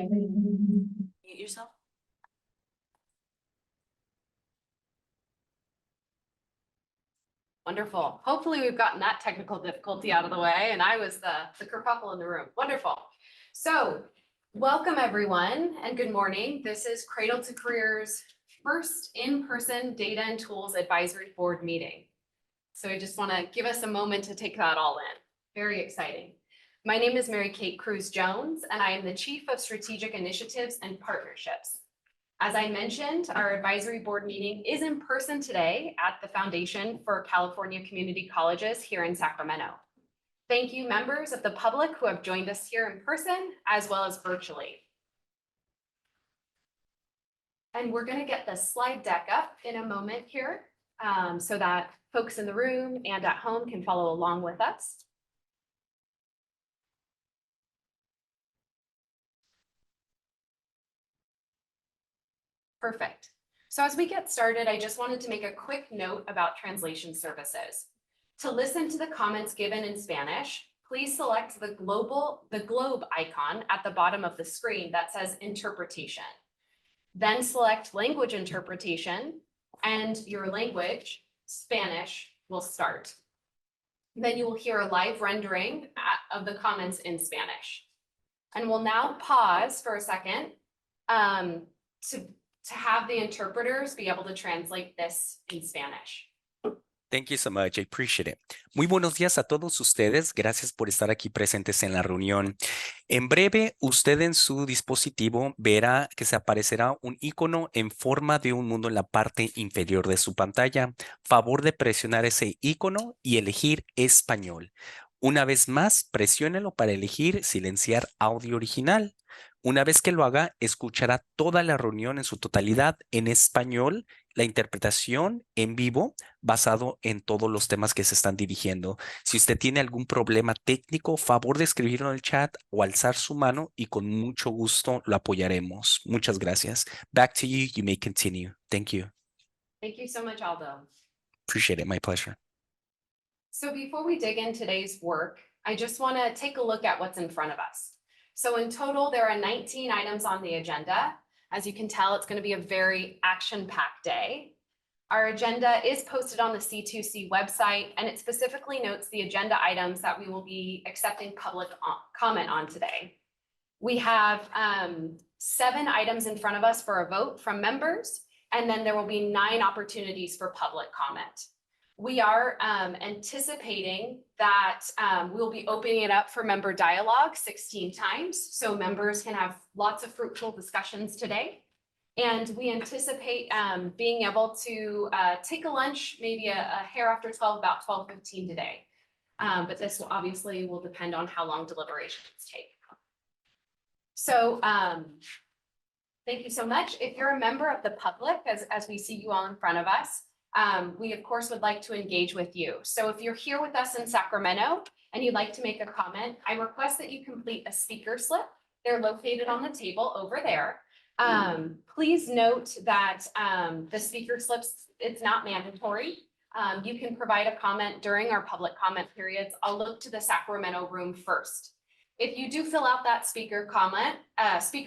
Mute yourself. Wonderful. Hopefully we've gotten that technical difficulty out of the way and I was the kerfuffle in the room. Wonderful. So welcome everyone and good morning. This is Cradle-to-Career's first in-person Data and Tools Advisory Board meeting. So I just want to give us a moment to take that all in. Very exciting. My name is Mary Kate Cruz-Jones and I am the Chief of Strategic Initiatives and Partnerships. As I mentioned, our advisory board meeting is in person today at the Foundation for California Community Colleges here in Sacramento. Thank you, members of the public who have joined us here in person as well as virtually. And we're going to get the slide deck up in a moment here so that folks in the room and at home can follow along with us. Perfect. So as we get started, I just wanted to make a quick note about translation services. To listen to the comments given in Spanish, please select the globe icon at the bottom of the screen that says interpretation. Then select language interpretation and your language, Spanish, will start. Then you will hear a live rendering of the comments in Spanish. And we'll now pause for a second to have the interpreters be able to translate this in Spanish. Thank you so much. I appreciate it. Muy buenos días a todos ustedes. Gracias por estar aquí presentes en la reunión. En breve, usted en su dispositivo verá que se aparecerá un icono en forma de un mundo en la parte inferior de su pantalla. Favor de presionar ese icono y elegir español. Una vez más, presiónelo para elegir silenciar audio original. Una vez que lo haga, escuchará toda la reunión en su totalidad en español, la interpretación en vivo basado en todos los temas que se están dirigiendo. Si usted tiene algún problema técnico, favor de escribirlo en el chat o alzar su mano y con mucho gusto lo apoyaremos. Muchas gracias. Back to you. You may continue. Thank you. Thank you so much, Aldo. Appreciate it. My pleasure. So before we dig in today's work, I just want to take a look at what's in front of us. So in total, there are 19 items on the agenda. As you can tell, it's going to be a very action-packed day. Our agenda is posted on the C2C website, and it specifically notes the agenda items that we will be accepting public comment on today. We have 7 items in front of us for a vote from members, and then there will be 9 opportunities for public comment. We are anticipating that we'll be opening it up for member dialogue 16 times, so members can have lots of fruitful discussions today. And we anticipate being able to take a lunch, maybe a hair after 12, about 12:15 today. But this will obviously depend on how long deliberations take. So thank you so much. If you're a member of the public, as we see you all in front of us, we of course would like to engage with you. So if you're here with us in Sacramento and you'd like to make a comment, I request that you complete a speaker slip. They're located on the table over there. Please note that the speaker slips, it's not mandatory. You can provide a comment during our public comment periods. I'll look to the Sacramento room first. If you do fill out that speaker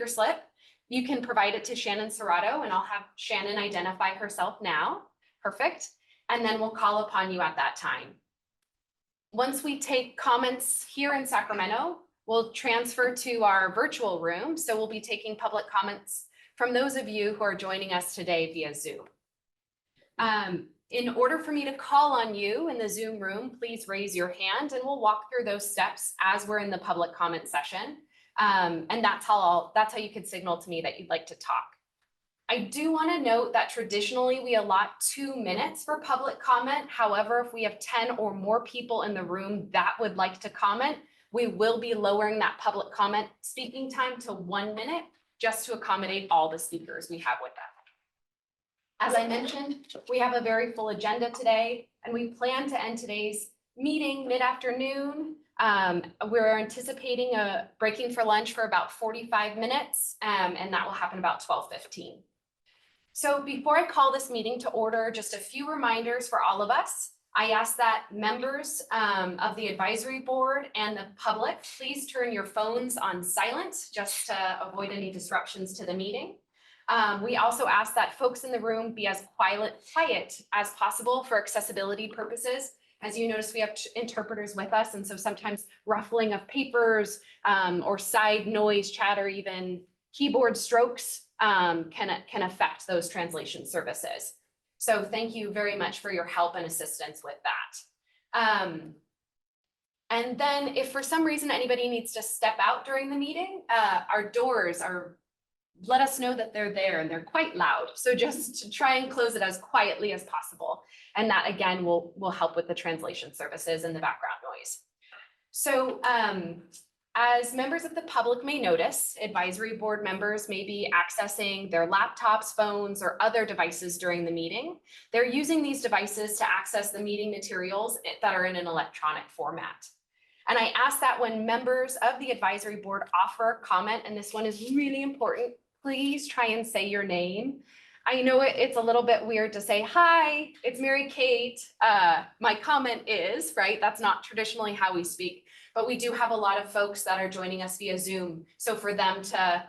slip, you can provide it to Shannon Serrato and I'll have Shannon identify herself now. Perfect. And then we'll call upon you at that time. Once we take comments here in Sacramento, we'll transfer to our virtual room. So we'll be taking public comments from those of you who are joining us today via Zoom. In order for me to call on you in the Zoom room, please raise your hand and we'll walk through those steps as we're in the public comment session. And that's how you can signal to me that you'd like to talk. I do want to note that traditionally we allot 2 minutes for public comment. However, if we have 10 or more people in the room that would like to comment, we will be lowering that public comment speaking time to 1 minute just to accommodate all the speakers we have with us. As I mentioned, we have a very full agenda today, and we plan to end today's meeting mid-afternoon. We're anticipating a breaking for lunch for about 45 minutes, and that will happen about 12:15. So before I call this meeting to order, just a few reminders for all of us. I ask that members of the advisory board and the public, please turn your phones on silent just to avoid any disruptions to the meeting. We also ask that folks in the room be as quiet as possible for accessibility purposes. As you notice, we have interpreters with us, and so sometimes ruffling of papers or side noise, chatter, even keyboard strokes can affect those translation services. So thank you very much for your help and assistance with that. And then if for some reason anybody needs to step out during the meeting, our doors are, let us know that they're there and they're quite loud. So just to try and close it as quietly as possible. And that again will help with the translation services and the background noise. So as members of the public may notice, advisory board members may be accessing their laptops, phones, or other devices during the meeting. They're using these devices to access the meeting materials that are in an electronic format. And I ask that when members of the advisory board offer a comment, and this one is really important, please try and say your name. I know it's a little bit weird to say, hi, it's Mary Kate. My comment is, right? That's not traditionally how we speak. But we do have a lot of folks that are joining us via Zoom. So for them to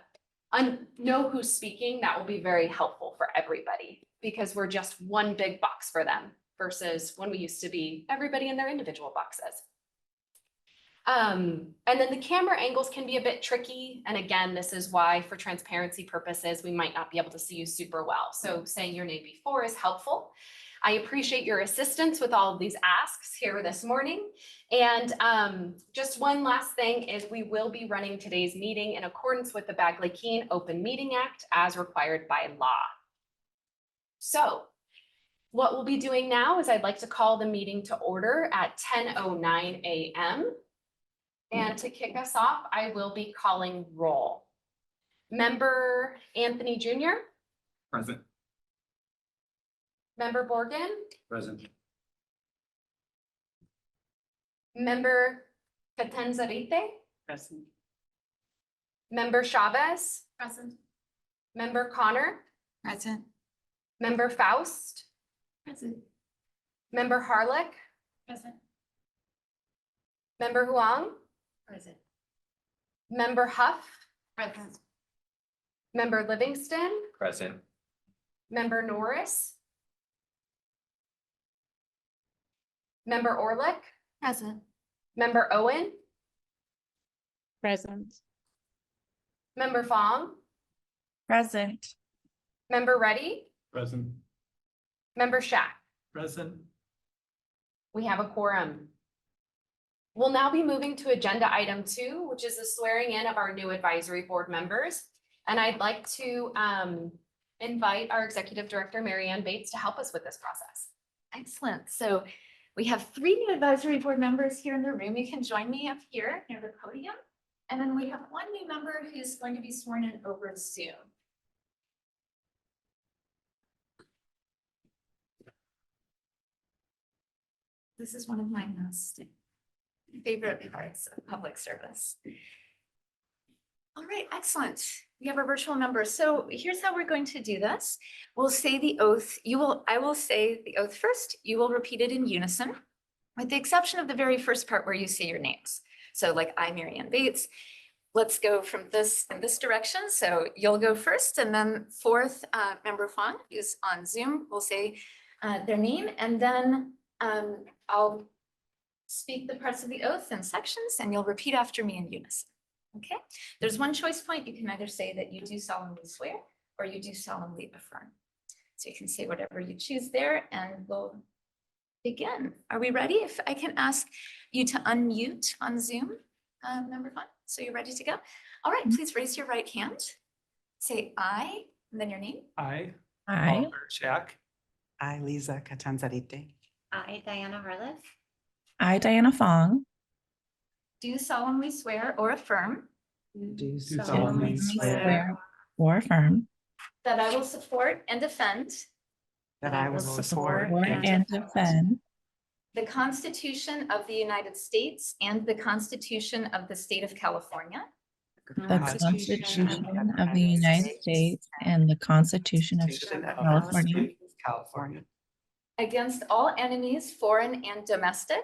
know who's speaking, that will be very helpful for everybody because we're just one big box for them versus when we used to be everybody in their individual boxes. And then the camera angles can be a bit tricky. And again, this is why for transparency purposes, we might not be able to see you super well. So saying your name before is helpful. I appreciate your assistance with all of these asks here this morning. And just one last thing is we will be running today's meeting in accordance with the Bagley-Keene Open Meeting Act as required by law. So what we'll be doing now is I'd like to call the meeting to order at 10:09 a.m. And to kick us off, I will be calling roll. Member Anthony Jr. Present. Member Borgen. Present. Member Catanzarite. Present. Member Chavez. Present. Member Connor. Present. Member Faust. Present. Member Harlech. Present. Member Huang. Present. Member Huff. Present. Member Livingston. Present. Member Norris. Member Orlick. Present. Member Owen. Present. Member Fong. Present. Member Reddy. Present. Member Shack. Present. We have a quorum. We'll now be moving to agenda item 2, which is the swearing in of our new advisory board members. And I'd like to invite our executive director, Mary Ann Bates, to help us with this process. Excellent. So we have 3 new advisory board members here in the room. You can join me up here near the podium. And then we have 1 new member who's going to be sworn in over Zoom. This is one of my most favorite parts of public service. All right, excellent. We have our virtual members. So here's how we're going to do this. We'll say the oath. I will say the oath first. You will repeat it in unison, with the exception of the very first part where you say your names. So like I, Mary Ann Bates. Let's go from this in this direction. So you'll go first, and then fourth member Fong, who's on Zoom, will say their name, and then I'll speak the parts of the oath in sections, and you'll repeat after me in unison. Okay, there's one choice point. You can either say that you do solemnly swear or you do solemnly affirm. So you can say whatever you choose there, and we'll begin. Are we ready? If I can ask you to unmute on Zoom, member Fong. So you're ready to go? All right, please raise your right hand. Say I, and then your name. I, I, Oliver Shack, I, Lisa Catanzarite, I, Diana Harleth, I, Diana Fong, Do solemnly swear or affirm do solemnly swear or affirm that I will support and defend that I will support and defend the Constitution of the United States and the Constitution of the State of California the Constitution of the United States and the Constitution of Constitution of California California against all enemies, foreign and domestic,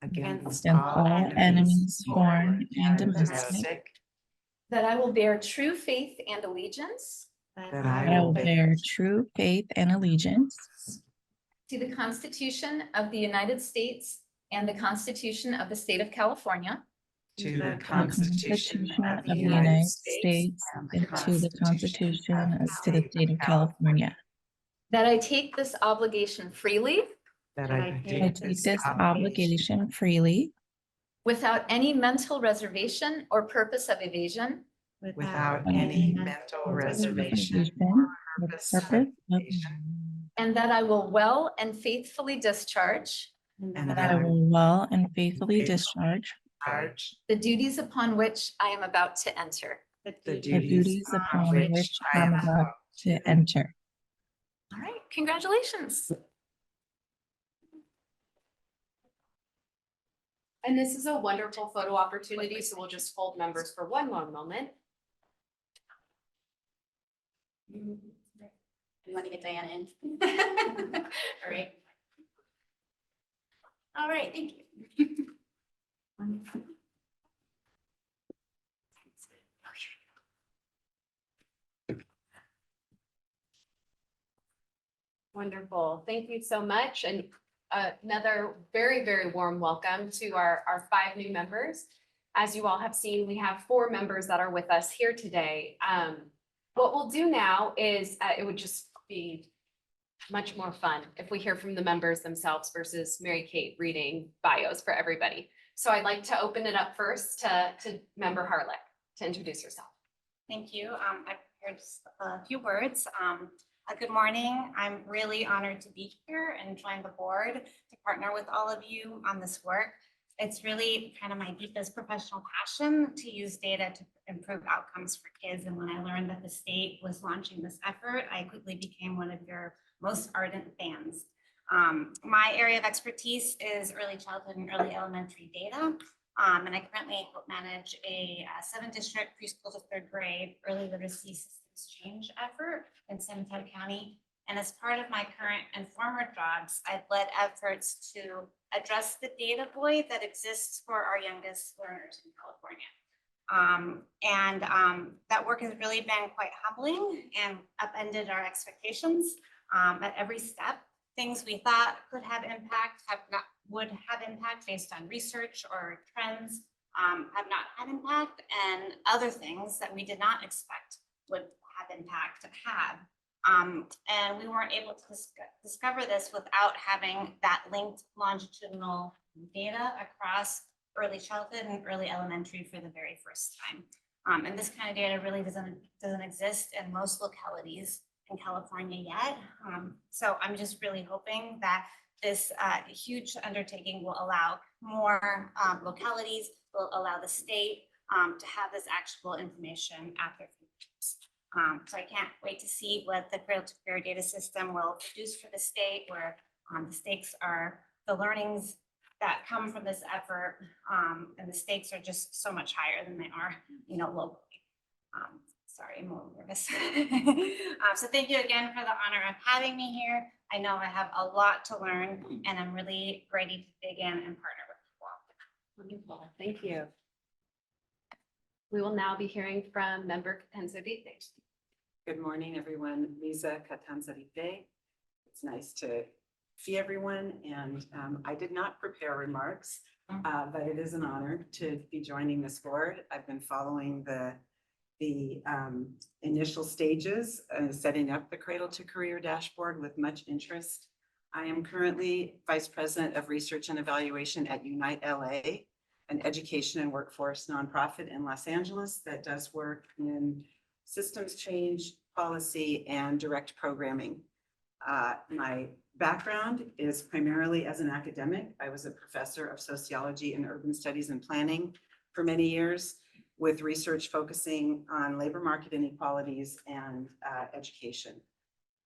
against against all enemies, foreign and domestic, that I will bear true faith and allegiance that that I I will will bear true faith and allegiance to the Constitution of the United States and the Constitution of the State of California, to to the the Constitution of the United States and to the Constitution of the State of California. that I take this obligation freely that I take this obligation freely without any mental reservation or purpose of evasion, without any any mental reservation with purpose purpose of of evasion, and that I will well and faithfully discharge and that I will well and faithfully discharge charge the duties upon which I am about to enter. the the duties duties upon upon which I I'm am about to enter. All right, congratulations. And this is a wonderful photo opportunity, so we'll just hold members for one more moment. You want to get Diana in? All right. All right, thank you. Wonderful. Thank you so much. And another very, very warm welcome to our 5 new members. As you all have seen, we have 4 members that are with us here today. What we'll do now is it would just be much more fun if we hear from the members themselves versus Mary Kate reading bios for everybody. So I'd like to open it up first to Member Harlech to introduce herself. Thank you. I've prepared just a few words. Good morning. I'm really honored to be here and join the board to partner with all of you on this work. It's really kind of my deepest professional passion to use data to improve outcomes for kids. And when I learned that the state was launching this effort, I quickly became one of your most ardent fans. My area of expertise is early childhood and early elementary data. And I currently manage a 7-district preschool to 3rd grade early literacy systems change effort in San Mateo County. And as part of my current and former jobs, I've led efforts to address the data void that exists for our youngest learners in California. That work has really been quite humbling and upended our expectations at every step. Things we thought could have impact would have impact based on research or trends have not had impact, and other things that we did not expect would have impact have. And we weren't able to discover this without having that linked longitudinal data across early childhood and early elementary for the very first time. And this kind of data really doesn't exist in most localities in California yet. So I'm just really hoping that this huge undertaking will allow more localities, will allow the state to have this actual information at their fingertips. So I can't wait to see what the Cradle-to-Career data system will produce for the state, where the stakes are the learnings that come from this effort, and the stakes are just so much higher than they are, locally. Sorry, I'm a little nervous. So thank you again for the honor of having me here. I know I have a lot to learn, and I'm really ready to dig in and partner with you all. Wonderful. Thank you. We will now be hearing from Member Catanzarite. Good morning, everyone. Lisa Catanzarite. It's nice to see everyone, and I did not prepare remarks, but it is an honor to be joining this board. I've been following the initial stages, setting up the Cradle-to-Career dashboard with much interest. I am currently Vice President of Research and Evaluation at Unite LA, an education and workforce nonprofit in Los Angeles that does work in systems change, policy, and direct programming. My background is primarily as an academic. I was a professor of sociology and urban studies and planning for many years, with research focusing on labor market inequalities and education.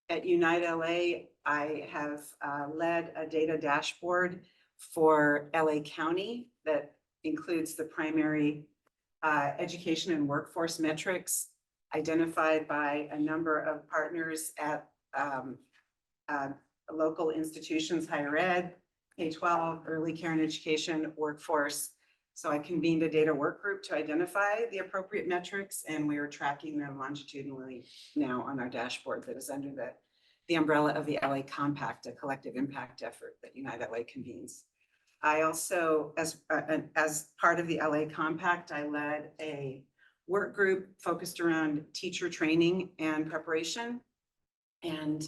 At Unite LA, I have led a data dashboard for LA County that includes the primary education and workforce metrics identified by a number of partners at local institutions, higher ed, K-12, early care and education, workforce. So I convened a data work group to identify the appropriate metrics, and we are tracking them longitudinally now on our dashboard that is under the umbrella of the LA Compact, a collective impact effort that Unite LA convenes. I also, as part of the LA Compact, I led a work group focused around teacher training and preparation, and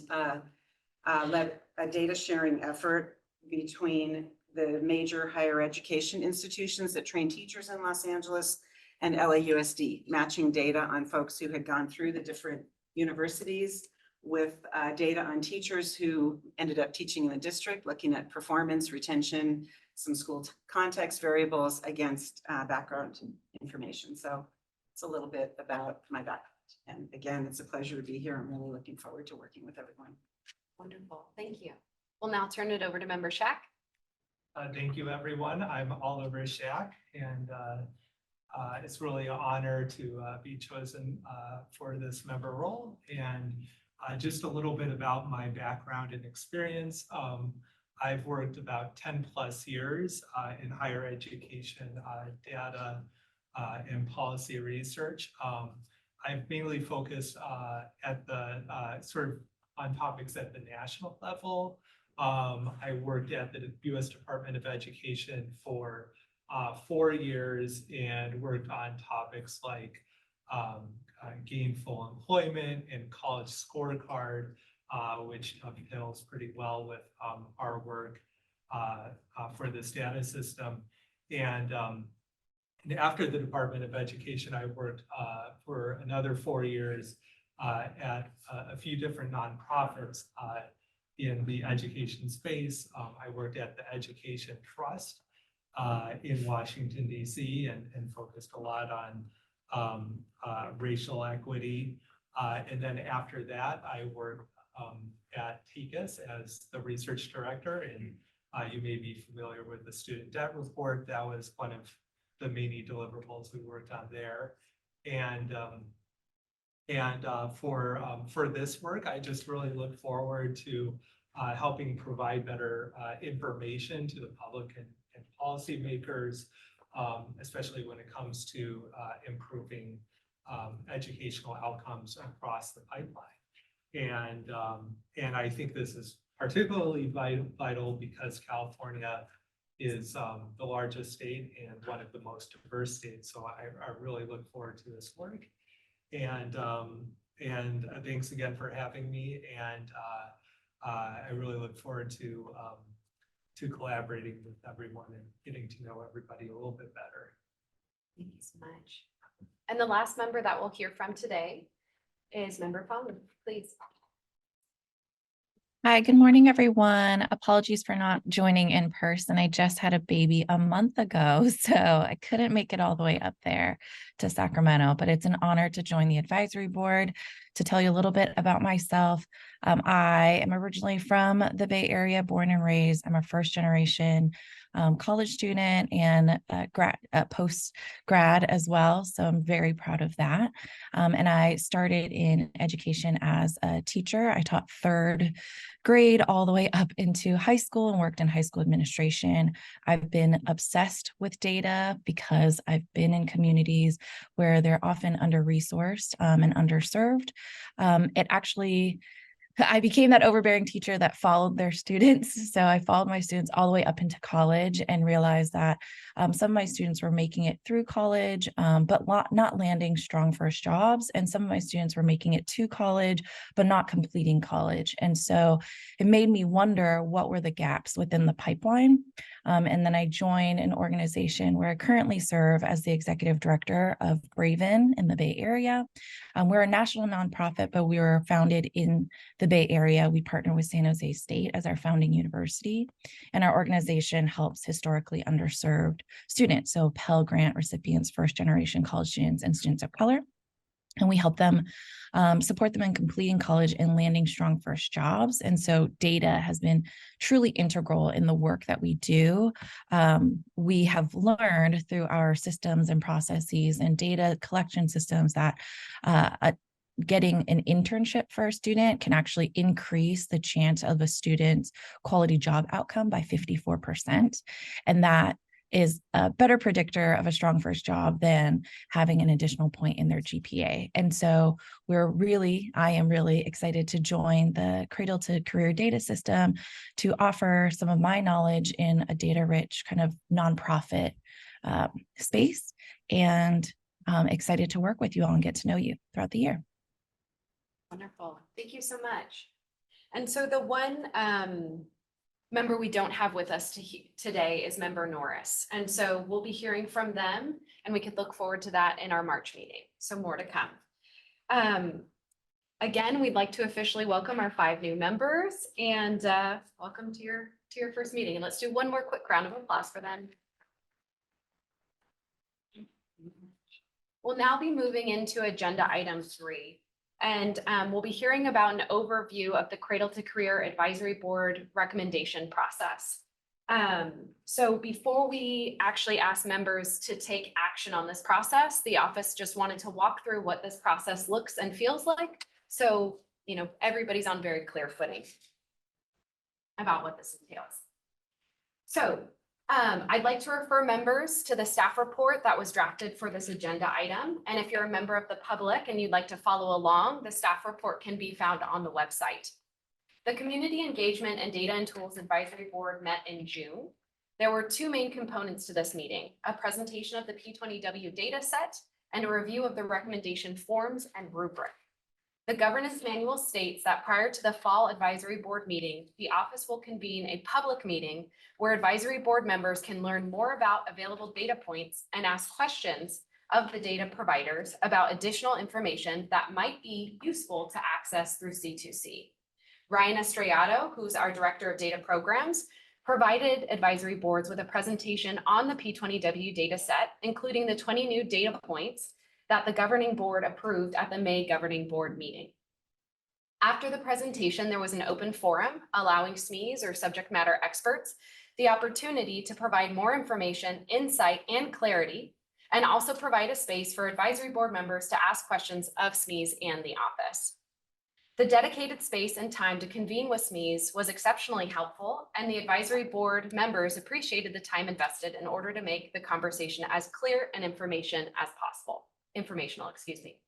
led a data sharing effort between the major higher education institutions that train teachers in Los Angeles and LAUSD, matching data on folks who had gone through the different universities with data on teachers who ended up teaching in the district, looking at performance, retention, some school context variables against background information. So it's a little bit about my background. And again, it's a pleasure to be here. I'm really looking forward to working with everyone. Wonderful. Thank you. We'll now turn it over to Member Shack. Thank you, everyone. I'm Oliver Shack, and it's really an honor to be chosen for this member role. And just a little bit about my background and experience. I've worked about 10 plus years in higher education data and policy research. I've mainly focused at the sort of on topics at the national level. I worked at the U.S. Department of Education for 4 years and worked on topics like gainful employment and college scorecard, which dovetails pretty well with our work for this data system. And after the Department of Education, I worked for another 4 years at a few different nonprofits in the education space. I worked at the Education Trust in Washington, D.C. and focused a lot on racial equity. And then after that, I worked at TICAS as the research director. And you may be familiar with the student debt report. That was one of the many deliverables we worked on there. And for this work, I just really look forward to helping provide better information to the public and policymakers, especially when it comes to improving educational outcomes across the pipeline. And I think this is particularly vital because California is the largest state and one of the most diverse states. So I really look forward to this work. And thanks again for having me. And I really look forward to collaborating with everyone and getting to know everybody a little bit better. Thank you so much. And the last member that we'll hear from today is Member Fung, please. Hi, good morning, everyone. Apologies for not joining in person. I just had a baby a month ago, so I couldn't make it all the way up there to Sacramento, but it's an honor to join the advisory board. To tell you a little bit about myself, I am originally from the Bay Area, born and raised. I'm a first generation college student and post-grad as well. So I'm very proud of that. And I started in education as a teacher. I taught third grade all the way up into high school and worked in high school administration. I've been obsessed with data because I've been in communities where they're often under-resourced and underserved. I became that overbearing teacher that followed their students. So I followed my students all the way up into college and realized that some of my students were making it through college, but not landing strong first jobs. And some of my students were making it to college, but not completing college. And so it made me wonder what were the gaps within the pipeline. And then I joined an organization where I currently serve as the executive director of Braven in the Bay Area. We're a national nonprofit, but we were founded in the Bay Area. We partner with San Jose State as our founding university, and our organization helps historically underserved students, so Pell Grant recipients, first generation college students, and students of color. And we help them support them in completing college and landing strong first jobs. And so data has been truly integral in the work that we do. We have learned through our systems and processes and data collection systems that getting an internship for a student can actually increase the chance of a student's quality job outcome by 54%. And that is a better predictor of a strong first job than having an additional point in their GPA. And so I am really excited to join the Cradle-to-Career data system to offer some of my knowledge in a data-rich kind of nonprofit space. And I'm excited to work with you all and get to know you throughout the year. Wonderful. Thank you so much. And so the one member we don't have with us today is member Norris. And so we'll be hearing from them, and we could look forward to that in our March meeting. So more to come. Again, we'd like to officially welcome our 5 new members, and welcome to your first meeting. And let's do one more quick round of applause for them. We'll now be moving into agenda item 3. And we'll be hearing about an overview of the Cradle-to-Career Advisory Board recommendation process. So before we actually ask members to take action on this process, the office just wanted to walk through what this process looks and feels like. So, everybody's on very clear footing about what this entails. So I'd like to refer members to the staff report that was drafted for this agenda item. And if you're a member of the public and you'd like to follow along, the staff report can be found on the website. The Community Engagement and Data and Tools Advisory Board met in June. There were 2 main components to this meeting: a presentation of the P20W data set and a review of the recommendation forms and rubric. The governance manual states that prior to the fall advisory board meeting, the office will convene a public meeting where advisory board members can learn more about available data points and ask questions of the data providers about additional information that might be useful to access through C2C. Ryan Estrellado, who's our Director of Data Programs, provided advisory boards with a presentation on the P20W data set, including the 20 new data points that the governing board approved at the May governing board meeting. After the presentation, there was an open forum allowing SMEs or subject matter experts the opportunity to provide more information, insight, and clarity, and also provide a space for advisory board members to ask questions of SMEs and the office. The dedicated space and time to convene with SMEs was exceptionally helpful, and the advisory board members appreciated the time invested in order to make the conversation as clear and informational, excuse me.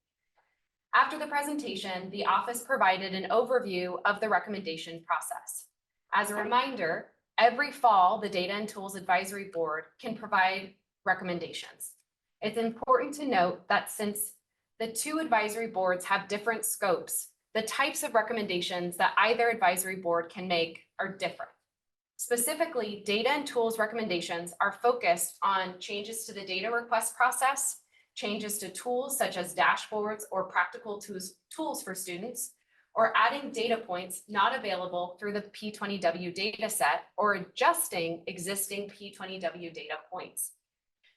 After the presentation, the office provided an overview of the recommendation process. As a reminder, every fall, the Data and Tools Advisory Board can provide recommendations. It's important to note that since the 2 advisory boards have different scopes, the types of recommendations that either advisory board can make are different. Specifically, data and tools recommendations are focused on changes to the data request process, changes to tools such as dashboards or practical tools for students, or adding data points not available through the P20W data set, or adjusting existing P20W data points.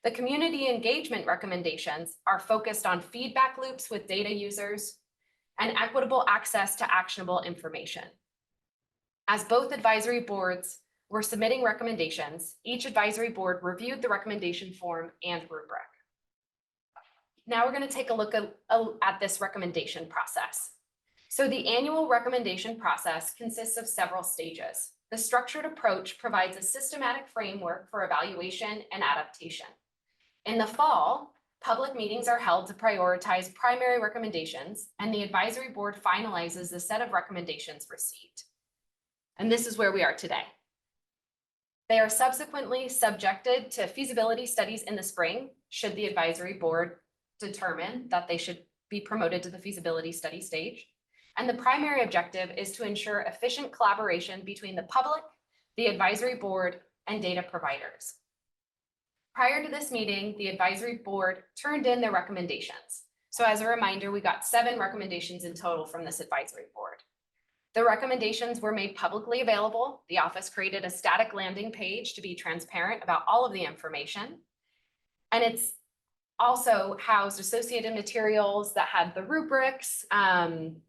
The community engagement recommendations are focused on feedback loops with data users and equitable access to actionable information. As both advisory boards were submitting recommendations, each advisory board reviewed the recommendation form and rubric. Now we're going to take a look at this recommendation process. So the annual recommendation process consists of several stages. The structured approach provides a systematic framework for evaluation and adaptation. In the fall, public meetings are held to prioritize primary recommendations, and the advisory board finalizes the set of recommendations received. And this is where we are today. They are subsequently subjected to feasibility studies in the spring, should the advisory board determine that they should be promoted to the feasibility study stage. And the primary objective is to ensure efficient collaboration between the public, the advisory board, and data providers. Prior to this meeting, the advisory board turned in their recommendations. So as a reminder, we got 7 recommendations in total from this advisory board. The recommendations were made publicly available. The office created a static landing page to be transparent about all of the information. And it's also housed associated materials that had the rubrics, and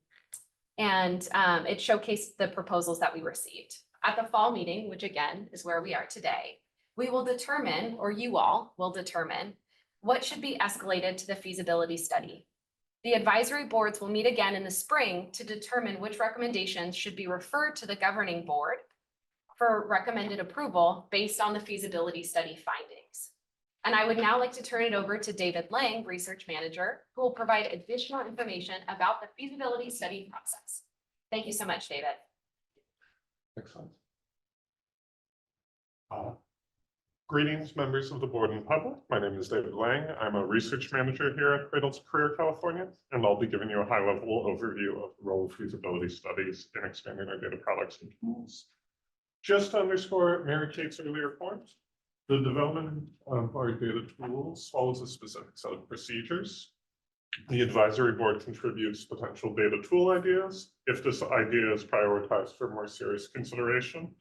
it showcased the proposals that we received. At the fall meeting, which again is where we are today, we will determine, or you all will determine, what should be escalated to the feasibility study. The advisory boards will meet again in the spring to determine which recommendations should be referred to the governing board for recommended approval based on the feasibility study findings. And I would now like to turn it over to David Lang, Research Manager, who will provide additional information about the feasibility study process. Thank you so much, David. Excellent. Greetings, members of the board and public. My name is David Lang. I'm a research manager here at Cradle-to-Career, California, and I'll be giving you a high-level overview of the role of feasibility studies in expanding our data products and tools. Just to underscore Mary Kate's earlier point, the development of our data tools follows a specific set of procedures. The advisory board contributes potential data tool ideas. If this idea is prioritized for more serious consideration,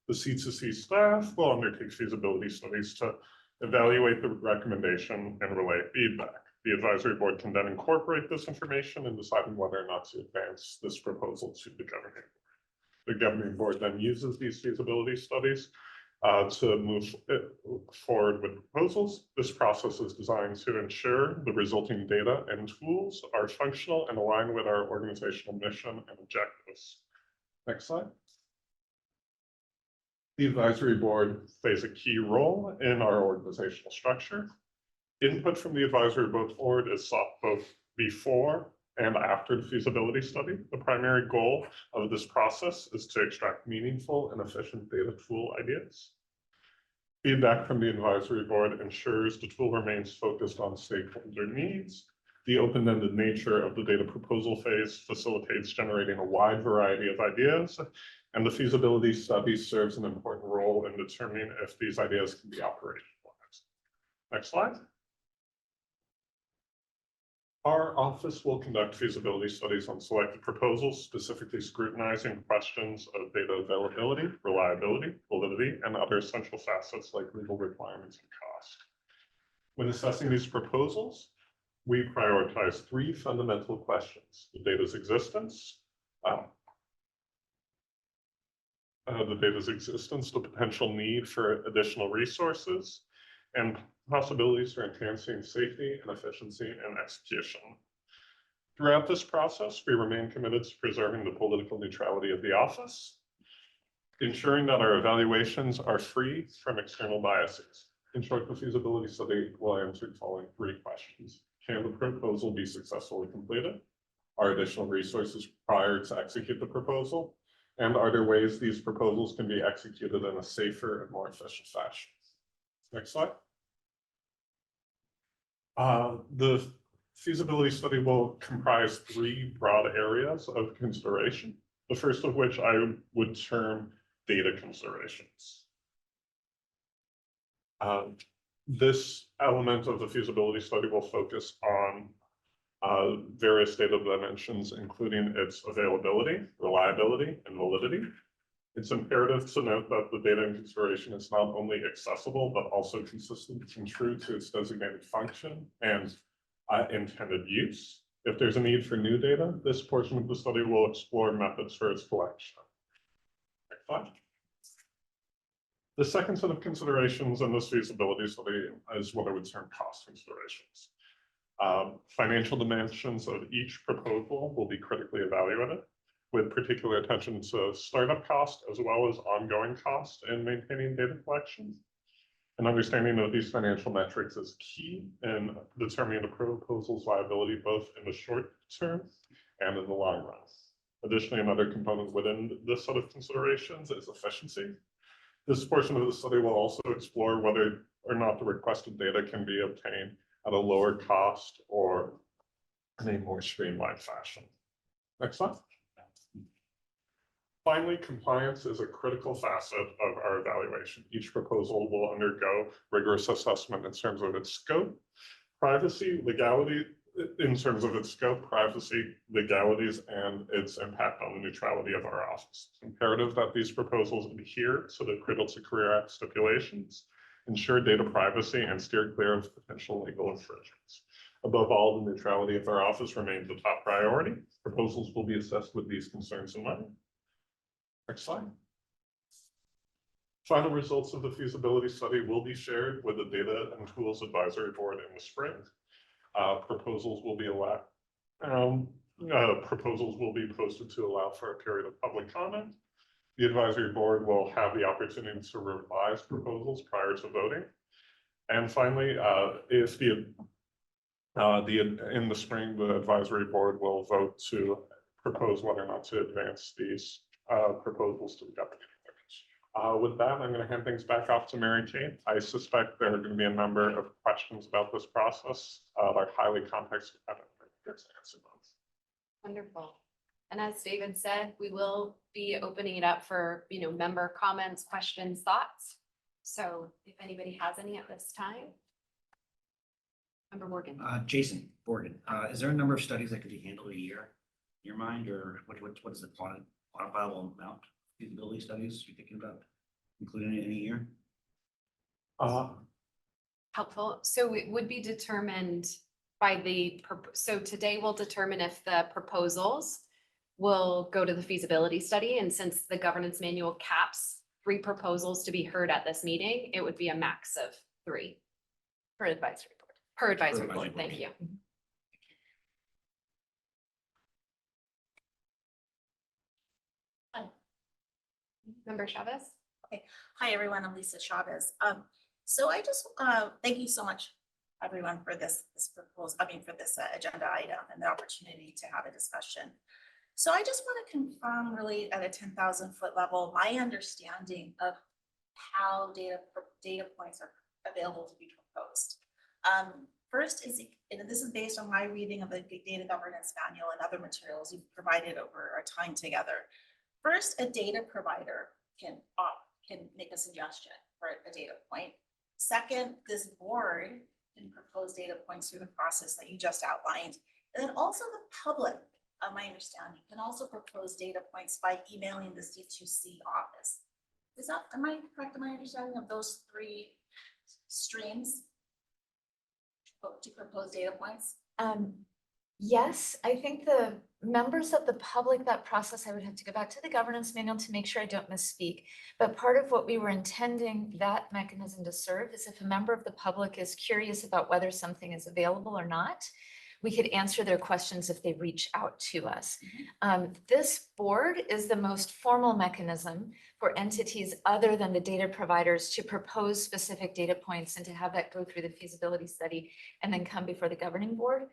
the C2C staff will undertake feasibility studies to evaluate the recommendation and relay feedback. The advisory board can then incorporate this information in deciding whether or not to advance this proposal to the governing board. The governing board then uses these feasibility studies to move forward with proposals. This process is designed to ensure the resulting data and tools are functional and align with our organizational mission and objectives. Next slide. The advisory board plays a key role in our organizational structure. Input from the advisory board is sought both before and after the feasibility study. The primary goal of this process is to extract meaningful and efficient data tool ideas. Feedback from the advisory board ensures the tool remains focused on stakeholder needs. The open-ended nature of the data proposal phase facilitates generating a wide variety of ideas, and the feasibility study serves an important role in determining if these ideas can be operationalized. Next slide. Our office will conduct feasibility studies on selected proposals, specifically scrutinizing questions of data availability, reliability, validity, and other essential facets like legal requirements and cost. When assessing these proposals, we prioritize three fundamental questions: the data's existence, the potential need for additional resources, and possibilities for enhancing safety and efficiency and execution. Throughout this process, we remain committed to preserving the political neutrality of the office, ensuring that our evaluations are free from external biases. In short, the feasibility study will answer the following three questions. Can the proposal be successfully completed? Are additional resources required to execute the proposal? And are there ways these proposals can be executed in a safer and more efficient fashion? Next slide. The feasibility study will comprise three broad areas of consideration, the first of which I would term data considerations. This element of the feasibility study will focus on various data dimensions, including its availability, reliability, and validity. It's imperative to note that the data in consideration is not only accessible, but also consistent and true to its designated function and intended use. If there's a need for new data, this portion of the study will explore methods for its collection. Next slide. The second set of considerations in this feasibility study is what I would term cost considerations. Financial dimensions of each proposal will be critically evaluated, with particular attention to startup cost as well as ongoing cost in maintaining data collection. An understanding of these financial metrics is key in determining the proposal's viability both in the short term and in the long run. Additionally, another component within this set of considerations is efficiency. This portion of the study will also explore whether or not the requested data can be obtained at a lower cost or in a more streamlined fashion. Next slide. Finally, compliance is a critical facet of our evaluation. Each proposal will undergo rigorous assessment in terms of its scope, privacy, legality, in terms of its scope, privacy, legalities, and its impact on the neutrality of our office. It's imperative that these proposals adhere to the Cradle-to-Career Act stipulations, ensure data privacy, and steer clear of potential legal infringements. Above all, the neutrality of our office remains the top priority. Proposals will be assessed with these concerns in mind. Next slide. Final results of the feasibility study will be shared with the Data and Tools Advisory Board in the spring. Proposals will be Proposals will be posted to allow for a period of public comment. The advisory board will have the opportunity to revise proposals prior to voting. And finally, if in the spring, the advisory board will vote to propose whether or not to advance these proposals to the governing board. With that, I'm going to hand things back off to Mary Kate. I suspect there are going to be a number of questions about this process, like highly complex. Wonderful. And as David said, we will be opening it up for, member comments, questions, thoughts. So if anybody has any at this time. Member Morgan. Jason Morgan, is there a number of studies that could be handled a year in your mind, or what is the quantifiable amount of feasibility studies you're thinking about including it in a year? Helpful. So it would be determined by so today we'll determine if the proposals will go to the feasibility study. And since the governance manual caps 3 proposals to be heard at this meeting, it would be a max of 3 per advisory board. Per advisory board, thank you. Member Chavez? Hi, everyone. I'm Lisa Chavez. So I just, thank you so much, everyone, for this agenda item and the opportunity to have a discussion. So I just want to confirm really at a 10,000-foot level, my understanding of how data points are available to be proposed. First is, and this is based on my reading of the data governance manual and other materials you've provided over our time together. First, a data provider can make a suggestion for a data point. Second, this board can propose data points through the process that you just outlined. And then also the public, my understanding, can also propose data points by emailing the C2C office. Am I correct in my understanding of those 3 streams to propose data points? Yes, I think the members of the public, that process, I would have to go back to the governance manual to make sure I don't misspeak. But part of what we were intending that mechanism to serve is if a member of the public is curious about whether something is available or not, we could answer their questions if they reach out to us. This board is the most formal mechanism for entities other than the data providers to propose specific data points and to have that go through the feasibility study and then come before the governing board.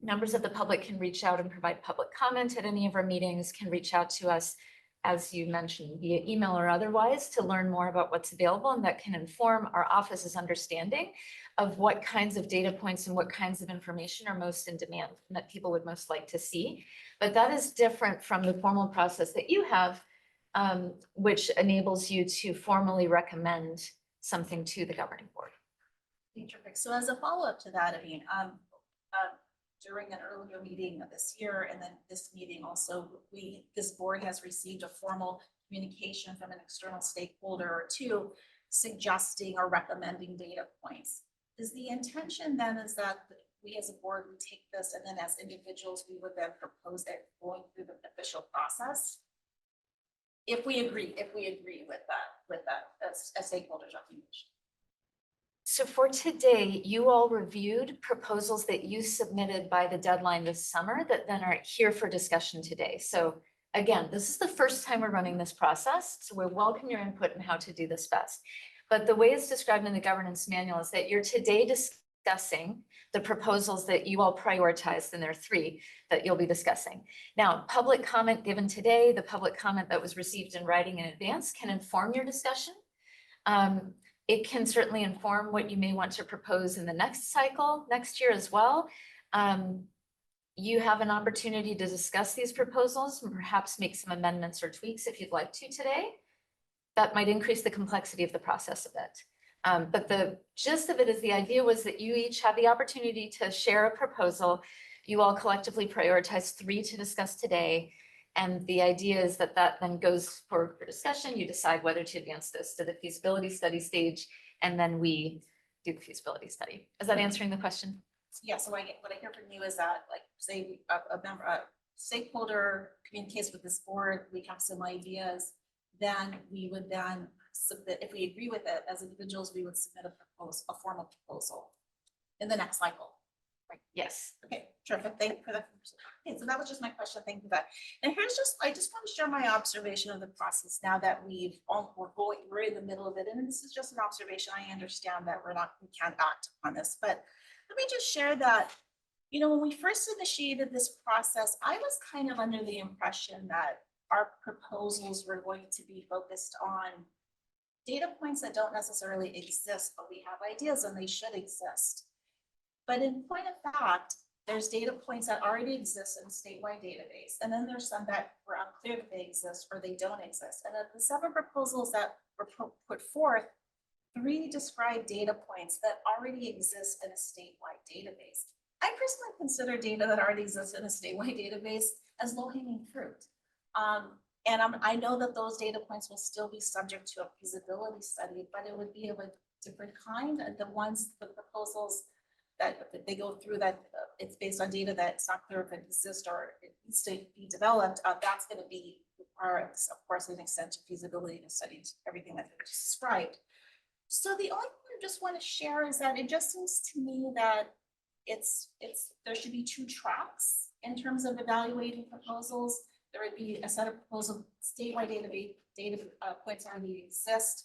Members of the public can reach out and provide public comment at any of our meetings, can reach out to us, as you mentioned, via email or otherwise, to learn more about what's available, and that can inform our office's understanding of what kinds of data points and what kinds of information are most in demand and that people would most like to see. But that is different from the formal process that you have, which enables you to formally recommend something to the governing board. Terrific. So as a follow-up to that, I mean, during an earlier meeting of this year, and then this meeting also, this board has received a formal communication from an external stakeholder or 2 suggesting or recommending data points. Is the intention then is that we as a board would take this, and then as individuals, we would then propose it going through the official process? If we agree with that as stakeholders recommendation. So for today, you all reviewed proposals that you submitted by the deadline this summer that then are here for discussion today. So again, this is the first time we're running this process, so we welcome your input on how to do this best. But the way it's described in the governance manual is that you're today discussing the proposals that you all prioritized, and there are 3 that you'll be discussing. Now, public comment given today, the public comment that was received in writing in advance can inform your discussion. It can certainly inform what you may want to propose in the next cycle, next year as well. You have an opportunity to discuss these proposals and perhaps make some amendments or tweaks if you'd like to today. That might increase the complexity of the process a bit. But the gist of it is the idea was that you each have the opportunity to share a proposal. You all collectively prioritize 3 to discuss today. And the idea is that that then goes forward for discussion. You decide whether to advance this to the feasibility study stage, and then we do the feasibility study. Is that answering the question? Yeah, so what I hear from you is that, like, say a stakeholder communicates with this board, we have some ideas, then we would then submit, if we agree with it as individuals, we would submit a formal proposal in the next cycle. Yes. Okay, terrific. Thank you for that. Okay, so that was just my question. Thank you for that. And I just want to share my observation of the process now that we're in the middle of it. And this is just an observation. I understand that we can't act on this, but let me just share that, you know, when we first initiated this process, I was kind of under the impression that our proposals were going to be focused on data points that don't necessarily exist, but we have ideas and they should exist. But in point of fact, there's data points that already exist in a statewide database. And then there's some that were unclear if they exist or they don't exist. And of the 7 proposals that were put forth, 3 describe data points that already exist in a statewide database. I personally consider data that already exists in a statewide database as low-hanging fruit. I know that those data points will still be subject to a feasibility study, but it would be of a different kind. The proposals that they go through that it's based on data that's not clear if it exists or it needs to be developed, that's going to be required, of course, an extent to feasibility to study everything that I just described. So the only thing I just want to share is that it just seems to me that there should be 2 tracks in terms of evaluating proposals. There would be a set of proposal statewide data points already exist,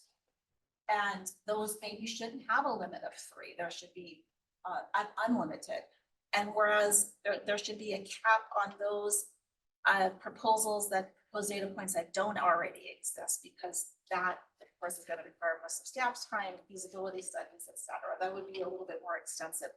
and those maybe shouldn't have a limit of 3. There should be unlimited. And whereas there should be a cap on those proposals that propose data points that don't already exist, because that, of course, is going to require more staff's time, feasibility studies, et cetera. That would be a little bit more extensive.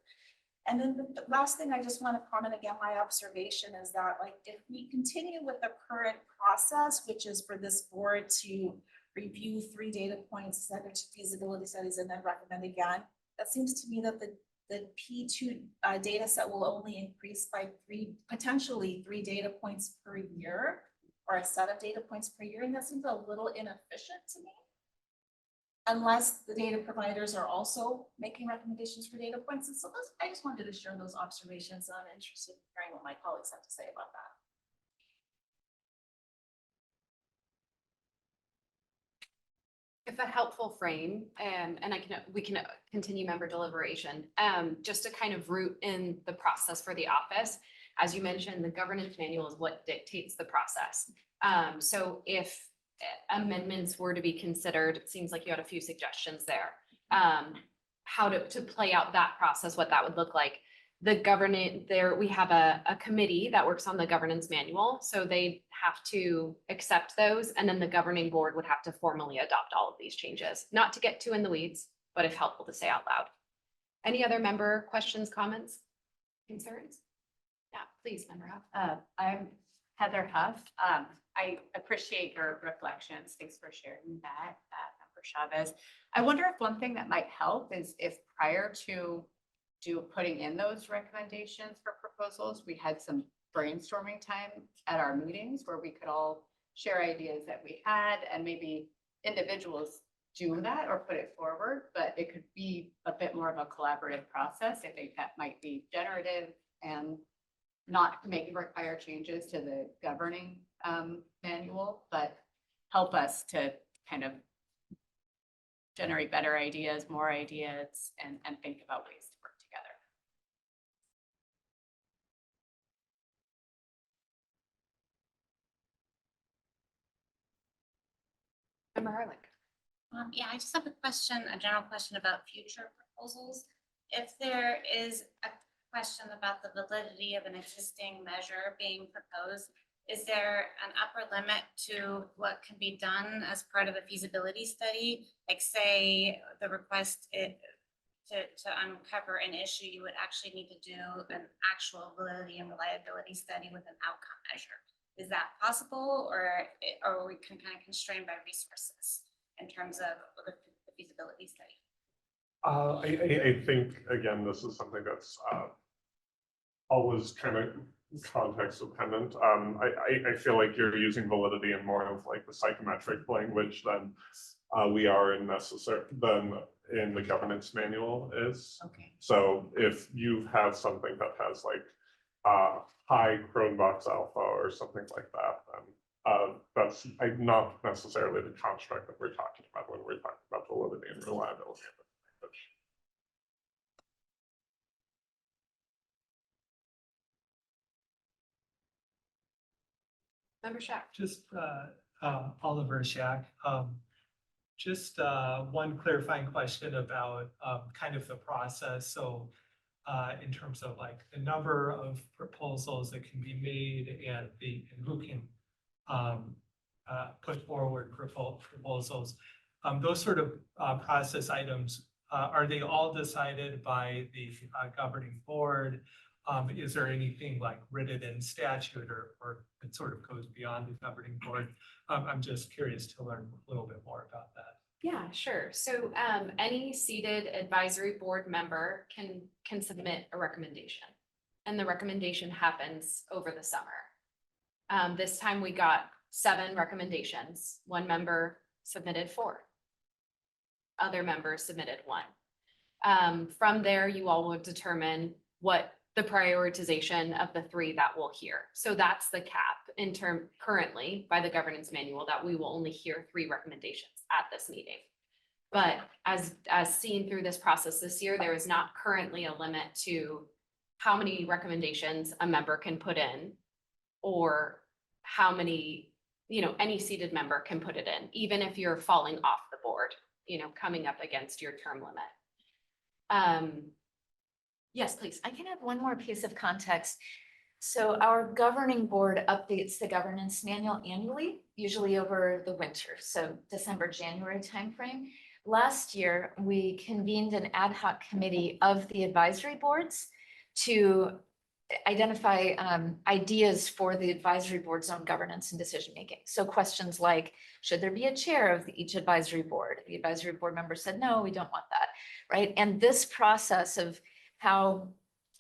And then the last thing I just want to comment again, my observation is that, like, if we continue with the current process, which is for this board to review 3 data points, send it to feasibility studies, and then recommend again, that seems to me that the P2 data set will only increase by potentially 3 data points per year, or a set of data points per year. And that seems a little inefficient to me, unless the data providers are also making recommendations for data points. And so I just wanted to share those observations. And I'm interested in hearing what my colleagues have to say about that. If a helpful frame, and we can continue member deliberation, just to kind of root in the process for the office. As you mentioned, the governance manual is what dictates the process. So if amendments were to be considered, it seems like you had a few suggestions there. How to play out that process, what that would look like. The governance there, we have a committee that works on the governance manual. So they have to accept those, and then the governing board would have to formally adopt all of these changes. Not to get too in the weeds, but if helpful to say out loud. Any other member questions, comments, concerns? Yeah, please, member Huff. I'm Heather Huff. I appreciate your reflections. Thanks for sharing that, Member Chavez. I wonder if one thing that might help is if prior to putting in those recommendations for proposals, we had some brainstorming time at our meetings where we could all share ideas that we had, and maybe individuals do that or put it forward, but it could be a bit more of a collaborative process. I think that might be generative and not require changes to the governing manual, but help us to kind of generate better ideas, more ideas, and think about ways to work together. Member Harlick. Yeah, I just have a general question about future proposals. If there is a question about the validity of an existing measure being proposed, is there an upper limit to what can be done as part of a feasibility study? Like, say the request to uncover an issue, you would actually need to do an actual validity and reliability study with an outcome measure. Is that possible, or are we kind of constrained by resources in terms of the feasibility study? I think, again, this is something that's always kind of context dependent. I feel like you're using validity in more of like the psychometric language than we are in in the governance manual is. Okay. So if you have something that has like high Cronbach's alpha or something like that, then that's not necessarily the construct that we're talking about when we're talking about validity and reliability. Member Shack. Just Oliver Shack. Just one clarifying question about kind of the process. So in terms of like the number of proposals that can be made and who can put forward proposals. Those sort of process items, are they all decided by the governing board? Is there anything like written in statute or it sort of goes beyond the governing board? I'm just curious to learn a little bit more about that. Yeah, sure. So any seated advisory board member can submit a recommendation. And the recommendation happens over the summer. This time we got 7 recommendations. One member submitted 4. Other members submitted 1. From there, you all will determine what the prioritization of the 3 that we'll hear. So that's the cap in term currently by the governance manual, that we will only hear 3 recommendations at this meeting. But as seen through this process this year, there is not currently a limit to how many recommendations a member can put in or how many, any seated member can put it in, even if you're falling off the board, coming up against your term limit. Yes, please. I can add one more piece of context. So our governing board updates the governance manual annually, usually over the winter, so December, January timeframe. Last year, we convened an ad hoc committee of the advisory boards to identify ideas for the advisory board's own governance and decision-making. So questions like, should there be a chair of each advisory board? The advisory board member said, no, we don't want that, right? And this process of how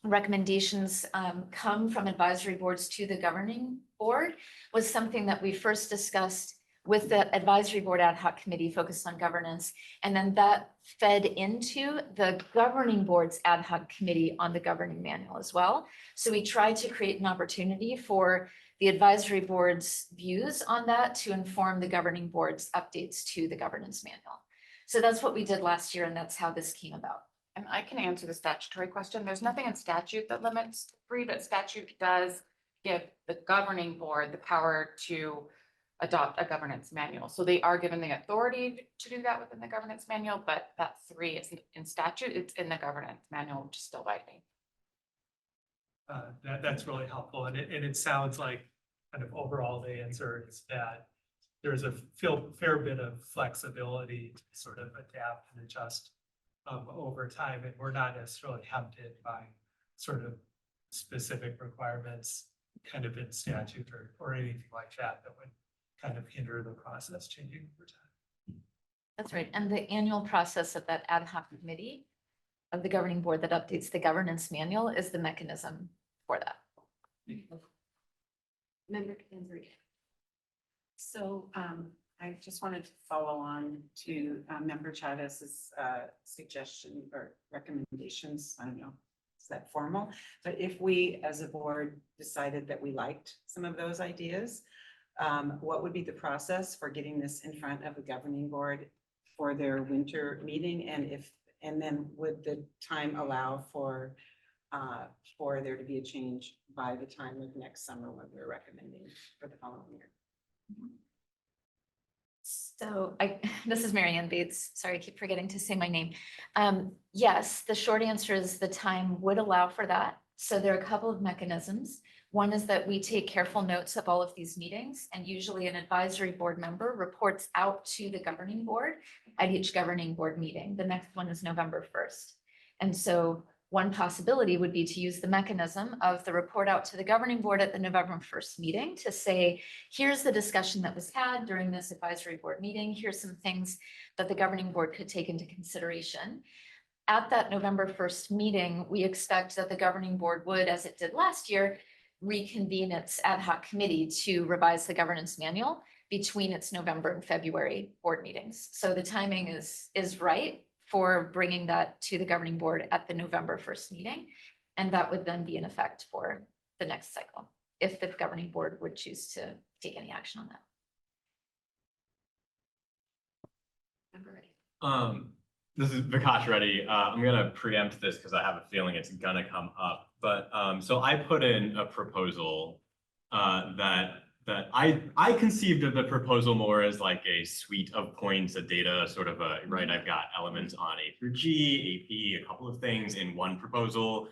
recommendations come from advisory boards to the governing board was something that we first discussed with the advisory board ad hoc committee focused on governance. And then that fed into the governing board's ad hoc committee on the governing manual as well. So we tried to create an opportunity for the advisory board's views on that to inform the governing board's updates to the governance manual. So that's what we did last year, and that's how this came about. And I can answer the statutory question. There's nothing in statute that limits 3, but statute does give the governing board the power to adopt a governance manual. So they are given the authority to do that within the governance manual, but that 3 isn't in statute, it's in the governance manual, which is still binding. That's really helpful. And it sounds like kind of overall the answer is that there's a fair bit of flexibility to sort of adapt and adjust over time. And we're not necessarily tempted by sort of specific requirements kind of in statute or anything like that would kind of hinder the process changing over time. That's right. And the annual process of that ad hoc committee of the governing board that updates the governance manual is the mechanism for that. Member Kinsey. So I just wanted to follow on to Member Chavez's suggestion or recommendations. I don't know, is that formal? But if we as a board decided that we liked some of those ideas, what would be the process for getting this in front of the governing board for their winter meeting? And then would the time allow for there to be a change by the time of next summer when we're recommending for the following year? So this is Mary Ann Bates. Sorry, I keep forgetting to say my name. Yes, the short answer is the time would allow for that. So there are a couple of mechanisms. One is that we take careful notes of all of these meetings, and usually an advisory board member reports out to the governing board at each governing board meeting. The next one is November 1st. And so one possibility would be to use the mechanism of the report out to the governing board at the November 1st meeting to say, here's the discussion that was had during this advisory board meeting. Here's some things that the governing board could take into consideration. At that November 1st meeting, we expect that the governing board would, as it did last year, reconvene its ad hoc committee to revise the governance manual between its November and February board meetings. So the timing is right for bringing that to the governing board at the November 1st meeting. And that would then be in effect for the next cycle, if the governing board would choose to take any action on that. This is Vikash Reddy. I'm gonna preempt this because I have a feeling it's gonna come up. But so I put in a proposal that that I conceived of the proposal more as like a suite of points, a data sort of a, right, I've got elements on A through G, AP, a couple of things in one proposal.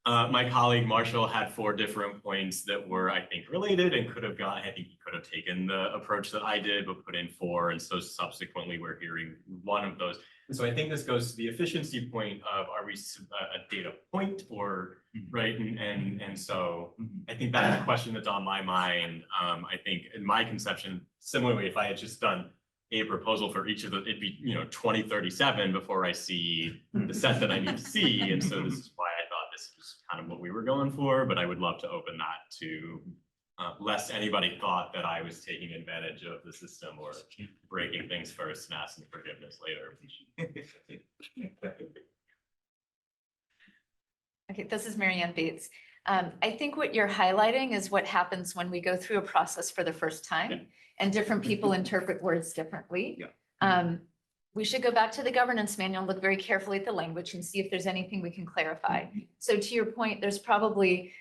My colleague Marshall had 4 different points that were, I think, related and I think he could have taken the approach that I did, but put in 4. And so subsequently we're hearing one of those. And so I think this goes to the efficiency point of, are we a data point or, right? And so I think that's a question that's on my mind. I think in my conception, similarly, if I had just done a proposal for each of the, it'd be, 2037 before I see the set that I need to see. And so this is why I thought this was kind of what we were going for, but I would love to open that to lest anybody thought that I was taking advantage of the system or breaking things first and asking forgiveness later. Okay, this is Mary Ann Bates. I think what you're highlighting is what happens when we go through a process for the first time and different people interpret words differently. We should go back to the governance manual, look very carefully at the language and see if there's anything we can clarify. So to your point, there's probably,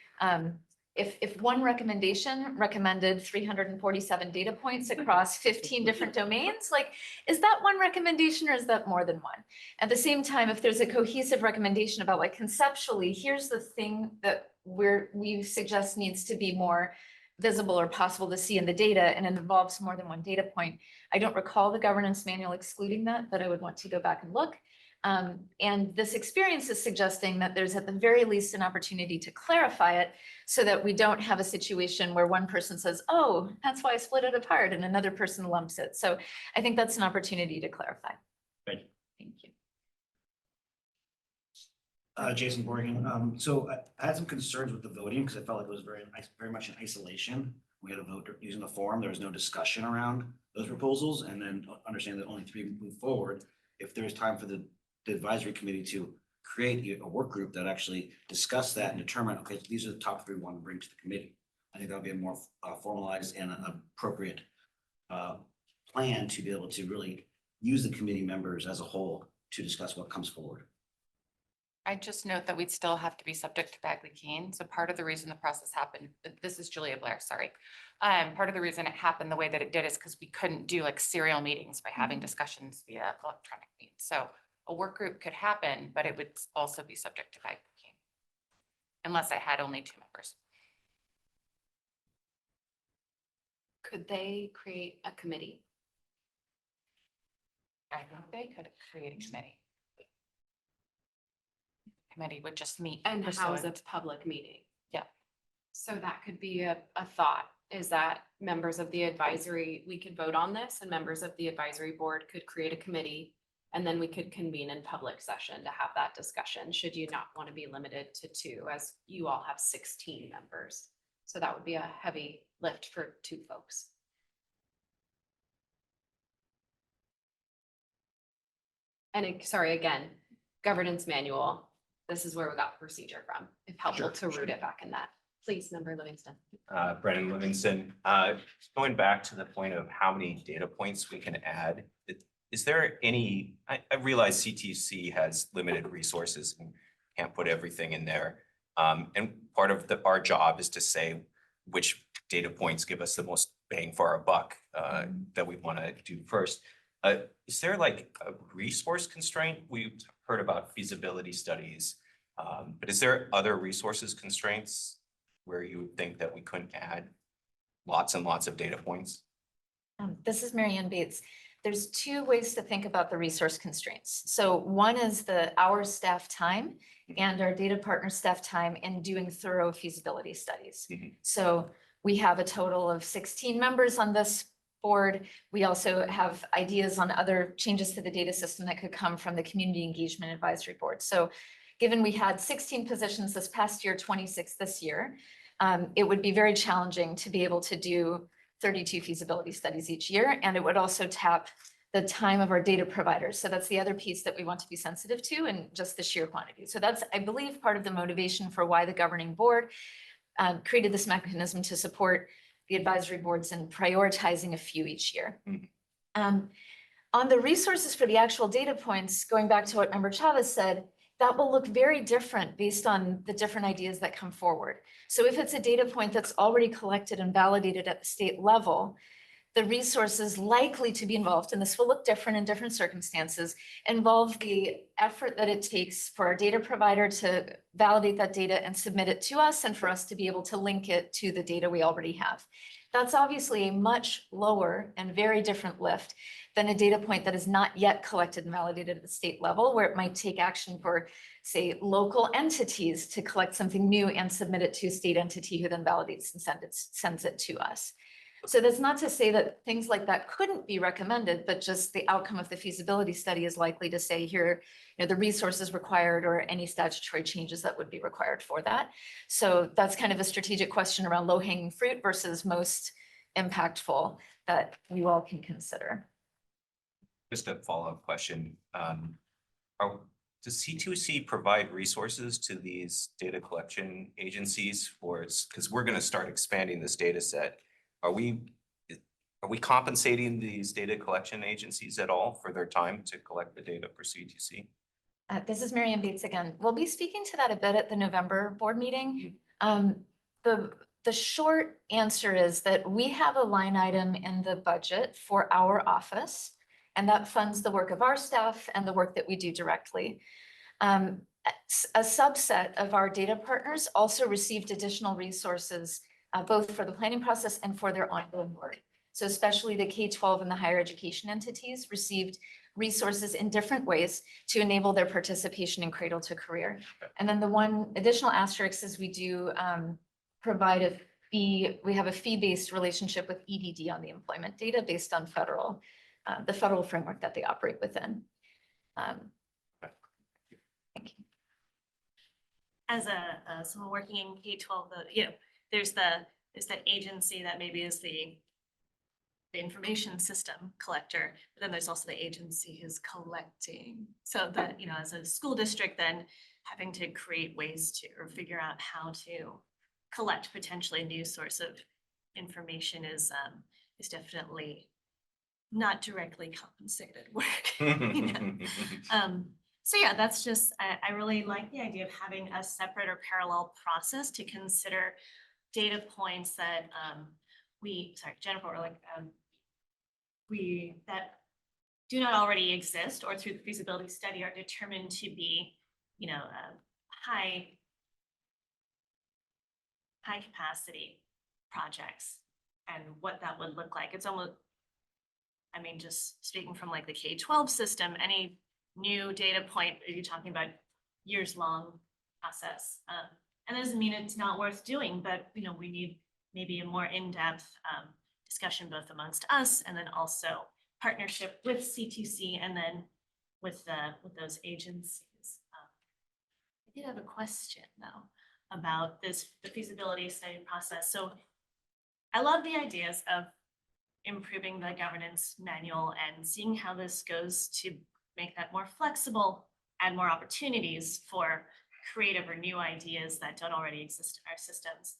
if one recommendation recommended 347 data points across 15 different domains, like, is that one recommendation or is that more than one? At the same time, if there's a cohesive recommendation about, like, conceptually, here's the thing that we suggest needs to be more visible or possible to see in the data, and it involves more than one data point. I don't recall the governance manual excluding that, but I would want to go back and look. And this experience is suggesting that there's at the very least an opportunity to clarify it so that we don't have a situation where one person says, oh, that's why I split it apart, and another person lumps it. So I think that's an opportunity to clarify. Thank you. Thank you. Jason Borgen. So I had some concerns with the voting because I felt like it was very much in isolation. We had a vote using the form. There was no discussion around those proposals, and then understand that only 3 move forward. If there's time for the advisory committee to create a work group that actually discuss that and determine, okay, these are the top 3 we want to bring to the committee. I think that would be a more formalized and an appropriate plan to be able to really use the committee members as a whole to discuss what comes forward. I just note that we'd still have to be subject to Bagley-Keene. So part of the reason the process happened, this is Julia Blair, sorry. Part of the reason it happened the way that it did is because we couldn't do like serial meetings by having discussions via electronic means. So a work group could happen, but it would also be subject to Bagley-Keene unless I had only 2 members. Could they create a committee? I think they could create a committee. Committee would just meet. And house a pursuant- public meeting? Yeah. So that could be a thought, is that members of the advisory, we could vote on this and members of the advisory board could create a committee. And then we could convene in public session to have that discussion, should you not want to be limited to 2, as you all have 16 members. So that would be a heavy lift for 2 folks. And sorry, again, governance manual, this is where we got procedure from, if helpful to root it back in that. Please, Member Livingston. Brennan Livingston, going back to the point of how many data points we can add, is there any, I realize CTC has limited resources and can't put everything in there. And part of our job is to say which data points give us the most bang for our buck that we want to do first. Is there like a resource constraint? We've heard about feasibility studies, but is there other resources constraints where you would think that we couldn't add lots and lots of data points? This is Mary Ann Bates. There's 2 ways to think about the resource constraints. So one is our staff time and our data partner staff time in doing thorough feasibility studies. So we have a total of 16 members on this board. We also have ideas on other changes to the data system that could come from the Community Engagement Advisory Board. So given we had 16 positions this past year, 26 this year, it would be very challenging to be able to do 32 feasibility studies each year, and it would also tap the time of our data providers. So that's the other piece that we want to be sensitive to, and just the sheer quantity. So that's, I believe, part of the motivation for why the governing board created this mechanism to support the advisory boards in prioritizing a few each year. On the resources for the actual data points, going back to what Member Chavez said, that will look very different based on the different ideas that come forward. So if it's a data point that's already collected and validated at the state level, the resources likely to be involved, and this will look different in different circumstances, involve the effort that it takes for our data provider to validate that data and submit it to us, and for us to be able to link it to the data we already have. That's obviously a much lower and very different lift than a data point that is not yet collected and validated at the state level, where it might take action for, say, local entities to collect something new and submit it to a state entity who then validates and sends it to us. So that's not to say that things like that couldn't be recommended, but just the outcome of the feasibility study is likely to say here, the resources required or any statutory changes that would be required for that. So that's kind of a strategic question around low hanging fruit versus most impactful that you all can consider. Just a follow-up question. Does C2C provide resources to these data collection agencies because we're going to start expanding this data set? Are we compensating these data collection agencies at all for their time to collect the data for C2C? This is Mary Ann Bates again. We'll be speaking to that a bit at the November board meeting. The short answer is that we have a line item in the budget for our office, and that funds the work of our staff and the work that we do directly. A subset of our data partners also received additional resources both for the planning process and for their ongoing work. So especially the K-12 and the higher education entities received resources in different ways to enable their participation in Cradle-to-Career. And then the one additional asterisk is we do provide a fee, we have a fee-based relationship with EDD on the employment data based on the federal framework that they operate within. Thank you. As someone working in K-12, there's the agency that maybe is the information system collector, but then there's also the agency who's collecting. So that, as a school district, then having to create ways to, or figure out how to collect potentially a new source of information is definitely not directly compensated work. So yeah, that's just, I really like the idea of having a separate or parallel process to consider data points that Jennifer, that do not already exist or through the feasibility study are determined to be, high capacity projects and what that would look like. It's almost, just speaking from like the K-12 system, any new data point, are you talking about years long process? And that doesn't mean it's not worth doing, but we need maybe a more in-depth discussion both amongst us and then also partnership with C2C and then with those agencies. I did have a question though about the feasibility study process. So I love the ideas of improving the governance manual and seeing how this goes to make that more flexible, add more opportunities for creative or new ideas that don't already exist in our systems.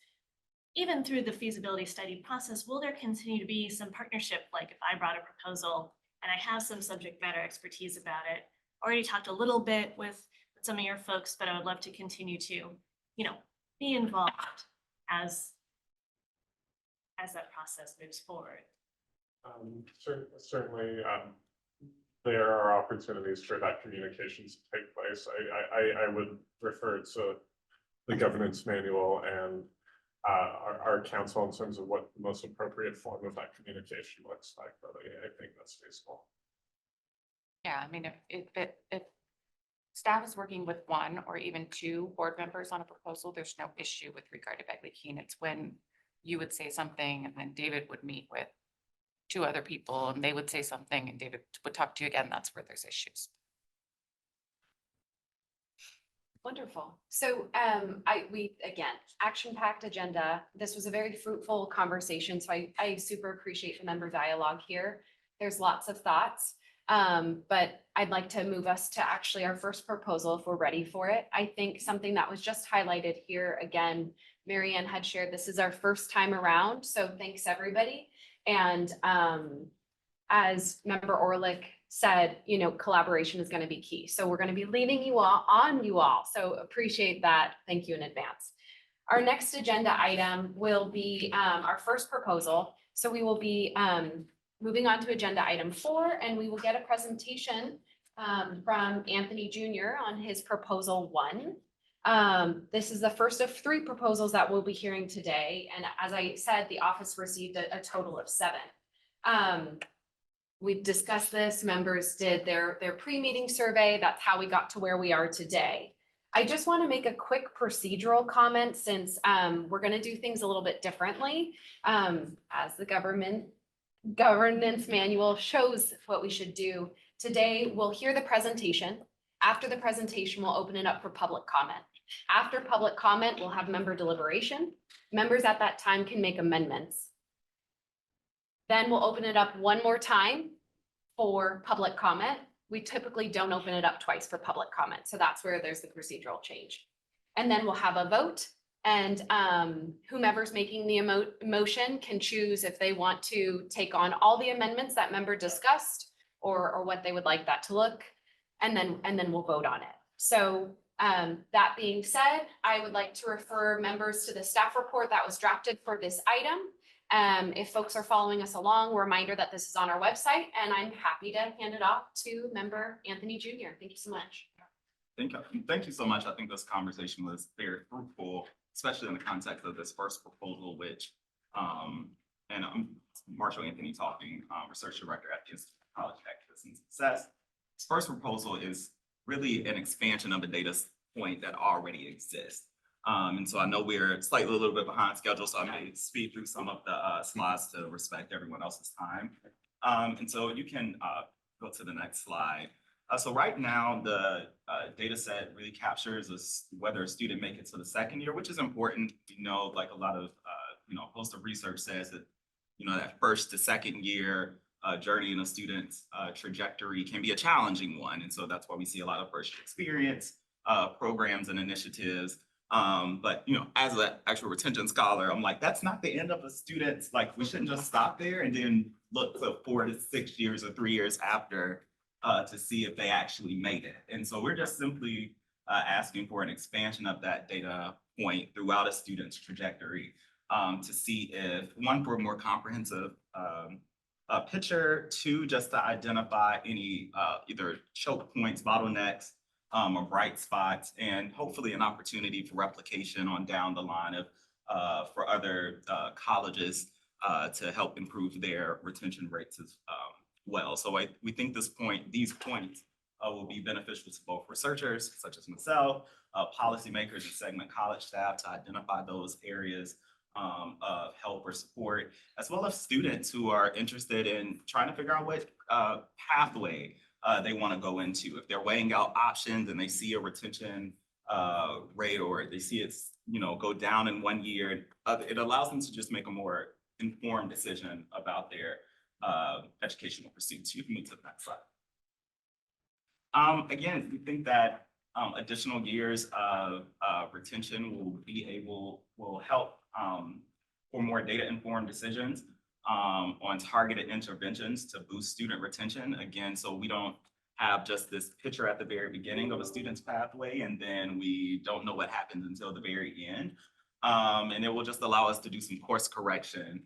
Even through the feasibility study process, will there continue to be some partnership? Like if I brought a proposal and I have some subject matter expertise about it, already talked a little bit with some of your folks, but I would love to continue to, be involved as that process moves forward. Certainly, there are opportunities for that communication to take place. I would refer to the governance manual and our council in terms of what the most appropriate form of that communication looks like, but I think that's feasible. Yeah, if staff is working with one or even two board members on a proposal, there's no issue with regard to Begley-Keene. It's when you would say something and then David would meet with two other people and they would say something and David would talk to you again. That's where there's issues. Wonderful. So we, again, action-packed agenda. This was a very fruitful conversation. So I super appreciate the member dialogue here. There's lots of thoughts, but I'd like to move us to actually our first proposal if we're ready for it. I think something that was just highlighted here, again, Mary Ann had shared, this is our first time around. So thanks everybody. And as Member Orlick said, you know, collaboration is going to be key. So we're going to be leaning you all on you all. So appreciate that. Thank you in advance. Our next agenda item will be our first proposal. So we will be moving on to agenda item 4, and we will get a presentation from Anthony Jr. on his proposal 1. This is the first of 3 proposals that we'll be hearing today. And as I said, the office received a total of 7. We've discussed this, members did their pre-meeting survey. That's how we got to where we are today. I just want to make a quick procedural comment since we're going to do things a little bit differently. As the governance manual shows what we should do. Today, we'll hear the presentation. After the presentation, we'll open it up for public comment. After public comment, we'll have member deliberation. Members at that time can make amendments. Then we'll open it up one more time for public comment. We typically don't open it up twice for public comment. So that's where there's the procedural change. And then we'll have a vote, and whomever's making the motion can choose if they want to take on all the amendments that member discussed or what they would like that to look. And then we'll vote on it. So that being said, I would like to refer members to the staff report that was drafted for this item. If folks are following us along, a reminder that this is on our website, and I'm happy to hand it off to member Anthony Jr. Thank you so much. Thank you so much. I think this conversation was very fruitful, especially in the context of this first proposal, which, and I'm Marshall Anthony talking, Research Director at the Institute of College Activism and Success. This first proposal is really an expansion of a data point that already exists. And so I know we're slightly a little bit behind schedule, so I may speed through some of the slides to respect everyone else's time. And so you can go to the next slide. So right now, the data set really captures whether a student make it to the second year, which is important. You know, like a lot of, a host of research says that, that first to second year journey in a student's trajectory can be a challenging one. And so that's why we see a lot of first year experience programs and initiatives. But, as an actual retention scholar, I'm like, that's not the end of a student's, like, we shouldn't just stop there and then look to 4 to 6 years or 3 years after to see if they actually made it. And so we're just simply asking for an expansion of that data point throughout a student's trajectory to see if, one, for a more comprehensive picture, 2, just to identify any either choke points, bottlenecks, or bright spots, and hopefully an opportunity for replication on down the line of for other colleges to help improve their retention rates as well. So we think these points will be beneficial to both researchers such as myself, policymakers and segment college staff to identify those areas of help or support, as well as students who are interested in trying to figure out what pathway they want to go into. If they're weighing out options and they see a retention rate, or they see it's go down in 1 year, it allows them to just make a more informed decision about their educational pursuits. You can move to the next slide. Again, we think that additional years of retention will help for more data-informed decisions on targeted interventions to boost student retention. Again, so we don't have just this picture at the very beginning of a student's pathway, and then we don't know what happens until the very end. And it will just allow us to do some course correction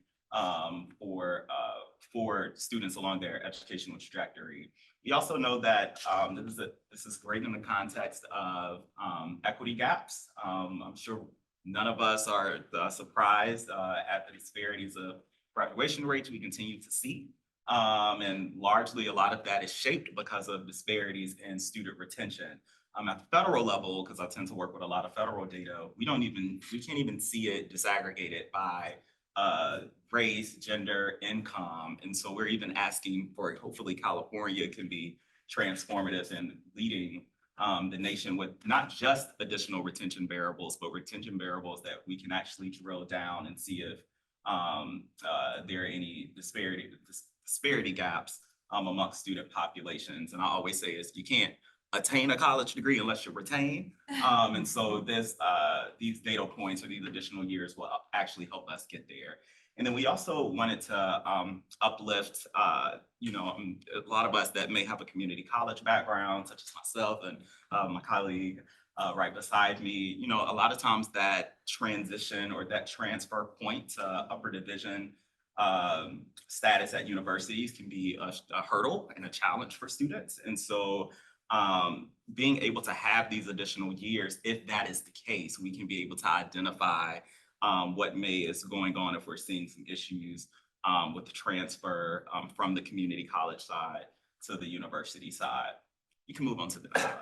for students along their educational trajectory. We also know that this is great in the context of equity gaps. I'm sure none of us are surprised at the disparities of graduation rates we continue to see. And largely a lot of that is shaped because of disparities in student retention. At the federal level, because I tend to work with a lot of federal data, we can't even see it disaggregated by race, gender, income. And so we're even asking for, hopefully California can be transformative in leading the nation with not just additional retention variables, but retention variables that we can actually drill down and see if there are any disparity gaps amongst student populations. And I always say is you can't attain a college degree unless you retain. And so these data points or these additional years will actually help us get there. And then we also wanted to uplift, you know, a lot of us that may have a community college background, such as myself and my colleague right beside me. You know, a lot of times that transition or that transfer point to upper division status at universities can be a hurdle and a challenge for students. And so being able to have these additional years, if that is the case, we can be able to identify what is going on if we're seeing some issues with the transfer from the community college side to the university side. You can move on to the next slide.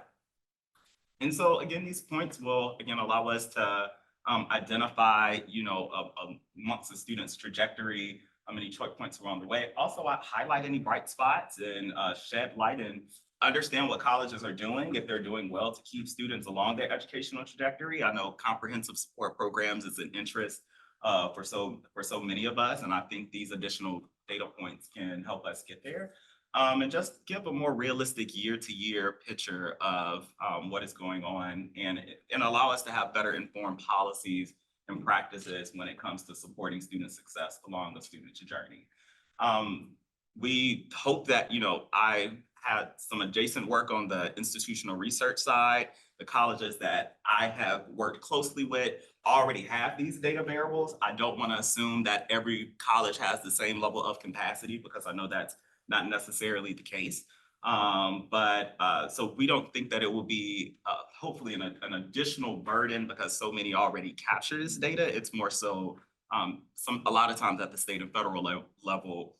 And so again, these points will again allow us to identify, you know, amongst the student's trajectory, any choke points along the way. Also, highlight any bright spots and shed light and understand what colleges are doing, if they're doing well to keep students along their educational trajectory. I know comprehensive support programs is an interest for so many of us, and I think these additional data points can help us get there. And just give a more realistic year-to-year picture of what is going on and allow us to have better informed policies and practices when it comes to supporting student success along the student journey. We hope that, you know, I had some adjacent work on the institutional research side. The colleges that I have worked closely with already have these data variables. I don't want to assume that every college has the same level of capacity because I know that's not necessarily the case. So we don't think that it will be hopefully an additional burden because so many already capture this data. It's more so a lot of times at the state and federal level,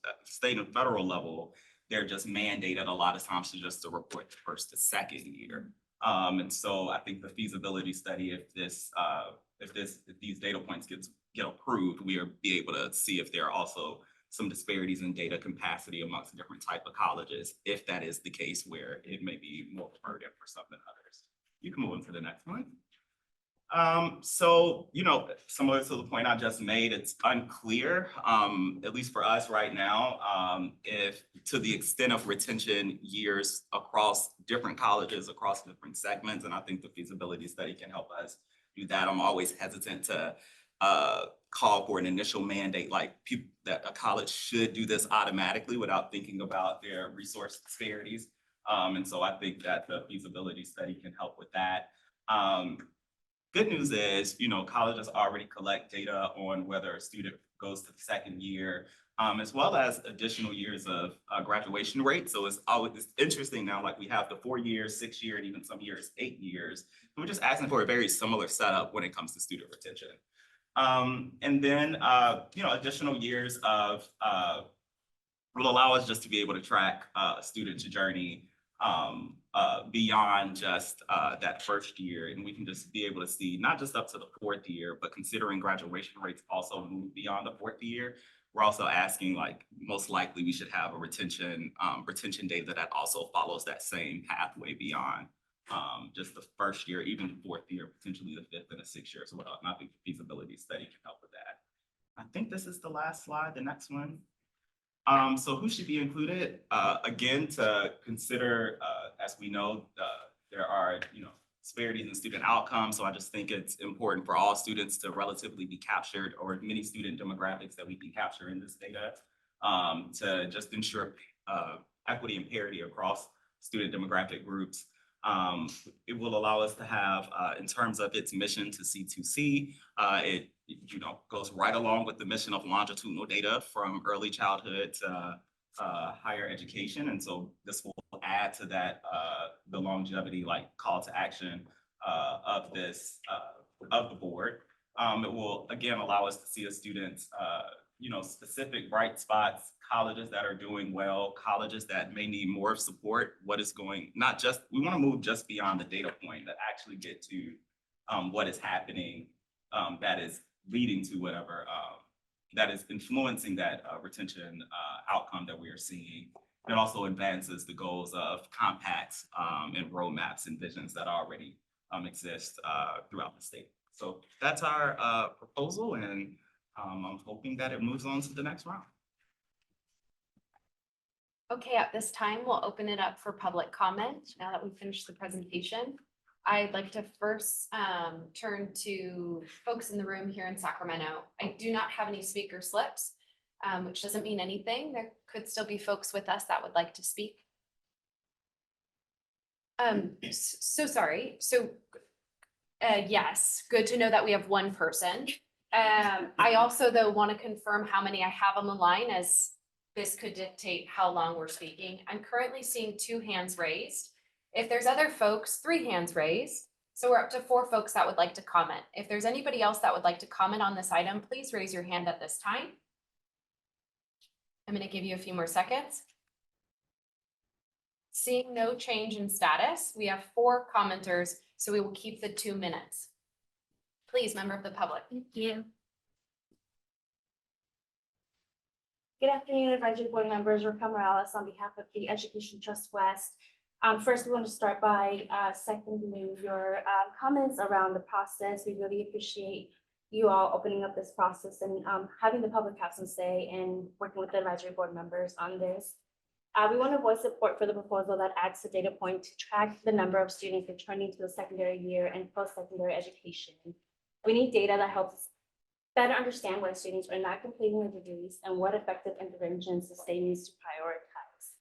they're just mandated a lot of times to report the first to second year. And so I think the feasibility study, if these data points get approved, we'll be able to see if there are also some disparities in data capacity amongst different type of colleges, if that is the case where it may be more burden for some than others. You can move on to the next one. So, you know, similar to the point I just made, it's unclear, at least for us right now, if to the extent of retention years across different colleges, across different segments, and I think the feasibility study can help us do that. I'm always hesitant to call for an initial mandate like that a college should do this automatically without thinking about their resource disparities. And so I think that the feasibility study can help with that. Good news is, you know, colleges already collect data on whether a student goes to the second year, as well as additional years of graduation rate. So it's interesting now, like we have the 4 years, 6 year, and even some years, 8 years. We're just asking for a very similar setup when it comes to student retention. And then, you know, additional years of will allow us just to be able to track a student's journey beyond just that first year. And we can just be able to see not just up to the 4th year, but considering graduation rates also move beyond the 4th year, we're also asking, like, most likely we should have a retention data that also follows that same pathway beyond just the first year, even the 4th year, potentially the 5th and the 6th year as well. And I think the feasibility study can help with that. I think this is the last slide, the next one. So who should be included? Again, to consider, as we know, there are, you know, disparities in student outcomes. So I just think it's important for all students to relatively be captured, or many student demographics that we can capture in this data, to just ensure equity and parity across student demographic groups. It will allow us to have, in terms of its mission to C2C, it goes right along with the mission of longitudinal data from early childhood to higher education. And so this will add to that, the longevity, like, call to action of the board. It will, again, allow us to see as students, specific bright spots, colleges that are doing well, colleges that may need more support, we want to move just beyond the data point, that actually get to what is happening that is leading to whatever, that is influencing that retention outcome that we are seeing. It also advances the goals of compacts and roadmaps and visions that already exist throughout the state. So that's our proposal, and I'm hoping that it moves on to the next round. Okay, at this time, we'll open it up for public comment now that we've finished the presentation. I'd like to first turn to folks in the room here in Sacramento. I do not have any speaker slips, which doesn't mean anything. There could still be folks with us that would like to speak. So sorry. So yes, good to know that we have one person. I also though want to confirm how many I have on the line, as this could dictate how long we're speaking. I'm currently seeing 2 hands raised. If there's other folks, 3 hands raised. So we're up to 4 folks that would like to comment. If there's anybody else that would like to comment on this item, please raise your hand at this time. I'm going to give you a few more seconds. Seeing no change in status, we have 4 commenters, so we will keep the 2 minutes. Please, member of the public. Thank you. Good afternoon, advisory board members. Raquel Morales on behalf of the Education Trust West. First, we want to start by seconding your comments around the process. We really appreciate you all opening up this process and having the public have some say and working with the advisory board members on this. We want to voice support for the proposal that adds a data point to track the number of students returning to the secondary year and post-secondary education. We need data that helps us better understand why students are not completing their degrees and what effective interventions the state needs to prioritize.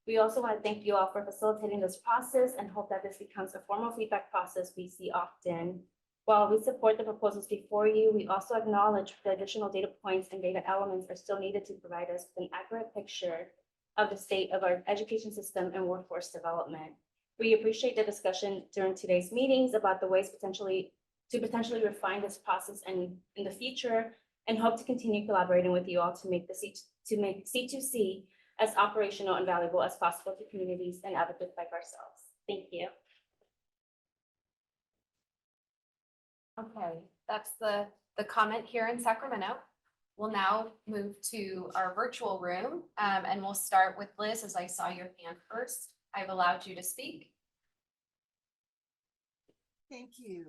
We also want to thank you all for facilitating this process and hope that this becomes a formal feedback process we see often. While we support the proposals before you, we also acknowledge the additional data points and data elements are still needed to provide us with an accurate picture of the state of our education system and workforce development. We appreciate the discussion during today's meetings about the ways to potentially refine this process and in the future, and hope to continue collaborating with you all to make C2C as operational and valuable as possible to communities and advocates like ourselves. Thank you. Okay, that's the comment here in Sacramento. We'll now move to our virtual room, and we'll start with Liz, as I saw your hand first. I've allowed you to speak. Thank you.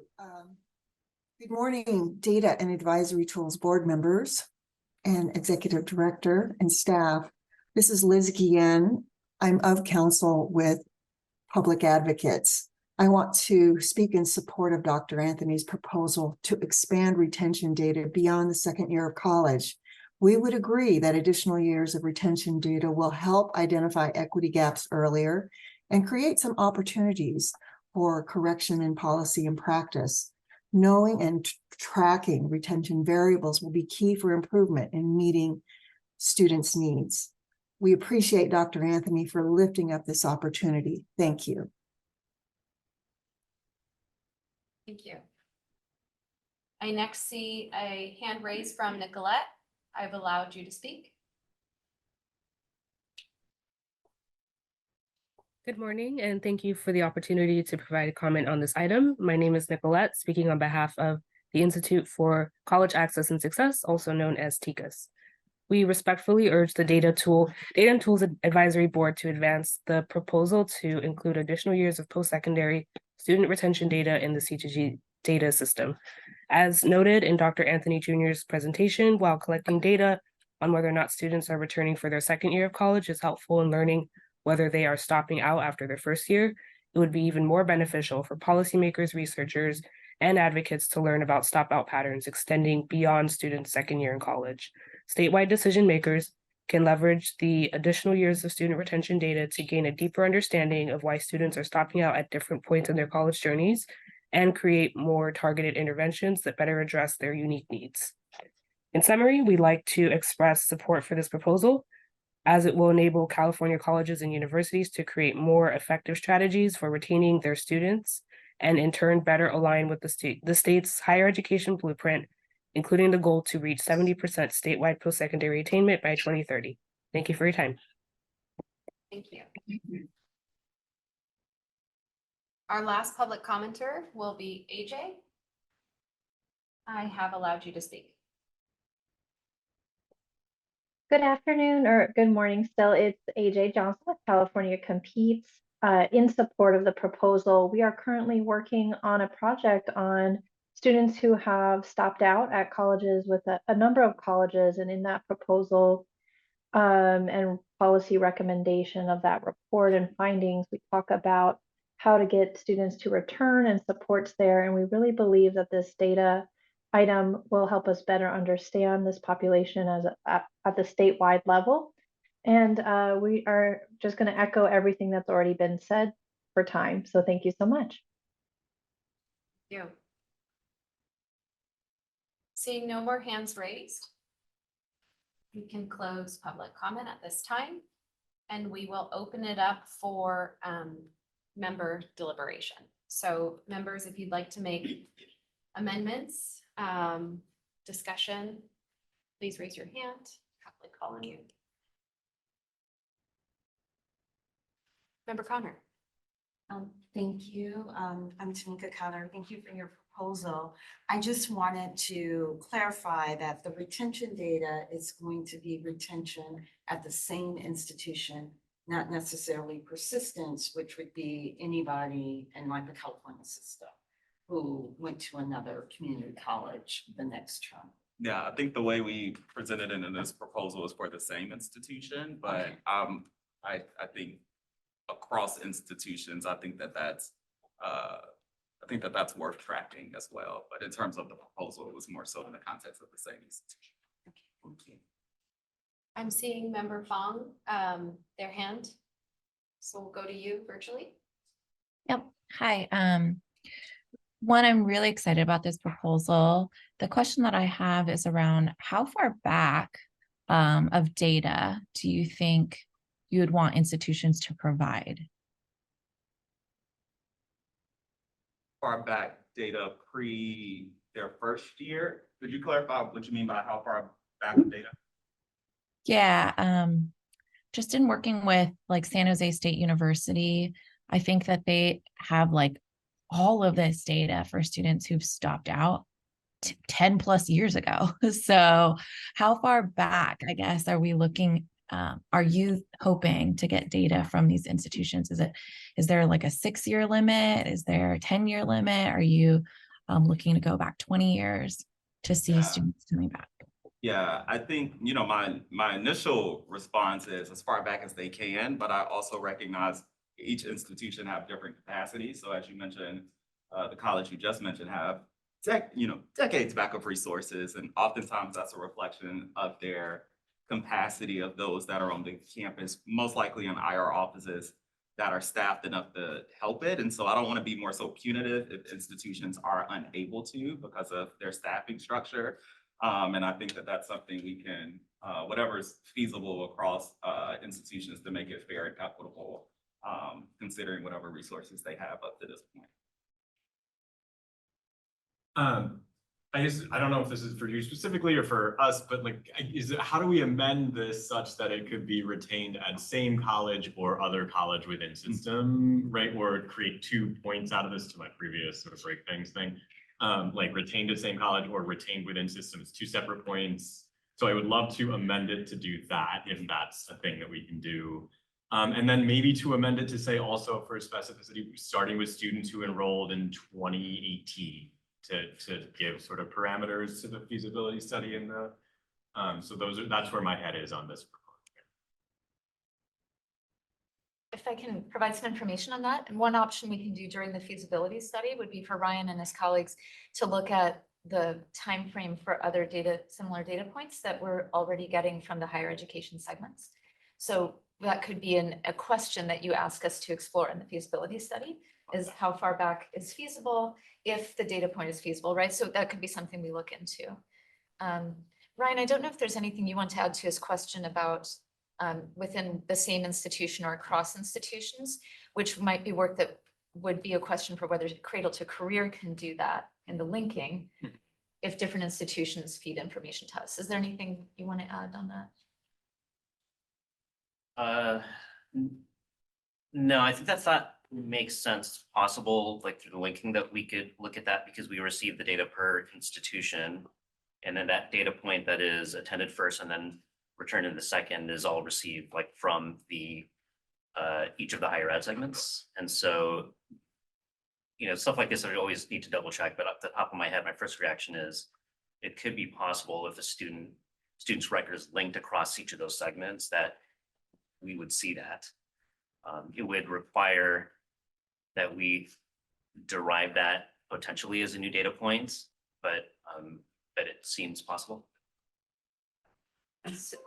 Good morning, Data and Advisory Tools board members and executive director and staff. This is Liz Guillen. I'm of counsel with Public Advocates. I want to speak in support of Dr. Anthony's proposal to expand retention data beyond the second year of college. We would agree that additional years of retention data will help identify equity gaps earlier and create some opportunities for correction in policy and practice. Knowing and tracking retention variables will be key for improvement in meeting students' needs. We appreciate Dr. Anthony for lifting up this opportunity. Thank you. Thank you. I next see a hand raised from Nicolette. I've allowed you to speak. Good morning, and thank you for the opportunity to provide a comment on this item. My name is Nicolette, speaking on behalf of the Institute for College Access and Success, also known as TICAS. We respectfully urge the Data and Tools Advisory Board to advance the proposal to include additional years of post-secondary student retention data in the C2G data system. As noted in Dr. Anthony Jr.'s presentation, while collecting data on whether or not students are returning for their second year of college is helpful in learning whether they are stopping out after their first year, it would be even more beneficial for policymakers, researchers, and advocates to learn about stop-out patterns extending beyond students' second year in college. Statewide decision makers can leverage the additional years of student retention data to gain a deeper understanding of why students are stopping out at different points in their college journeys and create more targeted interventions that better address their unique needs. In summary, we'd like to express support for this proposal, as it will enable California colleges and universities to create more effective strategies for retaining their students and in turn better align with the state's higher education blueprint, including the goal to reach 70% statewide post-secondary attainment by 2030. Thank you for your time. Thank you. Our last public commenter will be AJ. I have allowed you to speak. Good afternoon or good morning still. It's AJ Johnson with California Competes. In support of the proposal, we are currently working on a project on students who have stopped out at colleges with a number of colleges, and in that proposal and policy recommendation of that report and findings, we talk about how to get students to return and supports there. And we really believe that this data item will help us better understand this population at the statewide level. And we are just going to echo everything that's already been said for time. So thank you so much. Thank you. Seeing no more hands raised, we can close public comment at this time, and we will open it up for member deliberation. So members, if you'd like to make amendments, discussion, please raise your hand. Happily call on you. Member Connor. Thank you. I'm Tamika Connor. Thank you for your proposal. I just wanted to clarify that the retention data is going to be retention at the same institution, not necessarily persistence, which would be anybody in like the California system who went to another community college the next term. Yeah, I think the way we presented it in this proposal is for the same institution, but Okay. I think across institutions, I think that's worth tracking as well. But in terms of the proposal, it was more so in the context of the same institution. Okay, thank you. I'm seeing member Fong, their hand. So we'll go to you virtually. Yep. Hi. One, I'm really excited about this proposal. The question that I have is around how far back of data do you think you would want institutions to provide? Far back data pre their first year. Could you clarify what you mean by how far back of data? Yeah, just in working with like San Jose State University, I think that they have like all of this data for students who've stopped out 10 plus years ago. So how far back, I guess, are we looking? Are you hoping to get data from these institutions? Is there like a 6-year limit? Is there a 10-year limit? Are you looking to go back 20 years to see students coming back? Yeah, I think, my initial response is as far back as they can, but I also recognize each institution have different capacities. So as you mentioned, the college you just mentioned have decades back of resources, and oftentimes that's a reflection of their capacity of those that are on the campus, most likely in IR offices that are staffed enough to help it. And so I don't want to be more so punitive if institutions are unable to because of their staffing structure. And I think that that's something we can, whatever is feasible across institutions to make it fair and equitable, considering whatever resources they have up to this point. I guess, I don't know if this is for you specifically or for us, but like, how do we amend this such that it could be retained at same college or other college within system, right? Or create 2 points out of this to my previous sort of break things thing. Like retained at same college or retained within systems, 2 separate points. So I would love to amend it to do that if that's a thing that we can do. And then maybe to amend it to say also for specificity, starting with students who enrolled in 2018 to give sort of parameters to the feasibility study in the, so that's where my head is on this. If I can provide some information on that, and one option we can do during the feasibility study would be for Ryan and his colleagues to look at the time frame for other similar data points that we're already getting from the higher education segments. So that could be a question that you ask us to explore in the feasibility study, is how far back is feasible if the data point is feasible, right? So that could be something we look into. Ryan, I don't know if there's anything you want to add to his question about within the same institution or across institutions, which might be work that would be a question for whether Cradle-to-Career can do that in the linking if different institutions feed information to us. Is there anything you want to add on that? No, I think that makes sense. It's possible, like through the linking, that we could look at that because we receive the data per institution. And then that data point that is attended first and then returned in the second is all received like from the each of the higher ed segments. And so, stuff like this, I always need to double check, but off the top of my head, my first reaction is it could be possible if a student's record is linked across each of those segments that we would see that. It would require that we derive that potentially as a new data point, but that it seems possible.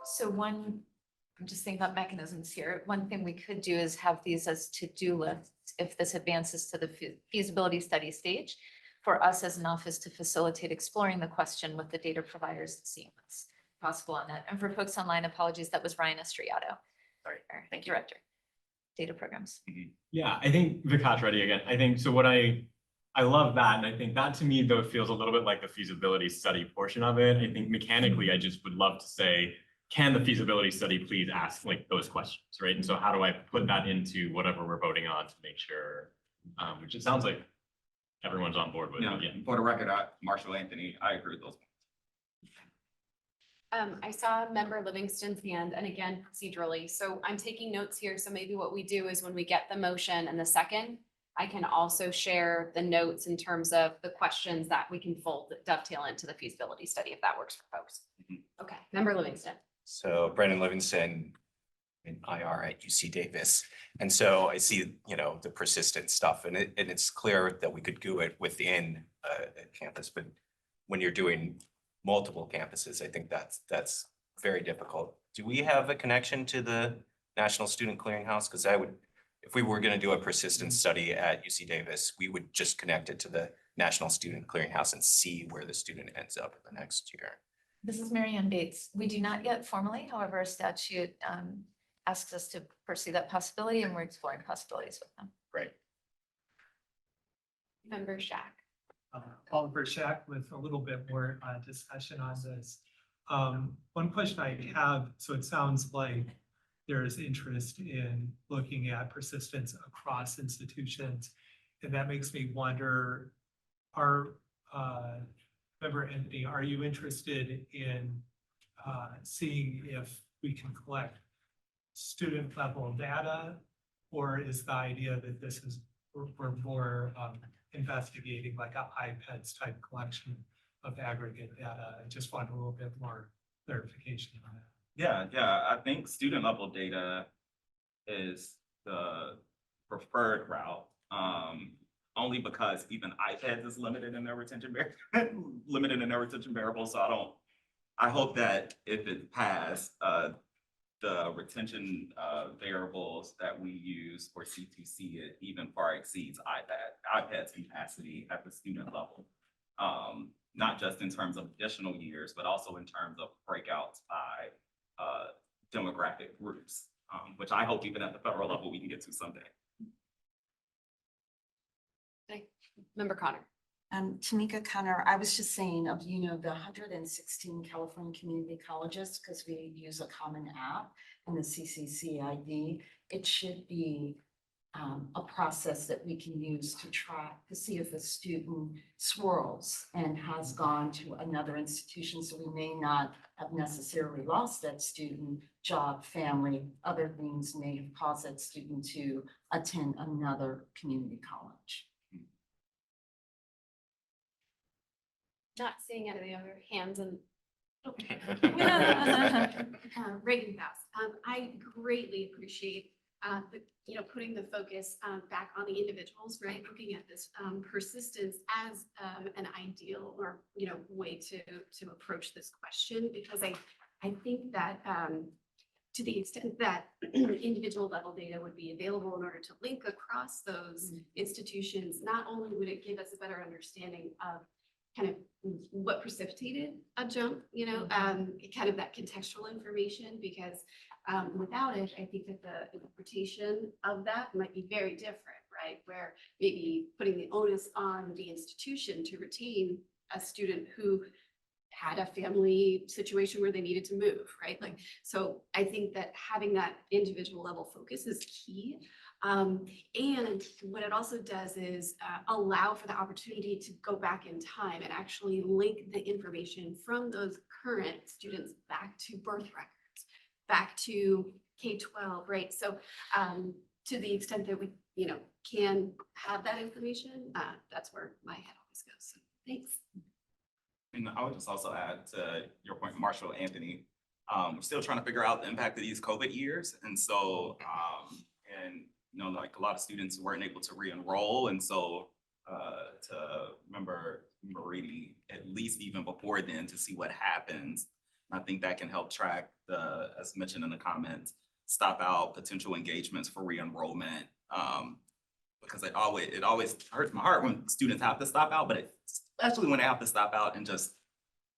So one, I'm just thinking about mechanisms here. One thing we could do is have these as to-do lists if this advances to the feasibility study stage for us as an office to facilitate exploring the question with the data providers and seeing what's possible on that. And for folks online, apologies, that was Ryan Estriato. Sorry, our director, data programs. Yeah, I think Vikat's ready again. I think so. I love that, and I think that to me though feels a little bit like the feasibility study portion of it. I think mechanically, I just would love to say, can the feasibility study please ask like those questions, right? And so how do I put that into whatever we're voting on to make sure, which it sounds like everyone's on board with. Yeah, for the record, Marshall Anthony, I agree with those. I saw Member Livingston's hand, and again, procedurally, so I'm taking notes here. So maybe what we do is when we get the motion and the second, I can also share the notes in terms of the questions that we can fold dovetail into the feasibility study, if that works for folks. Okay, Member Livingston. So Brendan Livingston in IR at UC Davis. And so I see, the persistent stuff and it's clear that we could do it within a campus, but when you're doing multiple campuses, I think that's very difficult. Do we have a connection to the National Student Clearinghouse? Because if we were going to do a persistence study at UC Davis, we would just connect it to the National Student Clearinghouse and see where the student ends up in the next year. This is Mary Ann Bates. We do not yet formally, however, our statute asks us to pursue that possibility and we're exploring possibilities with them. Great. Member Shack. Oliver Shack with a little bit more discussion on this. One question I have, so it sounds like there is interest in looking at persistence across institutions. And that makes me wonder, Member Anthony, are you interested in seeing if we can collect student level data? Or is the idea that this is, we're more investigating like a iPads type collection of aggregate data? I just want a little bit more clarification on that. Yeah, I think student level data is the preferred route. Only because even iPads is limited in their retention variable. So I hope that if it passed, the retention variables that we use for C2C, it even far exceeds iPad's capacity at the student level. Not just in terms of additional years, but also in terms of breakouts by demographic groups, which I hope even at the federal level we can get to someday. Member Connor. Tamika Connor, I was just saying of, the 116 California community colleges, because we use a common app in the CCC ID, it should be a process that we can use to track to see if a student swirls and has gone to another institution. So we may not have necessarily lost that student, job, family, other things may have caused that student to attend another community college. Not seeing any of the other hands and Reagan Bass. I greatly appreciate putting the focus back on the individuals, right? Looking at this persistence as an ideal or way to approach this question, because I think that to the extent that individual level data would be available in order to link across those institutions, not only would it give us a better understanding of kind of what precipitated a jump, kind of that contextual information, because without it, I think that the interpretation of that might be very different, right? Where maybe putting the onus on the institution to retain a student who had a family situation where they needed to move, right? So I think that having that individual level focus is key. And what it also does is allow for the opportunity to go back in time and actually link the information from those current students back to birth records, back to K-12, right? So to the extent that we, can have that information, that's where my head always goes. So thanks. And I would just also add to your point, Marshall Anthony, we're still trying to figure out the impact of these COVID years. And so, and like a lot of students weren't able to re-enroll. And so to remember reading at least even before then to see what happens. I think that can help track as mentioned in the comments, stop out potential engagements for re-enrollment. Because it always hurts my heart when students have to stop out, but especially when they have to stop out and just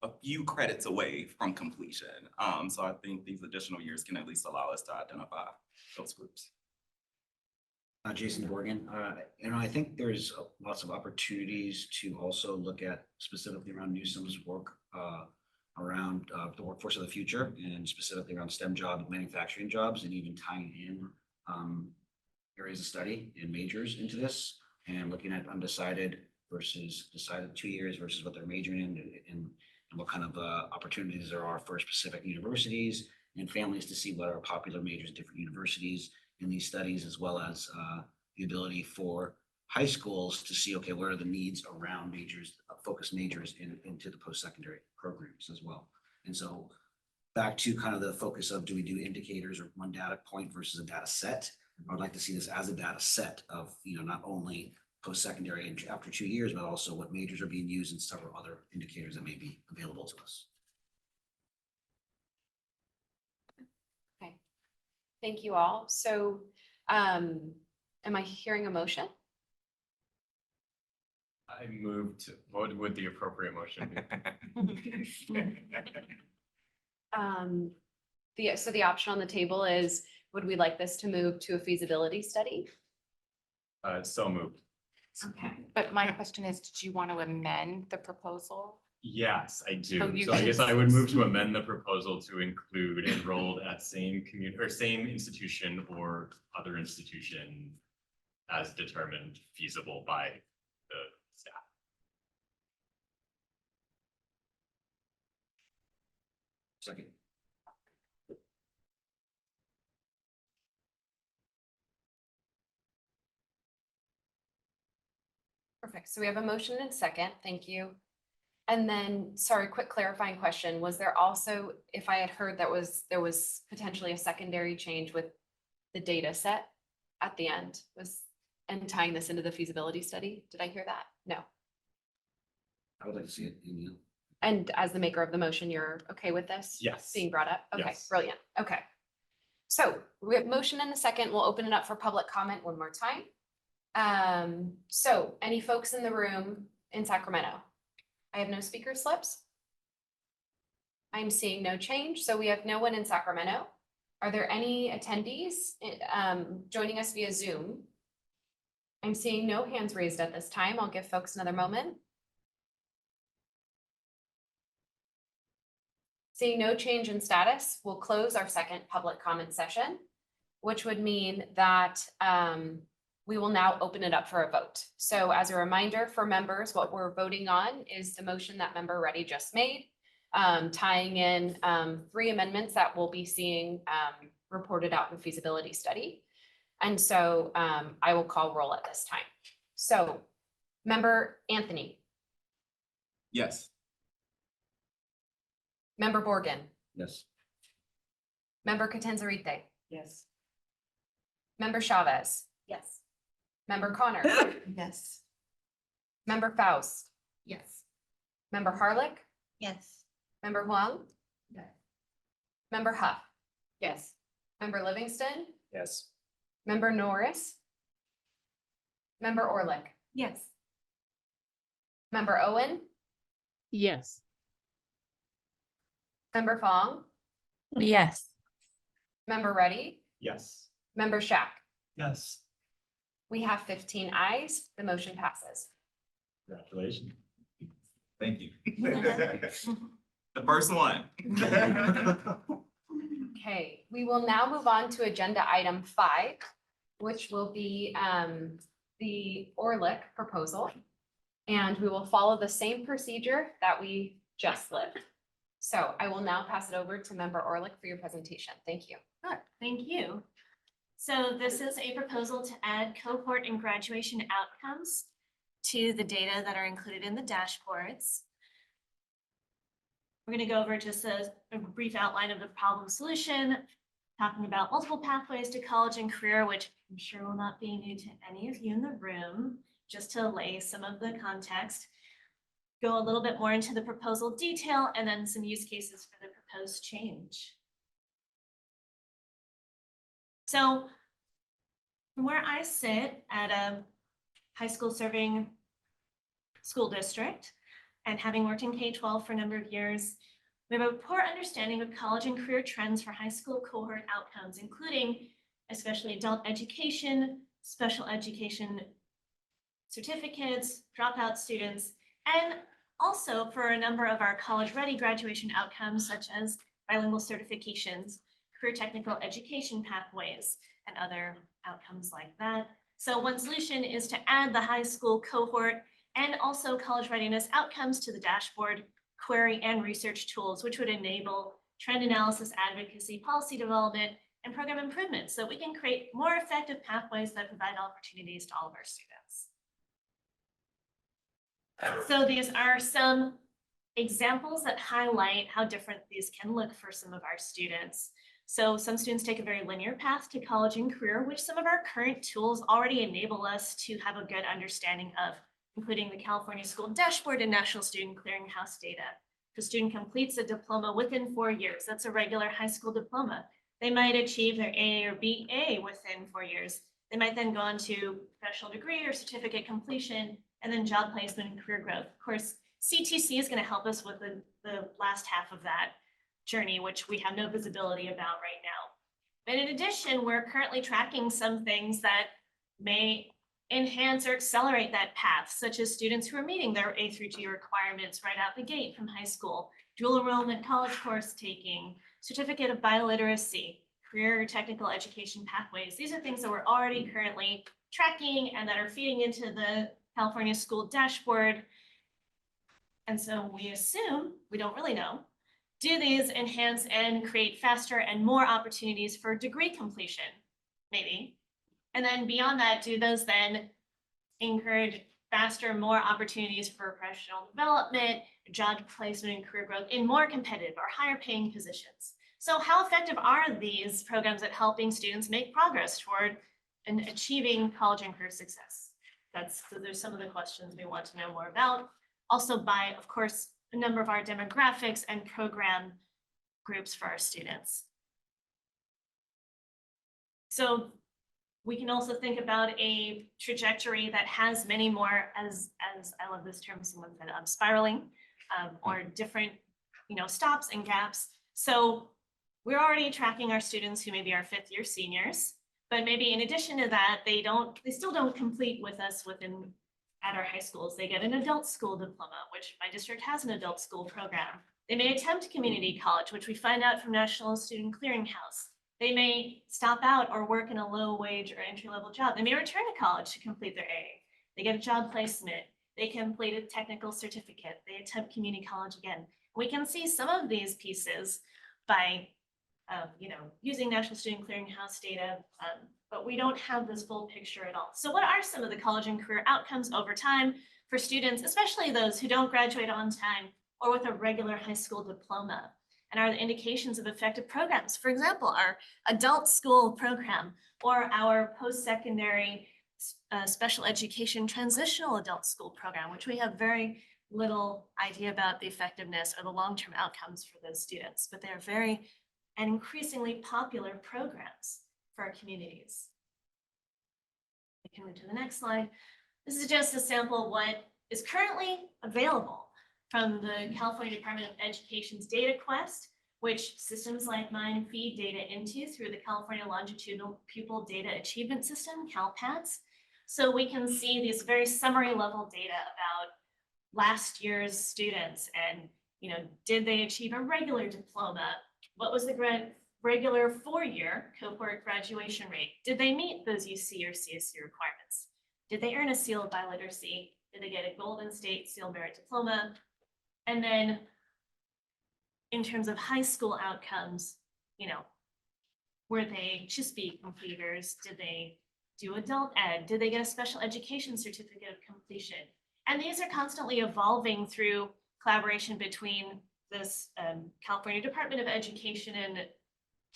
a few credits away from completion. So I think these additional years can at least allow us to identify those groups. Jason Borgen, I think there's lots of opportunities to also look at specifically around Newsom's work around the workforce of the future and specifically around STEM jobs, manufacturing jobs, and even tying in areas of study and majors into this and looking at undecided versus decided 2 years versus what they're majoring in and what kind of opportunities there are for specific universities and families to see what are popular majors at different universities in these studies, as well as the ability for high schools to see, okay, what are the needs around majors, focus majors into the post-secondary programs as well. And so back to kind of the focus of, do we do indicators or one data point versus a data set? I would like to see this as a data set of, not only post-secondary and after 2 years, but also what majors are being used and several other indicators that may be available to us. Okay, thank you all. So am I hearing a motion? I moved to, what would the appropriate motion be? So the option on the table is, would we like this to move to a feasibility study? So moved. Okay. But my question is, did you want to amend the proposal? Yes, I Oh, do. you So I can- guess I would move to amend the proposal to include enrolled at same community or same institution or other institution as determined feasible by the staff. Second. Perfect. So we have a motion and second. Thank you. And then, sorry, quick clarifying question. Was there also, if I had heard that there was potentially a secondary change with the data set at the end and tying this into the feasibility study? Did I hear that? No. I would like to see it in you. And as the maker of the motion, you're okay with this? Yes. Being brought up? Okay, Yes. brilliant. Okay. So we have motion and a second. We'll open it up for public comment one more time. So any folks in the room in Sacramento? I have no speaker slips. I'm seeing no change, so we have no one in Sacramento. Are there any attendees joining us via Zoom? I'm seeing no hands raised at this time. I'll give folks another moment. Seeing no change in status, we'll close our second public comment session, which would mean that we will now open it up for a vote. So as a reminder for members, what we're voting on is the motion that Member Reddy just made, tying in 3 amendments that we'll be seeing reported out in the feasibility study. And so I will call roll at this time. So Member Anthony. Yes. Member Borgen. Yes. Member Catanzarite. Yes. Member Chavez. Yes. Member Connor. Yes. Member Faust. Yes. Member Harlick. Yes. Member Huang. Yes. Member Huff. Yes. Member Livingston. Yes. Member Norris. Member Orlick. Yes. Member Owen. Yes. Member Fong. Yes. Member Reddy. Yes. Member Shack. Yes. We have 15 ayes. The motion passes. Congratulations. Thank you. The first one. Okay, we will now move on to agenda item 5, which will be the Orlick proposal. And we will follow the same procedure that we just lived. So I will now pass it over to Member Orlick for your presentation. Thank you. Sure, thank you. So this is a proposal to add cohort and graduation outcomes to the data that are included in the dashboards. We're going to go over just a brief outline of the problem solution, talking about multiple pathways to college and career, which I'm sure will not be new to any of you in the room, just to lay some of the context. Go a little bit more into the proposal detail and then some use cases for the proposed change. So from where I sit at a high school serving school district and having worked in K-12 for a number of years, we have a poor understanding of college and career trends for high school cohort outcomes, including especially adult education, special education certificates, dropout students, and also for a number of our college-ready graduation outcomes, such as bilingual certifications, career technical education pathways, and other outcomes like that. So one solution is to add the high school cohort and also college readiness outcomes to the dashboard, query, and research tools, which would enable trend analysis, advocacy, policy development, and program improvement, so we can create more effective pathways that provide opportunities to all of our students. So these are some examples that highlight how different these can look for some of our students. So some students take a very linear path to college and career, which some of our current tools already enable us to have a good understanding of, including the California School Dashboard and National Student Clearinghouse data. If a student completes a diploma within 4 years, that's a regular high school diploma. They might achieve their AA or BA within 4 years. They might then go on to professional degree or certificate completion, and then job placement and career growth. Of course, CTC is going to help us with the last half of that journey, which we have no visibility about right now. But in addition, we're currently tracking some things that may enhance or accelerate that path, such as students who are meeting their A through G requirements right out the gate from high school, dual enrollment college course taking, certificate of bioliteracy, career technical education pathways. These are things that we're already currently tracking and that are feeding into the California School Dashboard. And so we assume, we don't really know, do these enhance and create faster and more opportunities for degree completion? Maybe. And then beyond that, do those then encourage faster, more opportunities for professional development, job placement, and career growth in more competitive or higher paying positions? So how effective are these programs at helping students make progress toward and achieving college and career success? So there's some of the questions we want to know more about. Also by, of course, a number of our demographics and program groups for our students. So we can also think about a trajectory that has many more, as I love this term, someone said, spiraling, or different, stops and gaps. So we're already tracking our students who maybe are fifth-year seniors, but maybe in addition to that, they still don't complete with us at our high schools. They get an adult school diploma, which my district has an adult school program. They may attempt community college, which we find out from National Student Clearinghouse. They may stop out or work in a low wage or entry-level job. They may return to college to complete their AA. They get a job placement. They complete a technical certificate. They attempt community college again. We can see some of these pieces by using National Student Clearinghouse data, but we don't have this full picture at all. So what are some of the college and career outcomes over time for students, especially those who don't graduate on time or with a regular high school diploma? And are the indications of effective programs? For example, our adult school program or our post-secondary special education transitional adult school program, which we have very little idea about the effectiveness or the long-term outcomes for those students, but they're very and increasingly popular programs for our communities. I can move to the next slide. This is just a sample of what is currently available from the California Department of Education's Data Quest, which systems like mine feed data into through the California Longitudinal Pupil Data Achievement System, CalPADS. So we can see these very summary level data about last year's students and, did they achieve a regular diploma? What was the regular 4-year cohort graduation rate? Did they meet those UC or CSC requirements? Did they earn a seal of biliteracy? Did they get a Golden State Seal Merit Diploma? And then in terms of high school outcomes, were they CHSP completers? Did they do adult ed? Did they get a special education certificate of completion? And these are constantly evolving through collaboration between this California Department of Education and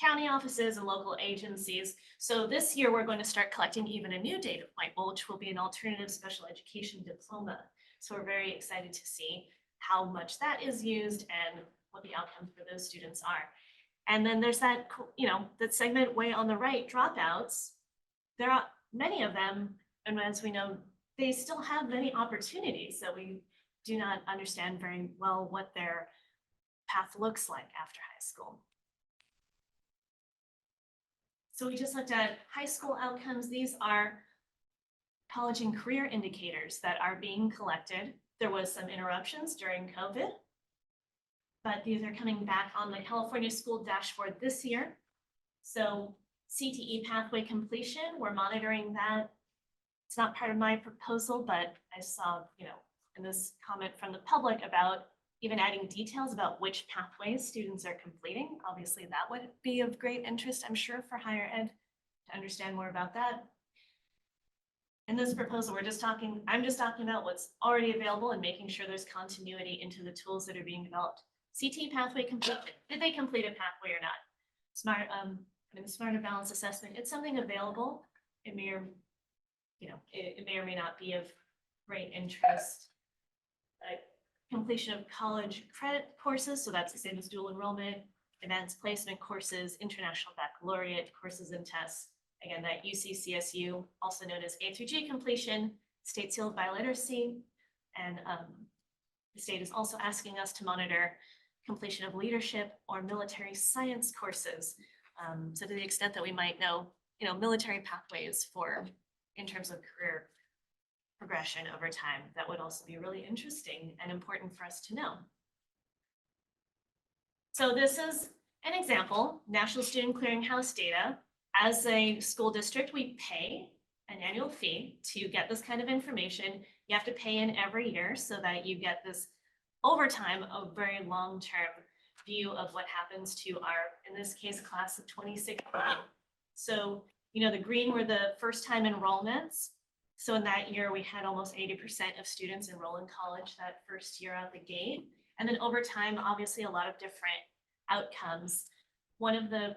county offices and local agencies. So this year, we're going to start collecting even a new data point, which will be an alternative special education diploma. So we're very excited to see how much that is used and what the outcomes for those students are. And then there's that, that segment way on the right, dropouts. There are many of them, and as we know, they still have many opportunities that we do not understand very well what their path looks like after high school. So we just looked at high school outcomes. These are college and career indicators that are being collected. There was some interruptions during COVID, but these are coming back on the California School Dashboard this year. So CTE pathway completion, we're monitoring that. It's not part of my proposal, but I saw, in this comment from the public about even adding details about which pathways students are completing. Obviously, that would be of great interest, I'm sure, for higher ed to understand more about that. In this proposal, I'm just talking about what's already available and making sure there's continuity into the tools that are being developed. CT pathway completion, did they complete a pathway or not? Smarter balance assessment, it's something available. It may or, it may or may not be of great interest. Completion of college credit courses, so that's the same as dual enrollment, advanced placement courses, international baccalaureate courses and tests. Again, that UC-CSU, also known as A through G completion, state sealed by literacy. And the state is also asking us to monitor completion of leadership or military science courses. So to the extent that we might know, military pathways in terms of career progression over time, that would also be really interesting and important for us to know. So this is an example, National Student Clearinghouse data. As a school district, we pay an annual fee to get this kind of information. You have to pay in every year so that you get this over time, a very long-term view of what happens to our, in this case, class of 2016. So, the green were the first-time enrollments. So in that year, we had almost 80% of students enroll in college that first year out the gate. And then over time, obviously, a lot of different outcomes. One of the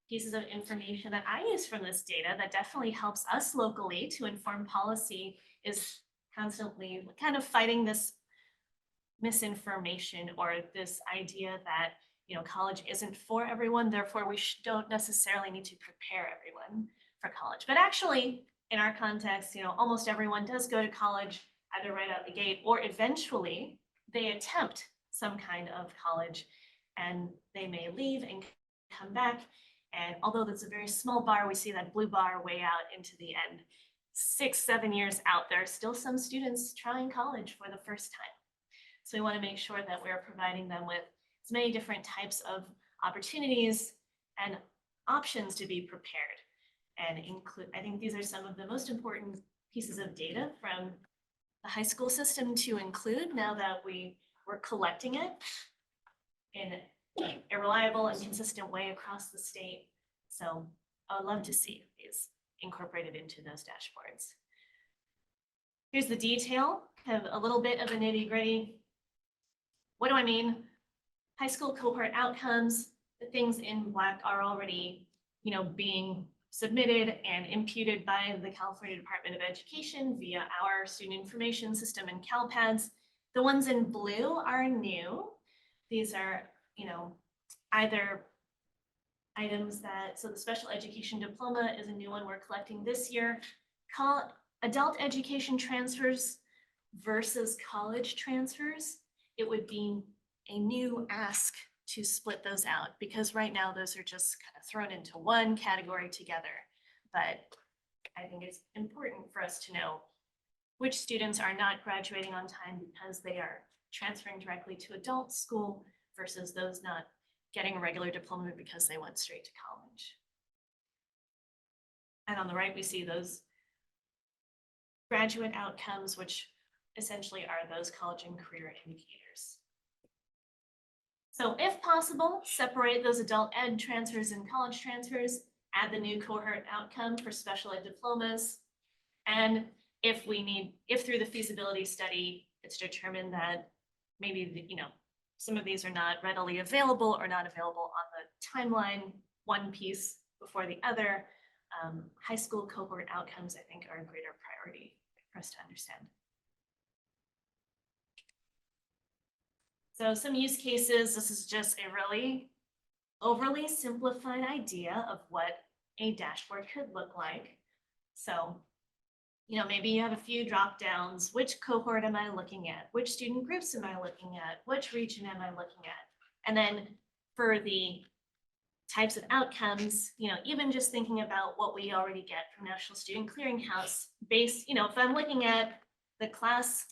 pieces of information that I use from this data that definitely helps us locally to inform policy is constantly kind of fighting this misinformation or this idea that college isn't for everyone, therefore we don't necessarily need to prepare everyone for college. But actually, in our context, almost everyone does go to college either right out the gate or eventually they attempt some kind of college and they may leave and come back. And although that's a very small bar, we see that blue bar way out into the end. 6-7 years out, there are still some students trying college for the first time. So we want to make sure that we're providing them with as many different types of opportunities and options to be prepared. And I think these are some of the most important pieces of data from the high school system to include now that we're collecting it in a reliable and consistent way across the state. So I would love to see these incorporated into those dashboards. Here's the detail, kind of a little bit of a nitty-gritty. What do I mean? High school cohort outcomes, the things in black are already, being submitted and imputed by the California Department of Education via our student information system and CalPads. The ones in blue are new. These are, either items so the special education diploma is a new one we're collecting this year. Adult education transfers versus college transfers, it would be a new ask to split those out because right now those are just kind of thrown into one category together. But I think it's important for us to know which students are not graduating on time because they are transferring directly to adult school versus those not getting a regular diploma because they went straight to college. And on the right, we see those graduate outcomes, which essentially are those college and career indicators. So if possible, separate those adult ed transfers and college transfers, add the new cohort outcome for special ed diplomas. And if through the feasibility study, it's determined that maybe, some of these are not readily available or not available on the timeline, one piece before the other. High school cohort outcomes, I think, are a greater priority for us to understand. So some use cases, this is just a really overly simplified idea of what a dashboard could look like. So, you know, maybe you have a few drop downs. Which cohort am I looking at? Which student groups am I looking at? Which region am I looking at? And then for the types of outcomes, you know, even just thinking about what we already get from National Student Clearinghouse based, you know, if I'm looking at the class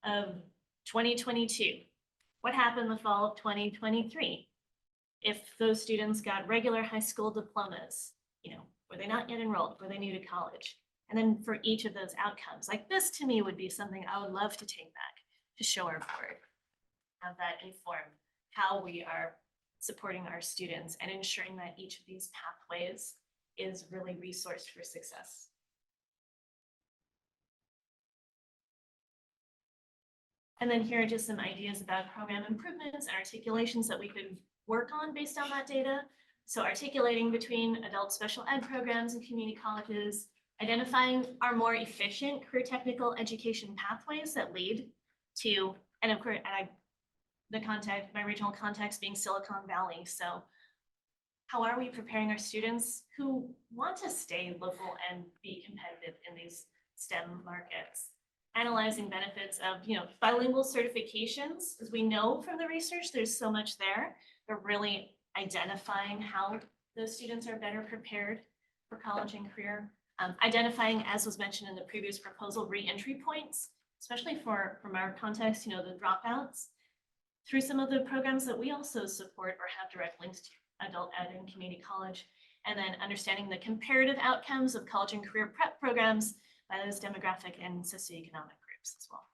of 2022, what happened the fall of 2023? If those students got regular high school diplomas, you know, were they not yet enrolled? Were they new to college? And then for each of those outcomes, like this to me would be something I would love to take back to show our board, have that inform how we are supporting our students and ensuring that each of these pathways is really resourced for success. And then here are just some ideas about program improvements and articulations that we could work on based on that data. So articulating between adult special ed programs and community colleges, identifying our more efficient career technical education pathways that lead to, and of course, my regional context being Silicon Valley. So how are we preparing our students who want to stay local and be competitive in these STEM markets? Analyzing benefits of, you know, bilingual certifications. As we know from the research, there's so much there. They're really identifying how those students are better prepared for college and career. Identifying, as was mentioned in the previous proposal, re-entry points, especially from our context, you know, the dropouts, through some of the programs that we also support or have direct links to, adult ed and community college, and then understanding the comparative outcomes of college and career prep programs by those demographic and socioeconomic groups as well.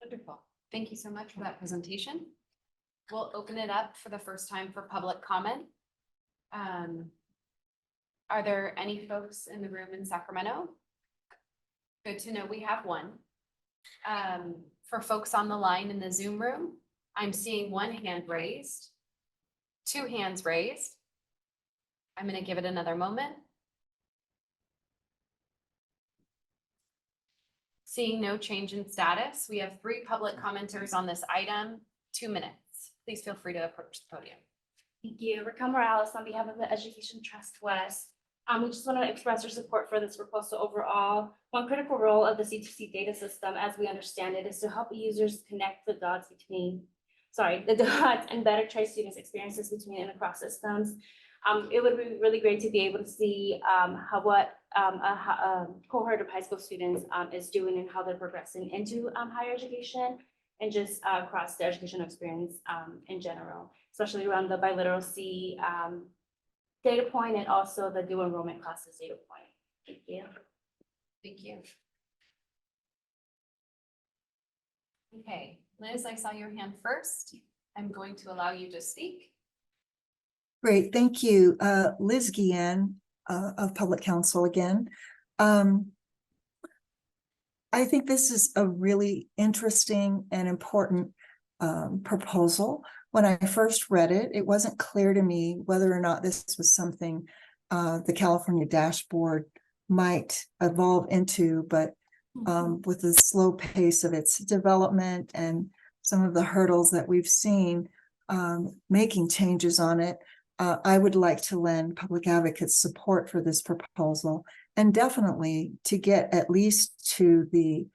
Wonderful. Thank you so much for that presentation. We'll open it up for the first time for public comment. Are there any folks in the room in Sacramento? Good to know we have one. For folks on the line in the Zoom room, I'm seeing one hand raised, two hands raised. I'm going to give it another moment. Seeing no change in status, we have 3 public commenters on this item, 2 minutes. Please feel free to approach the podium. Thank you. Raquel Morales on behalf of the Education Trust West. We just want to express our support for this proposal overall. One critical role of the C2C data system, as we understand it, is to help users connect the dots and better trace students' experiences between and across systems. It would be really great to be able to see what a cohort of high school students is doing and how they're progressing into higher education and just across the educational experience in general, especially around the biliteracy data point and also the dual enrollment classes data point. Thank you. Thank you. Okay, Liz, I saw your hand first. I'm going to allow you to speak. Great, thank you. Liz Guillen of Public Counsel again. I think this is a really interesting and important proposal. When I first read it, it wasn't clear to me whether or not this was something the California dashboard might evolve into, but with the slow pace of its development and some of the hurdles that we've seen making changes on it, I would like to lend public advocates support for this proposal, and definitely to get at least to the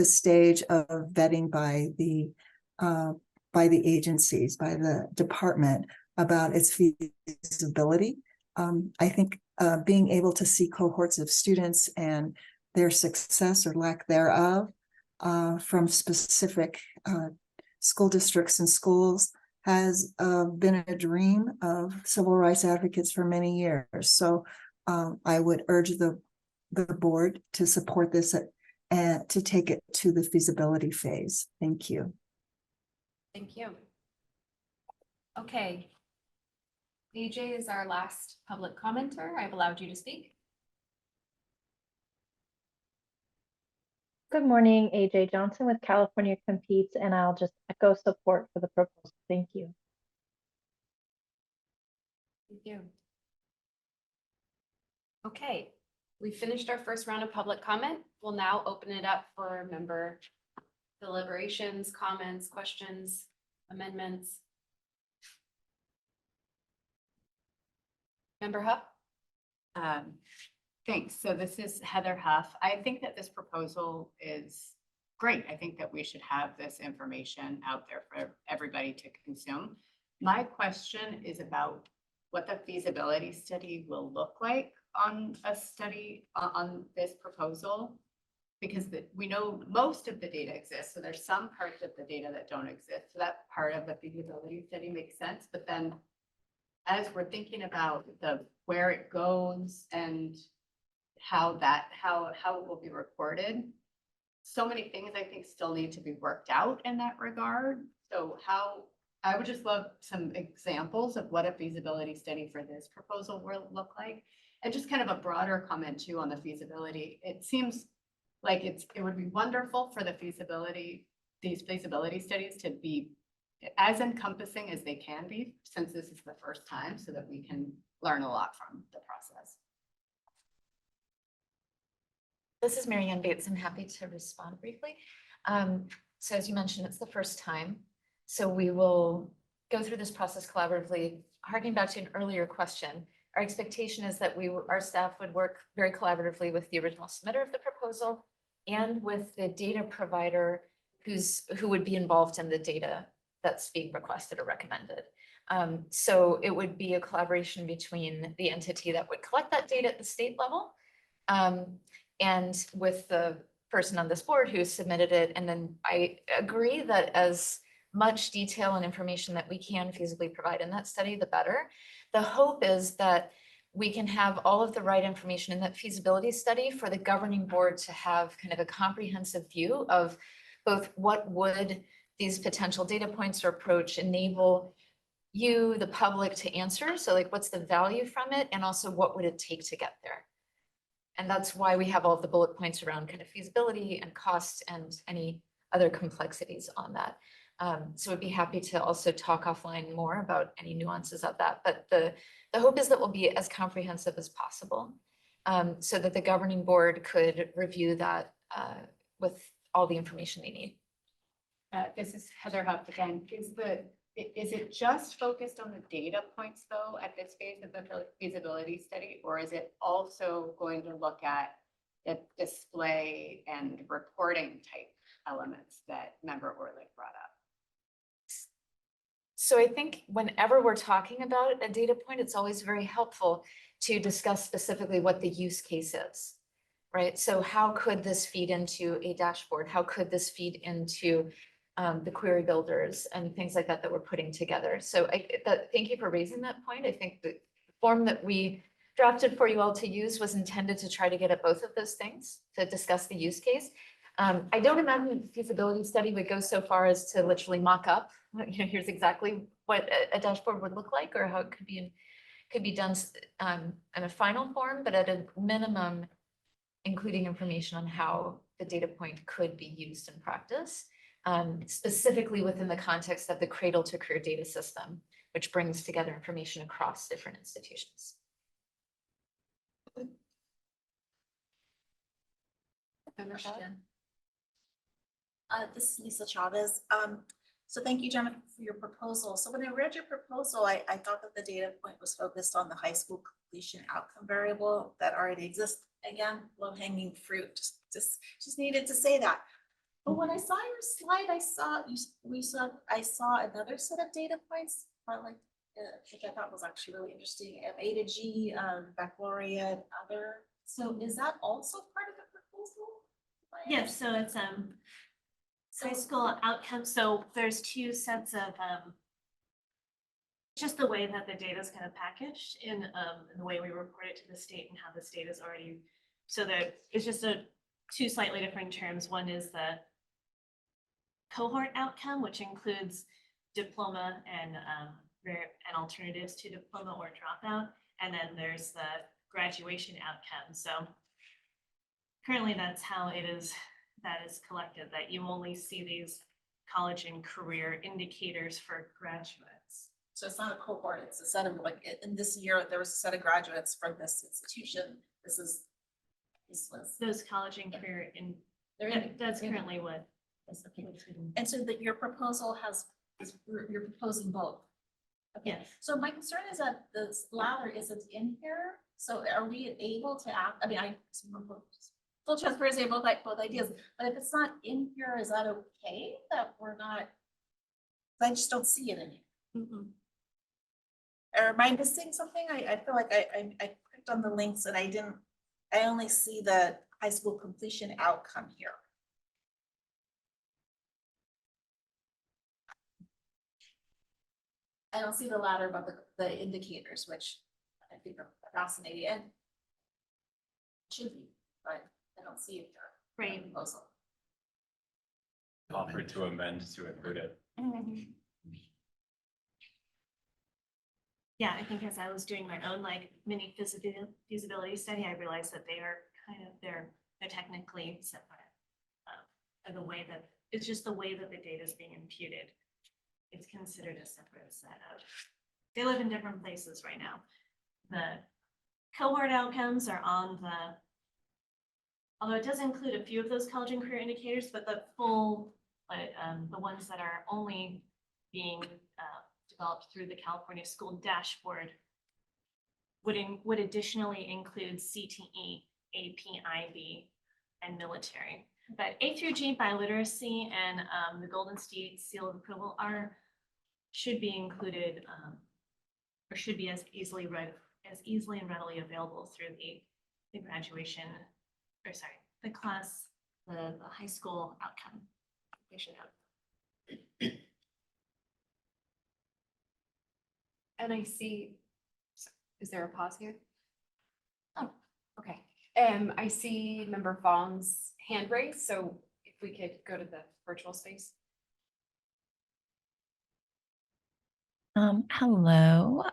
stage of vetting by the agencies, by the department about its feasibility. I think being able to see cohorts of students and their success or lack thereof from specific school districts and schools has been a dream of civil rights advocates for many years. So I would urge the board to support this and to take it to the feasibility phase. Thank you. Thank you. Okay. AJ is our last public commenter. I've allowed you to speak. Good morning, AJ Johnson with California Competes, and I'll just echo support for the proposal. Thank you. Thank you. Okay, we finished our first round of public comment. We'll now open it up for member deliberations, comments, questions, amendments. Member Huff? Thanks. So this is Heather Huff. I think that this proposal is great. I think that we should have this information out there for everybody to consume. My question is about what the feasibility study will look like on a study on this proposal. Because we know most of the data exists. So there's some parts of the data that don't exist. So that part of the feasibility study makes sense. But then as we're thinking about where it goes and how it will be recorded, so many things I think still need to be worked out in that regard. So I would just love some examples of what a feasibility study for this proposal will look like. And just kind of a broader comment too on the feasibility. It seems like it would be wonderful for these feasibility studies to be as encompassing as they can be, since this is the first time, so that we can learn a lot from the process. This is Mary Ann Bates. I'm happy to respond briefly. So as you mentioned, it's the first time. So we will go through this process collaboratively. Harking back to an earlier question, our expectation is that our staff would work very collaboratively with the original submitter of the proposal and with the data provider who would be involved in the data that's being requested or recommended. So it would be a collaboration between the entity that would collect that data at the state level and with the person on this board who submitted it. And then I agree that as much detail and information that we can feasibly provide in that study, the better. The hope is that we can have all of the right information in that feasibility study for the governing board to have kind of a comprehensive view of both what would these potential data points or approach enable you, the public, to answer. So like, what's the value from it? And also what would it take to get there? And that's why we have all of the bullet points around kind of feasibility and cost and any other complexities on that. So I'd be happy to also talk offline more about any nuances of that. But the hope is that we'll be as comprehensive as possible so that the governing board could review that with all the information they need. This is Heather Huff again. Is it just focused on the data points though at this phase of the feasibility study, or is it also going to look at the display and reporting type elements that member Orlick brought up? So I think whenever we're talking about a data point, it's always very helpful to discuss specifically what the use case is, right? So how could this feed into a dashboard? How could this feed into the query builders and things like that we're putting together? So thank you for raising that point. I think the form that we drafted for you all to use was intended to try to get at both of those things, to discuss the use case. I don't imagine the feasibility study would go so far as to literally mock up, here's exactly what a dashboard would look like or how it could be done in a final form, but at a minimum, including information on how the data point could be used in practice, specifically within the context of the Cradle-to-Career data system, which brings together information across different institutions. Question. This is Lisa Chavez. So thank you, Jennifer, for your proposal. So when I read your proposal, I thought that the data point was focused on the high school completion outcome variable that already exists. Again, low-hanging fruit, just needed to say that. But when I saw your slide, I saw another set of data points, which I thought was actually really interesting. A to G, baccalaureate, other. So is that also part of the proposal? Yes, so it's high school outcomes. So there's two sets of just the way that the data is kind of packaged in the way we report it to the state and how the state is already. So that it's just two slightly different terms. One is the cohort outcome, which includes diploma and alternatives to diploma or dropout, and then there's the graduation outcome. So currently, that's how it is that is collected, that you only see these college and career indicators for graduates. So it's not a cohort, it's a set of like, in this year, there was a set of graduates from this institution. This was. Those college and career that's currently what. Yes, okay. And so that your proposal you're proposing both. Okay, Yes. so my concern is that the latter isn't in here. So are we able to act, I mean, full transparency, both ideas, but if it's not in here, is that okay that we're not? I just don't see it in here. Or am I missing something? I feel like I clicked on the links and I only see the high school completion outcome here. I don't see the latter, but the indicators, which I think are fascinating and should be, but I don't see it here. Right. Proposal. Offered to amend to include it. Yeah, I think as I was doing my own like mini feasibility study, I realized that they are kind of, they're technically separate. And the way that, it's just the way that the data is being imputed. It's considered a separate set of, they live in different places right now. The cohort outcomes are on the, although it does include a few of those college and career indicators, but the full, the ones that are only being developed through the California School Dashboard would additionally include CTE, AP, IB, and military. But A through G by literacy and the Golden State Seal of Approval should be included or should be as easily and readily available through the graduation, or sorry, the class, the high school outcome. They should have. And I see, is there a pause here? Oh, okay. I see Member Fong's hand raised, so if we could go to the virtual space. Hello.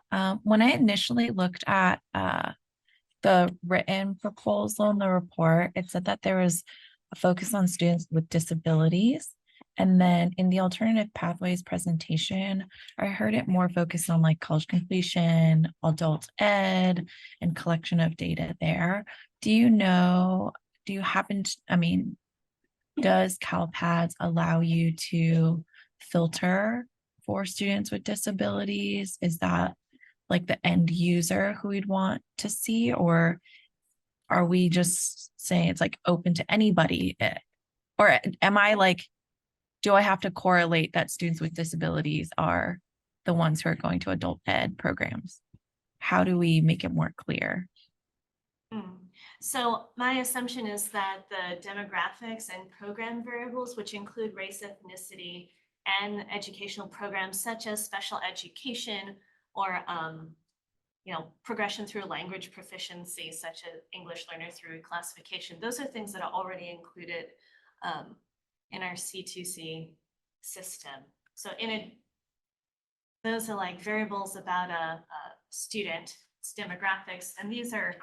When I initially looked at the written proposal in the report, it said that there was a focus on students with disabilities. And then in the alternative pathways presentation, I heard it more focused on like college completion, adult ed, and collection of data there. Do you happen to, I mean, does CalPADS allow you to filter for students with disabilities? Is that like the end user who we'd want to see, or are we just saying it's like open to anybody? Or am I like, do I have to correlate that students with disabilities are the ones who are going to adult ed programs? How do we make it more clear? So my assumption is that the demographics and program variables, which include race, ethnicity, and educational programs such as special education or progression through language proficiency, such as English learner through classification. Those are things that are already included in our C2C system. So those are like variables about a student's demographics, and these are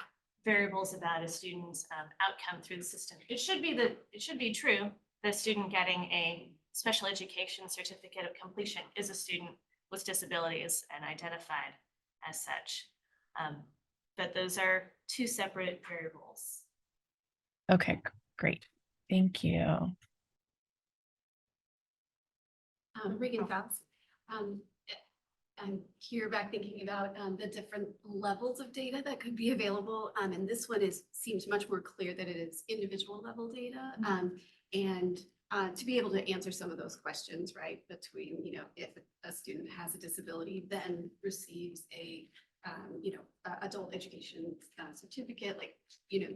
variables about a student's outcome through the system. It should be true. The student getting a special education certificate of completion is a student with disabilities and identified as such. But those are two separate variables. Okay, great. Thank you. Regan Faust. I'm here back thinking about the different levels of data that could be available. And this one seems much more clear that it is individual level data. And to be able to answer some of those questions, right, between, if a student has a disability, then receives a, adult education certificate, like,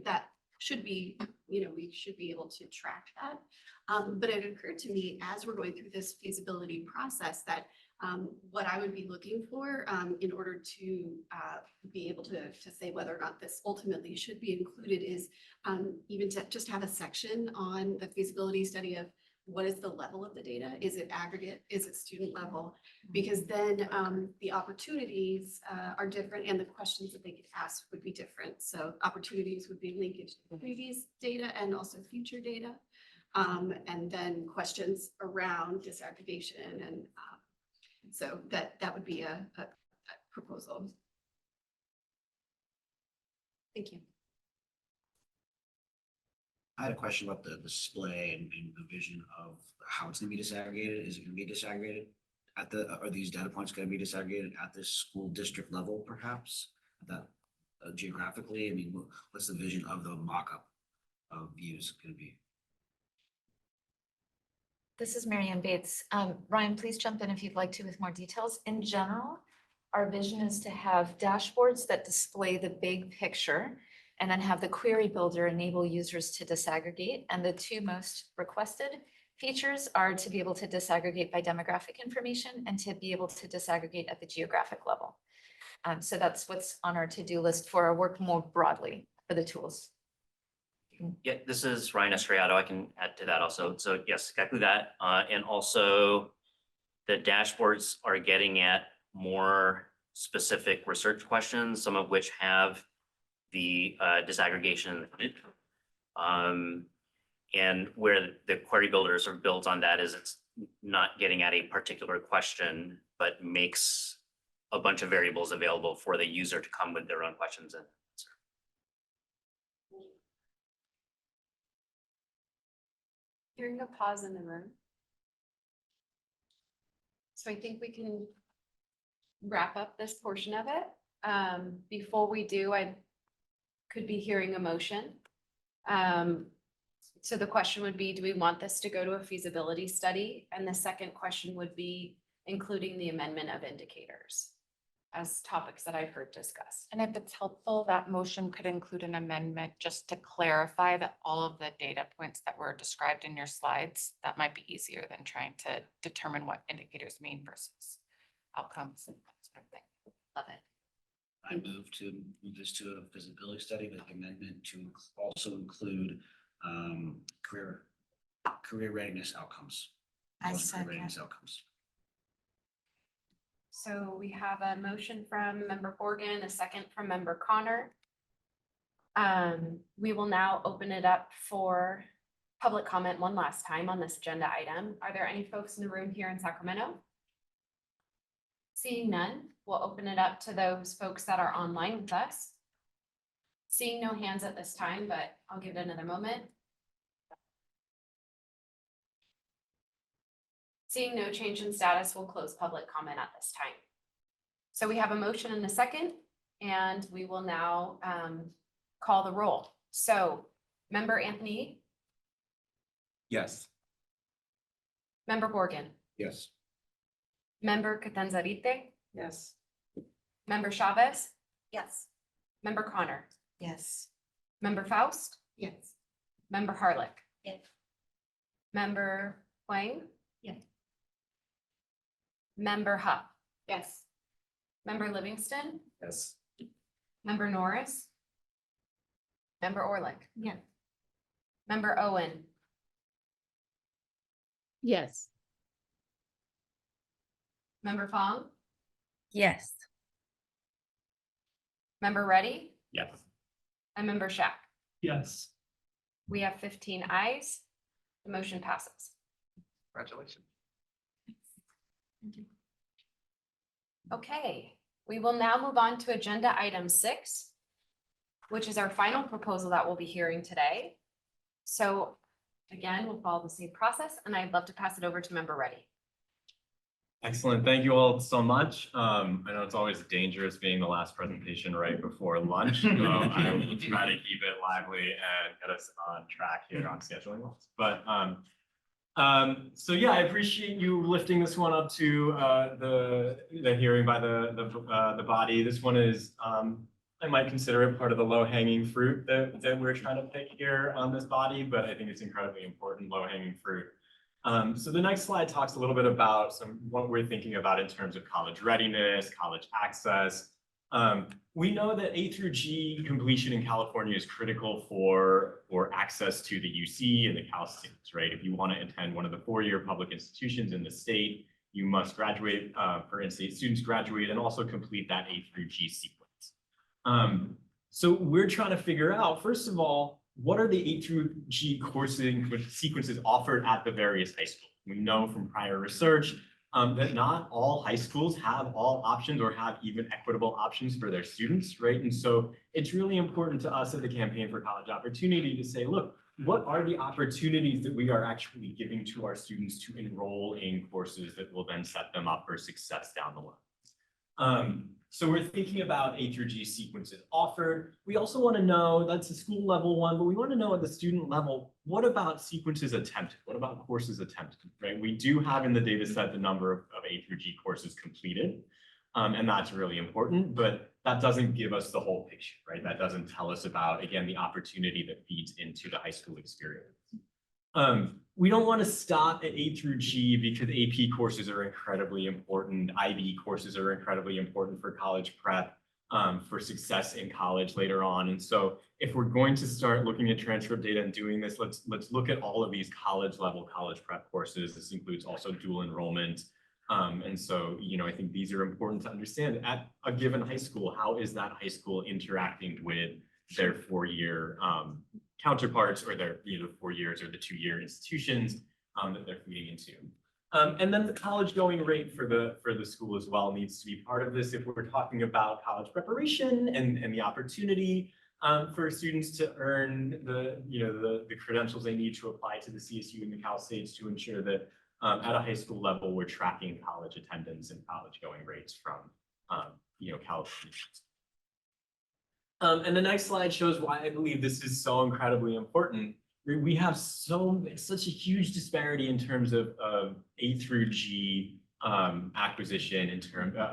that should be, we should be able to track that. But it occurred to me as we're going through this feasibility process that what I would be looking for in order to be able to say whether or not this ultimately should be included is even to just have a section on the feasibility study of what is the level of the data? Is it aggregate? Is it student level? Because then the opportunities are different and the questions that they could ask would be different. So opportunities would be linkage to previous data and also future data. And then questions around disaggregation and so that would be a proposal. Thank you. I had a question about the display and the vision of how it's gonna be disaggregated. Is it gonna be disaggregated at are these data points gonna be disaggregated at the school district level perhaps? That geographically, I mean, what's the vision of the mock-up of views gonna be? This is Marianne Bates. Ryan, please jump in if you'd like to with more details. In general, our vision is to have dashboards that display the big picture and then have the query builder enable users to disaggregate. And the two most requested features are to be able to disaggregate by demographic information and to be able to disaggregate at the geographic level. So that's what's on our to-do list for our work more broadly for the tools. Yeah, this is Ryan Estriato. I can add to that also. So yes, exactly that. And also the dashboards are getting at more specific research questions, some of which have the disaggregation. And where the query builders are built on that is it's not getting at a particular question, but makes a bunch of variables available for the user to come with their own questions and answer. Hearing a pause in the room. So I think we can wrap up this portion of it. Before we do, I could be hearing a motion. So the question would be, do we want this to go to a feasibility study? And the second question would be including the amendment of indicators as topics that I've heard discussed. And if it's helpful, that motion could include an amendment just to clarify that all of the data points that were described in your slides, that might be easier than trying to determine what indicators mean versus outcomes and that sort of thing. Love it. I move to move this to a feasibility study with amendment to also include career readiness outcomes. I Career readiness outcomes. So we have a motion from member Horgan, a second from member Connor. We will now open it up for public comment one last time on this agenda item. Are there any folks in the room here in Sacramento? Seeing none, we'll open it up to those folks that are online with us. Seeing no hands at this time, but I'll give it another moment. Seeing no change in status, we'll close public comment at this time. So we have a motion and a second, and we will now call the roll. So member Anthony, Yes. member Horgan, Yes. member Catanzarite, Yes. member Chavez, Yes. member Connor, Yes. member Faust, Yes. member Harlech, Yes. member Huang, Yes. member Huff, Yes. member Livingston, Yes. member Norris, member Orlick, Yes. member Owen, Yes. member Fong, Yes. member Reddy, Yes. and member Shack. Yes. We have 15 ayes. The motion passes. Congratulations. Okay, we will now move on to agenda item 6, which is our final proposal that we'll be hearing today. So again, we'll follow the same process, and I'd love to pass it over to member Reddy. Excellent. Thank you all so much. I know it's always dangerous being the last presentation right before lunch. So I will try to keep it lively and get us on track here on scheduling. But so yeah, I appreciate you lifting this one up to the hearing by the body. This one is I might consider it part of the low-hanging fruit that we're trying to pick here on this body, but I think it's incredibly important low-hanging fruit. So the next slide talks a little bit about what we're thinking about in terms of college readiness, college access. We know that A through G completion in California is critical for access to the UC and the Cal States, right? If you want to attend one of the four-year public institutions in the state, you must graduate, for in-state students graduate and also complete that A through G sequence. So we're trying to figure out, first of all, what are the A through G coursing sequences offered at the various high schools? We know from prior research that not all high schools have all options or have even equitable options for their students, right? And so it's really important to us at the Campaign for College Opportunity to say, look, what are the opportunities that we are actually giving to our students to enroll in courses that will then set them up for success down the line? So we're thinking about A through G sequences offered. We also want to know, that's a school level one, but we want to know at the student level, what about sequences attempted? What about courses attempted, right? We do have in the data set the number of A through G courses completed, and that's really important, but that doesn't give us the whole picture, right? That doesn't tell us about, again, the opportunity that feeds into the high school experience. We don't want to stop at A through G because AP courses are incredibly important. IB courses are incredibly important for college prep, for success in college later on. And so if we're going to start looking at transcript data and doing this, let's look at all of these college level college prep courses. This includes also dual enrollment. And so, I think these are important to understand at a given high school. How is that high school interacting with their four-year counterparts, or their 4 years or the 2-year institutions that they're feeding into. And then the college going rate for the school as well needs to be part of this if we're talking about college preparation and the opportunity for students to earn the credentials they need to apply to the CSU and the Cal States, to ensure that at a high school level we're tracking college attendance and college going rates from California. And the next slide shows why I believe this is so incredibly important. We have such a huge disparity in terms of A through G acquisition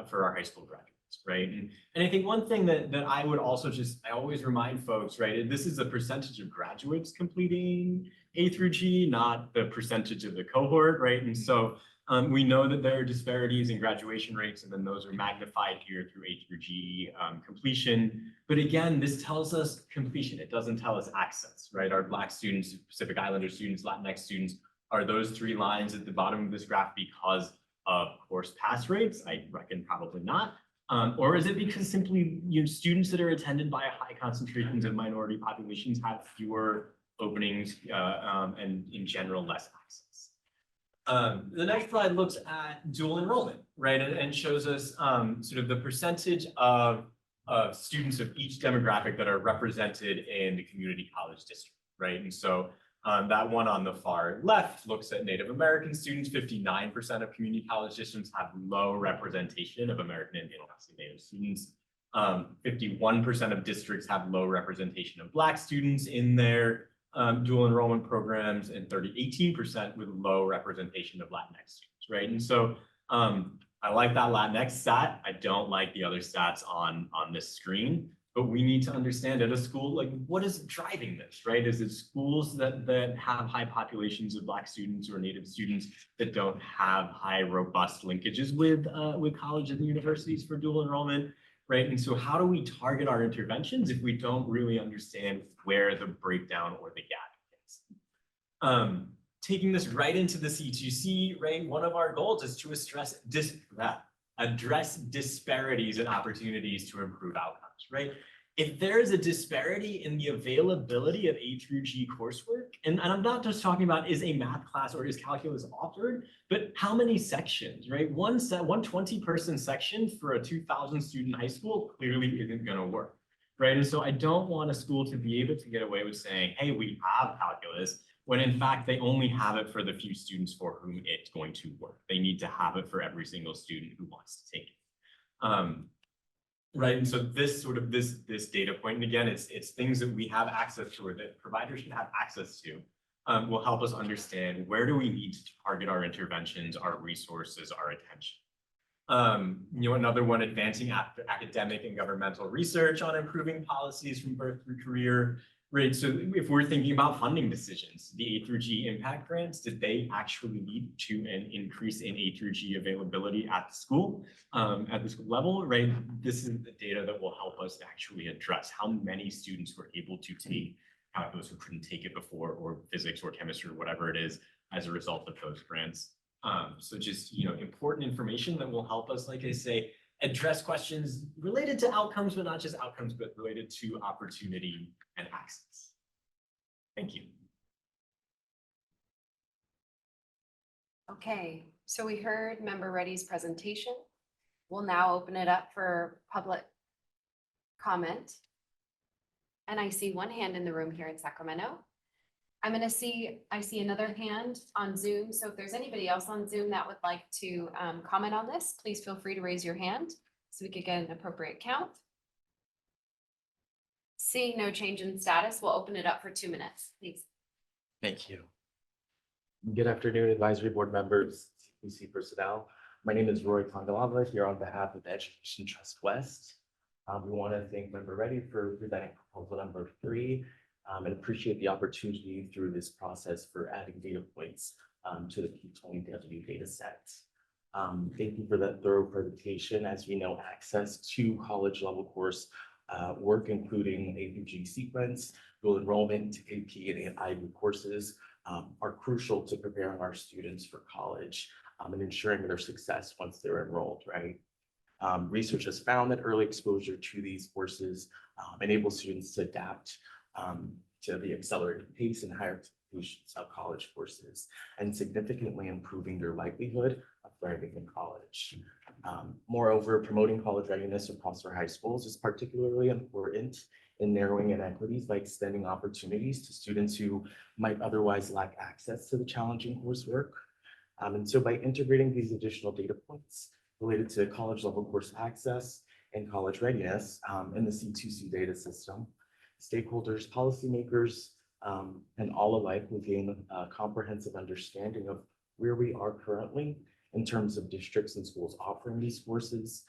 for our high school graduates, right? And I think one thing that I would also I always remind folks, right? This is the percentage of graduates completing A through G, not the percentage of the cohort, right? And so we know that there are disparities in graduation rates, and then those are magnified here through A through G completion. But again, this tells us completion. It doesn't tell us access, right? Our Black students, Pacific Islander students, Latinx students, are those 3 lines at the bottom of this graph because of course pass rates? I reckon probably not. Or is it because simply students that are attended by high concentrations of minority populations have fewer openings and in general less access? The next slide looks at dual enrollment, right, and shows us sort of the percentage of students of each demographic that are represented in the community college district, right? And so that one on the far left looks at Native American students. 59% of community college districts have low representation of American Indian and Alaska Native students. 51% of districts have low representation of Black students in their dual enrollment programs, and 18% with low representation of Latinx students, right? And so I like that Latinx stat. I don't like the other stats on this screen, but we need to understand at a school, like, what is driving this, right? Is it schools that have high populations of Black students or Native students that don't have high robust linkages with college and universities for dual enrollment? Right. And so how do we target our interventions if we don't really understand where the breakdown or the gap is? Taking this right into the C2C, right, one of our goals is to address disparities and opportunities to improve outcomes, right? If there is a disparity in the availability of A through G coursework, and I'm not just talking about is a math class or is calculus offered, but how many sections, right? One 20-person section for a 2,000 student high school clearly isn't going to work, right? And so I don't want a school to be able to get away with saying, hey, we have calculus, when in fact they only have it for the few students for whom it's going to work. They need to have it for every single student who wants to take it. Right, and so this data point, and again, it's things that we have access to or that providers should have access to, will help us understand where do we need to target our interventions, our resources, our attention. Another one, advancing academic and governmental research on improving policies from birth through career. Right, so if we're thinking about funding decisions, the A through G impact grants, did they actually lead to an increase in A through G availability at the school level, right? This is the data that will help us actually address how many students were able to take calculus who couldn't take it before, or physics or chemistry or whatever it is as a result of those grants. So just, important information that will help us, like I say, address questions related to outcomes, but not just outcomes, but related to opportunity and access. Thank you. Okay, so we heard Member Reddy's presentation. We'll now open it up for public comment. And I see one hand in the room here in Sacramento. I see another hand on Zoom. So if there's anybody else on Zoom that would like to comment on this, please feel free to raise your hand so we could get an appropriate count. Seeing no change in status, we'll open it up for 2 minutes, please. Thank you. Good afternoon, advisory board members, CPC personnel. My name is Roy Tongalava here on behalf of Education Trust West. We want to thank Member Reddy for presenting proposal number 3 and appreciate the opportunity through this process for adding data points to the P20W data set. Thank you for that thorough presentation. As we know, access to college level course work, including A through G sequence, dual enrollment, AP and IB courses are crucial to preparing our students for college and ensuring their success once they're enrolled, right? Research has found that early exposure to these courses enables students to adapt to the accelerated pace and higher expectations of college courses and significantly improving their likelihood of thriving in college. Moreover, promoting college readiness across our high schools is particularly important in narrowing inequities by extending opportunities to students who might otherwise lack access to the challenging coursework. And so by integrating these additional data points related to college level course access and college readiness in the C2C data system, stakeholders, policymakers, and all alike will gain a comprehensive understanding of where we are currently in terms of districts and schools offering these courses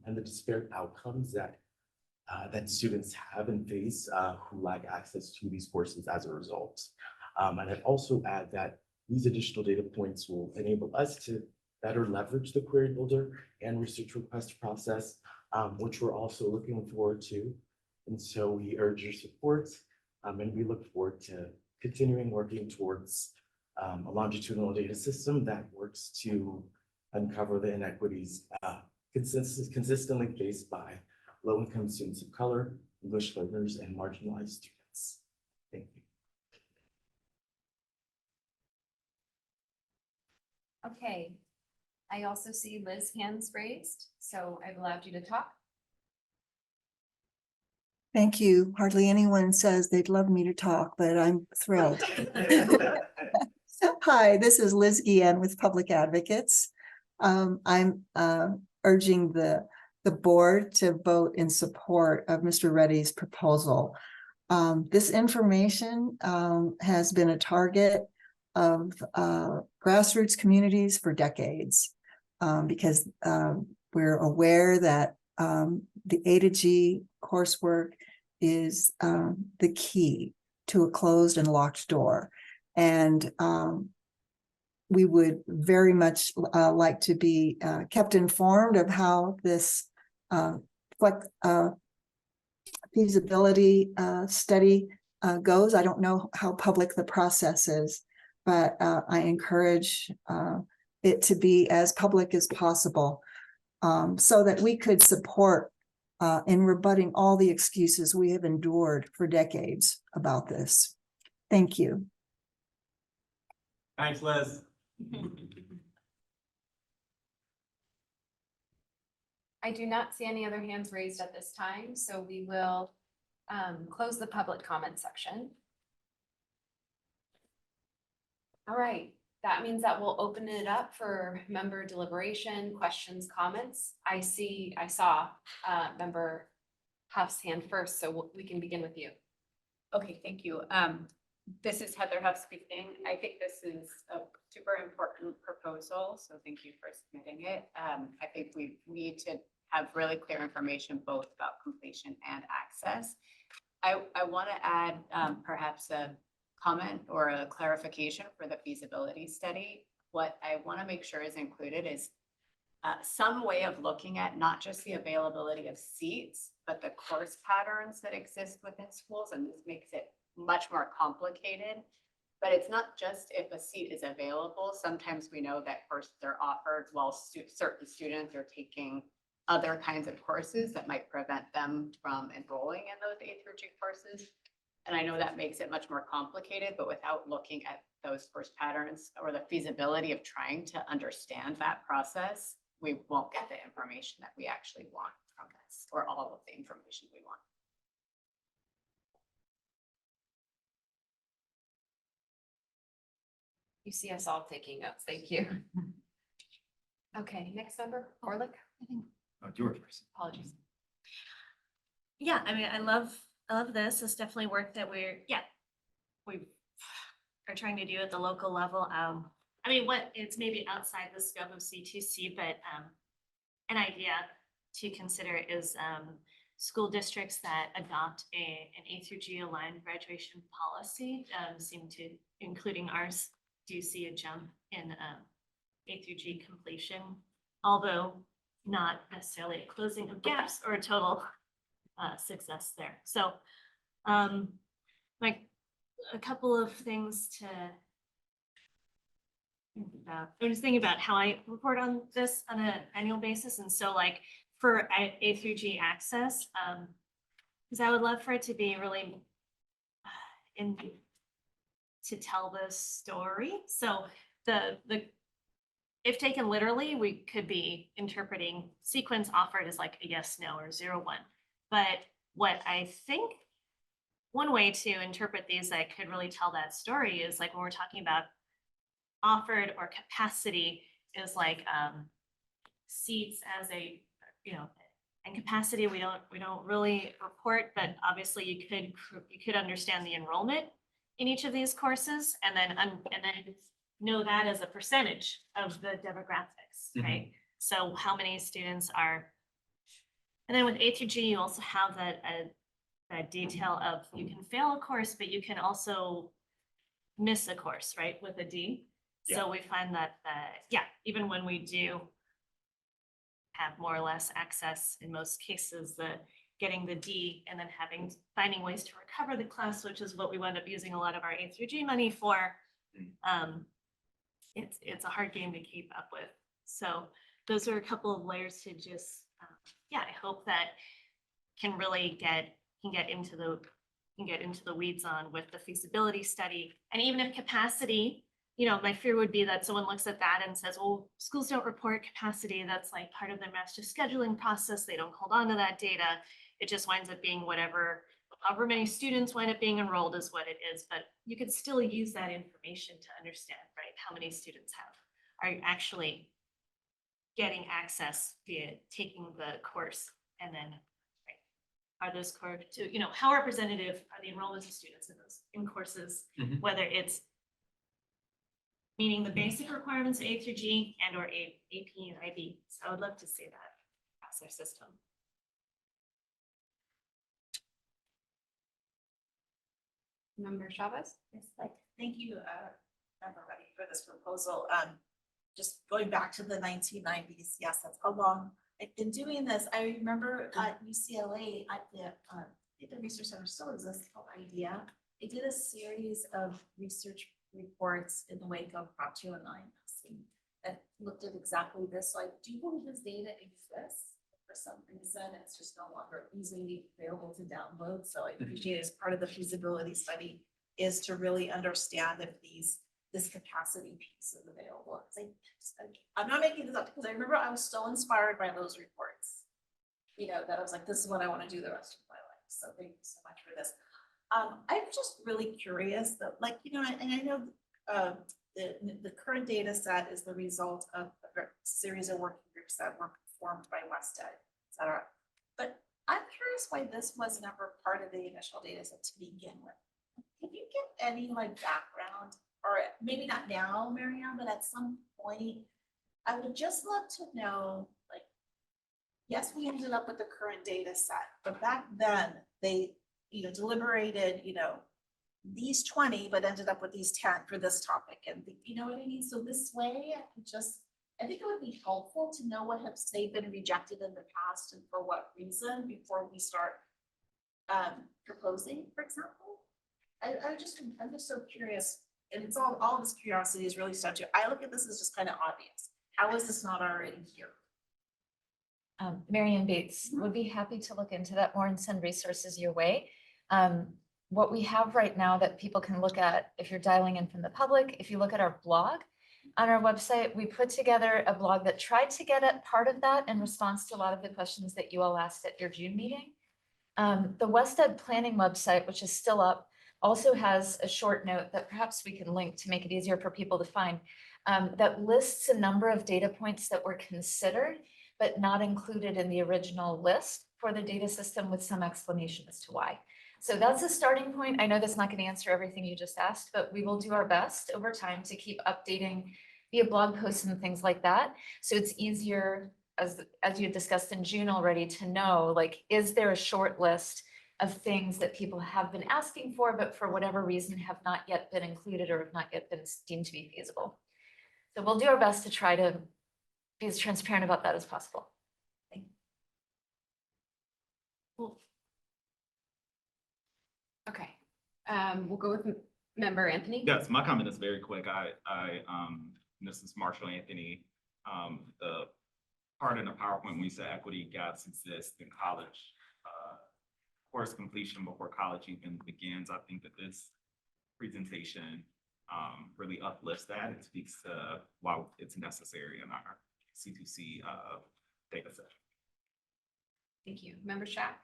and the disparate outcomes that students have and face who lack access to these courses as a result. And I'd also add that these additional data points will enable us to better leverage the query builder and research request process, which we're also looking forward to. And so we urge your support and we look forward to continuing working towards a longitudinal data system that works to uncover the inequities consistently faced by low-income students of color, English learners, and marginalized students. Thank you. Okay, I also see Liz hands raised, so I've allowed you to talk. Thank you. Hardly anyone says they'd love me to talk, but I'm thrilled. Hi, this is Liz Guillen with Public Advocates. I'm urging the board to vote in support of Mr. Reddy's proposal. This information has been a target of grassroots communities for decades because we're aware that the A to G coursework is the key to a closed and locked door. And we would very much like to be kept informed of how this feasibility study goes. I don't know how public the process is, but I encourage it to be as public as possible so that we could support in rebutting all the excuses we have endured for decades about this. Thank you. Thanks, Liz. I do not see any other hands raised at this time, so we will close the public comment section. All right, that means that we'll open it up for member deliberation, questions, comments. I saw member Huff's hand first, so we can begin with you. Okay, thank you. This is Heather Huff speaking. I think this is a super important proposal, so thank you for submitting it. I think we need to have really clear information both about completion and access. I want to add perhaps a comment or a clarification for the feasibility study. What I want to make sure is included is some way of looking at not just the availability of seats, but the course patterns that exist within schools. And this makes it much more complicated, but it's not just if a seat is available. Sometimes we know that courses are offered while certain students are taking other kinds of courses that might prevent them from enrolling in those A through G courses. And I know that makes it much more complicated, but without looking at those first patterns or the feasibility of trying to understand that process, we won't get the information that we actually want from this, or all of the information we want. You see us all taking notes. Thank you. Okay, next member, Orlick. George first. Apologies. Yeah, I mean, I love this. It's definitely work that we are trying to do at the local level. I mean, it's maybe outside the scope of C2C, but an idea to consider is school districts that adopt an A through G aligned graduation policy seem to, including ours, do see a jump in A through G completion, although not necessarily a closing of gaps or a total success there. So like a couple of things to think about. I'm just thinking about how I report on this on an annual basis. And so like for A through G access, because I would love for it to be really to tell the story. So the if taken literally, we could be interpreting sequence offered as like a yes, no, or 0, 1. But what I think one way to interpret these that could really tell that story is like when we're talking about offered or capacity is like seats as a, and capacity we don't really report, but obviously you could understand the enrollment in each of these courses and then know that as a percentage of the demographics, right? So how many students are, and then with A through G, you also have that detail of you can fail a course, but you can also miss a course, right, with a D. So we find that, even when we do have more or less access, in most cases, getting the D and then finding ways to recover the class, which is what we wind up using a lot of our A through G money for. It's a hard game to keep up with. So those are a couple of layers to just, I hope that can really get into the weeds on with the feasibility study. And even if capacity, my fear would be that someone looks at that and says, well, schools don't report capacity. That's like part of their master scheduling process. They don't hold on to that data. It just winds up being however many students wind up being enrolled is what it is. But you could still use that information to understand, right, how many students are actually getting access via taking the course, and then are those courses to, how representative are the enrollments of students in courses, whether it's meaning the basic requirements of A through G and or AP and IB. So I would love to see that across our system. Member Chavez? Yes, thank you, Member Reddy, for this proposal. Just going back to the 1990s, yes, that's how long I've been doing this. I remember at UCLA, at the research center still exists called IDEA. They did a series of research reports in the wake of Prop 209 that looked at exactly this. So I do believe this data exists. For some reason, it's just no longer easily available to download. So I appreciate it as part of the feasibility study is to really understand if this capacity piece is available. I'm not making this up because I remember I was so inspired by those reports, that I was like, this is what I want to do the rest of my life. So thank you so much for this. I'm just really curious that, and I know the current data set is the result of a series of working groups that were formed by WestEd, et cetera. But I'm curious why this was never part of the initial data set to begin with. Can you give any background, or maybe not now, Marianne, but at some point, I would just love to know, yes, we ended up with the current data set, but back then they, deliberated, these 20, but ended up with these 10 for this topic. And you know what I mean? So this way, I think it would be helpful to know what have say been rejected in the past and for what reason before we start proposing, for example. I'm just so curious, and it's all this curiosity is really stuff too. I look at this as just kind of obvious. How is this not already here? Marianne Bates would be happy to look into that more and send resources your way. what we have right now that people can look at if you're dialing in from the public, if you look at our blog on our website, we put together a blog that tried to get at part of that in response to a lot of the questions that you all asked at your June meeting. The West Ed Planning website, which is still up, also has a short note that perhaps we can link to make it easier for people to find, that lists a number of data points that were considered, but not included in the original list for the data system, with some explanation as to why. So that's a starting point. I know that's not going to answer everything you just asked, but we will do our best over time to keep updating via blog posts and things like that. So it's easier, as you discussed in June already, to know, like, is there a short list of things that people have been asking for, but for whatever reason have not yet been included or have not yet been deemed to be feasible. So we'll do our best to try to be as transparent about that as possible. Thank you. Okay, we'll go with member Anthony. Yes, my comment is very quick. This is Marshall Anthony. The part in the PowerPoint when we said equity gaps exist in college, course completion before college even begins. I think that this presentation really uplifts that and speaks to why it's necessary in our C2C data set. Thank you. Member Shack.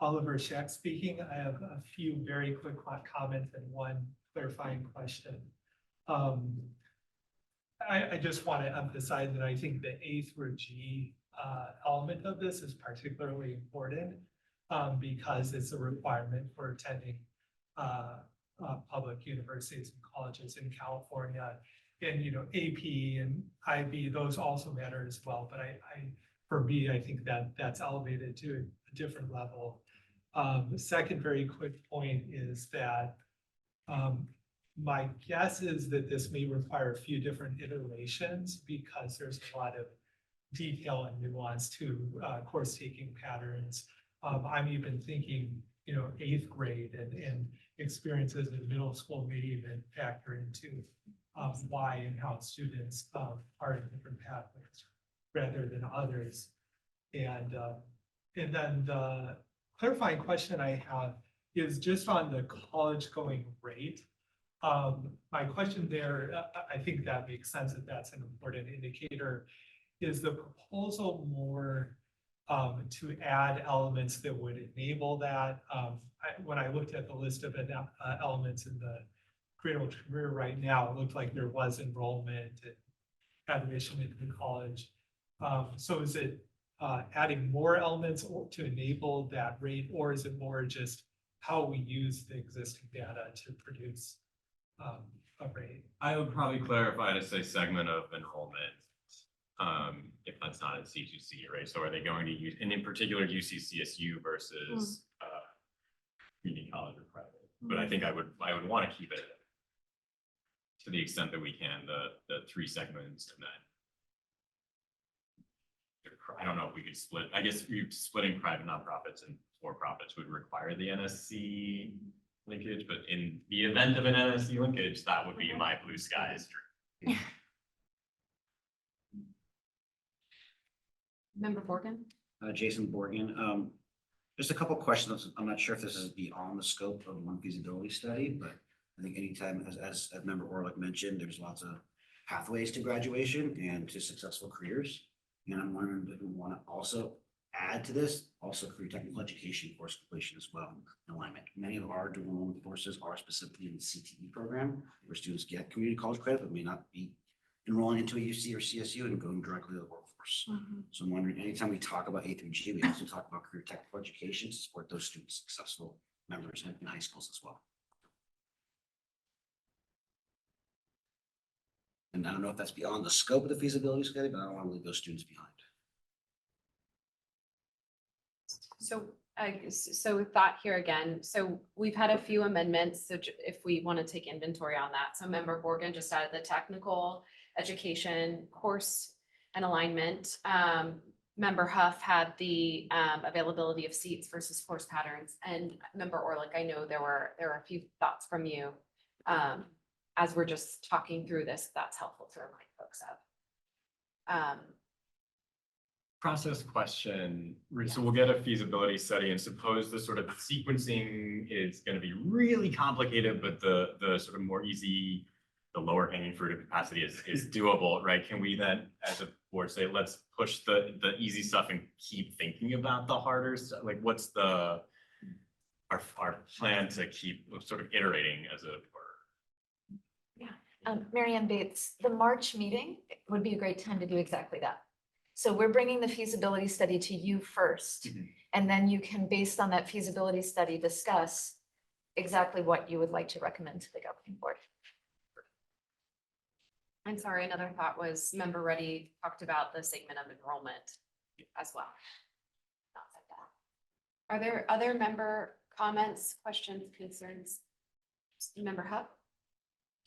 Oliver Shack speaking. I have a few very quick comments and one clarifying question. I just want to emphasize that I think the A through G element of this is particularly important because it's a requirement for attending public universities and colleges in California. And, you know, AP and IB, those also matter as well. But for me, I think that that's elevated to a different level. The second very quick point is that my guess is that this may require a few different iterations because there's a lot of detail and nuance to course taking patterns. I'm even thinking, you know, 8th grade and experiences in middle school may even factor into why and how students are in different pathways rather than others. And then the clarifying question I have is just on the college going rate. My question there, I think that makes sense that that's an important indicator. Is the proposal more to add elements that would enable that? When I looked at the list of elements in the Cradle-to-Career right now, it looked like there was enrollment and admission into college. So is it adding more elements to enable that rate, or is it more just how we use the existing data to produce a rate? I would probably clarify to say segment of enrollment, if that's not in C2C, right? So are they going to use, and in particular UC-CSU versus community college or private? But I think I would want to keep it to the extent that we can, the 3 segments, and then I don't know if we could split. I guess splitting private nonprofits and for-profits would require the NSC linkage, but in the event of an NSC linkage, that would be my blue skies dream. Member Borgen. Jason Borgen. Just a couple questions. I'm not sure if this is beyond the scope of one feasibility study, but I think anytime, as Member Orlick mentioned, there's lots of pathways to graduation and to successful careers. And I'm wondering if we want to also add to this, also career technical education course completion as well in alignment. Many of our dual enrollment courses are specifically in the CTE program where students get community college credit, but may not be enrolling into a UC or CSU and going directly to the workforce. So I'm wondering, anytime we talk about A through G, we also talk about career technical education to support those students, successful members in high schools as well. And I don't know if that's beyond the scope of the feasibility study, but I don't want to leave those students behind. So thought here again. So we've had a few amendments. So if we want to take inventory on that. So Member Borgen just added the technical education course and alignment. Member Huff had the availability of seats versus course patterns. And Member Orlick, I know there were a few thoughts from you as we're just talking through this. That's helpful to remind folks of. process question. So we'll get a feasibility study and suppose the sort of sequencing is going to be really complicated, but the sort of more easy, the lower hanging fruit of capacity is doable, right? Can we then, as a board, say, let's push the easy stuff and keep thinking about the harder stuff? Like, what's our plan to keep sort of iterating as a board? Mary Ann Bates, the March meeting would be a great time to do exactly that. So we're bringing the feasibility study to you first, and then you can, based on that feasibility study, discuss exactly what you would like to recommend to the governing board. I'm sorry, another thought was Member Reddy talked about the segment of enrollment as well. Not said that. Are there other member comments, questions, concerns? Member Huff?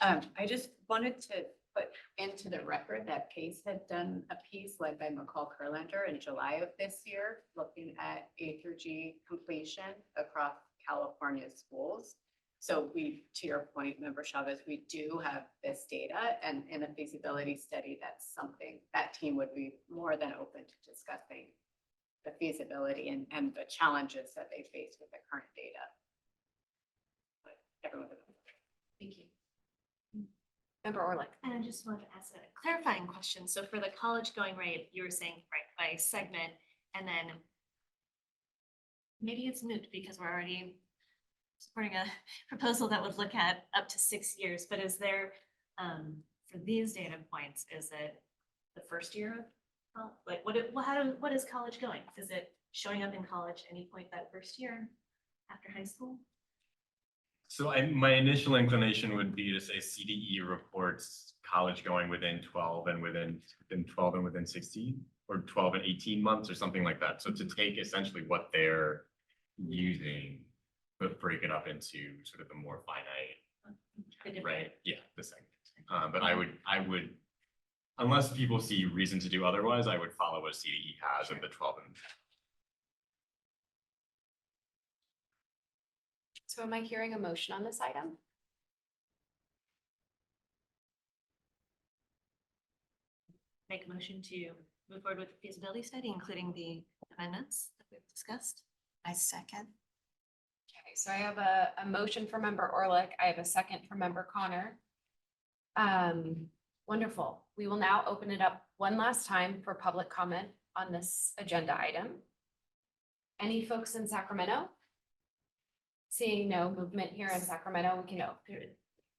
I just wanted to put into the record that Pace had done a piece led by McCall Kurlander in July of this year, looking at A through G completion across California schools. So we, to your point, Member Chavez, we do have this data, and in a feasibility study, that's something that team would be more than open to discussing the feasibility and the challenges that they face with the current data. But everyone. Thank you. Member Orlick. And I just wanted to ask a clarifying question. So for the college going rate, you were saying right by segment, and then maybe it's moot because we're already supporting a proposal that would look at up to 6 years, but is there, for these data points, is it the first year of, like, what is college going? Is it showing up in college any point that first year after high school? So my initial inclination would be to say CDE reports college going within 12 and within 16, or 12 and 18 months or something like that. So to take essentially what they're using, but break it up into sort of the more finite, right? Yeah, the segment. But I would, unless people see reason to do otherwise, I would follow what CDE has of the 12 and. So am I hearing a motion on this item? Make a motion to move forward with the feasibility study, including the amendments that we've discussed. I second. Okay, so I have a motion for Member Orlick. I have a second for Member Connor. Wonderful. We will now open it up one last time for public comment on this agenda item. Any folks in Sacramento? Seeing no movement here in Sacramento, we can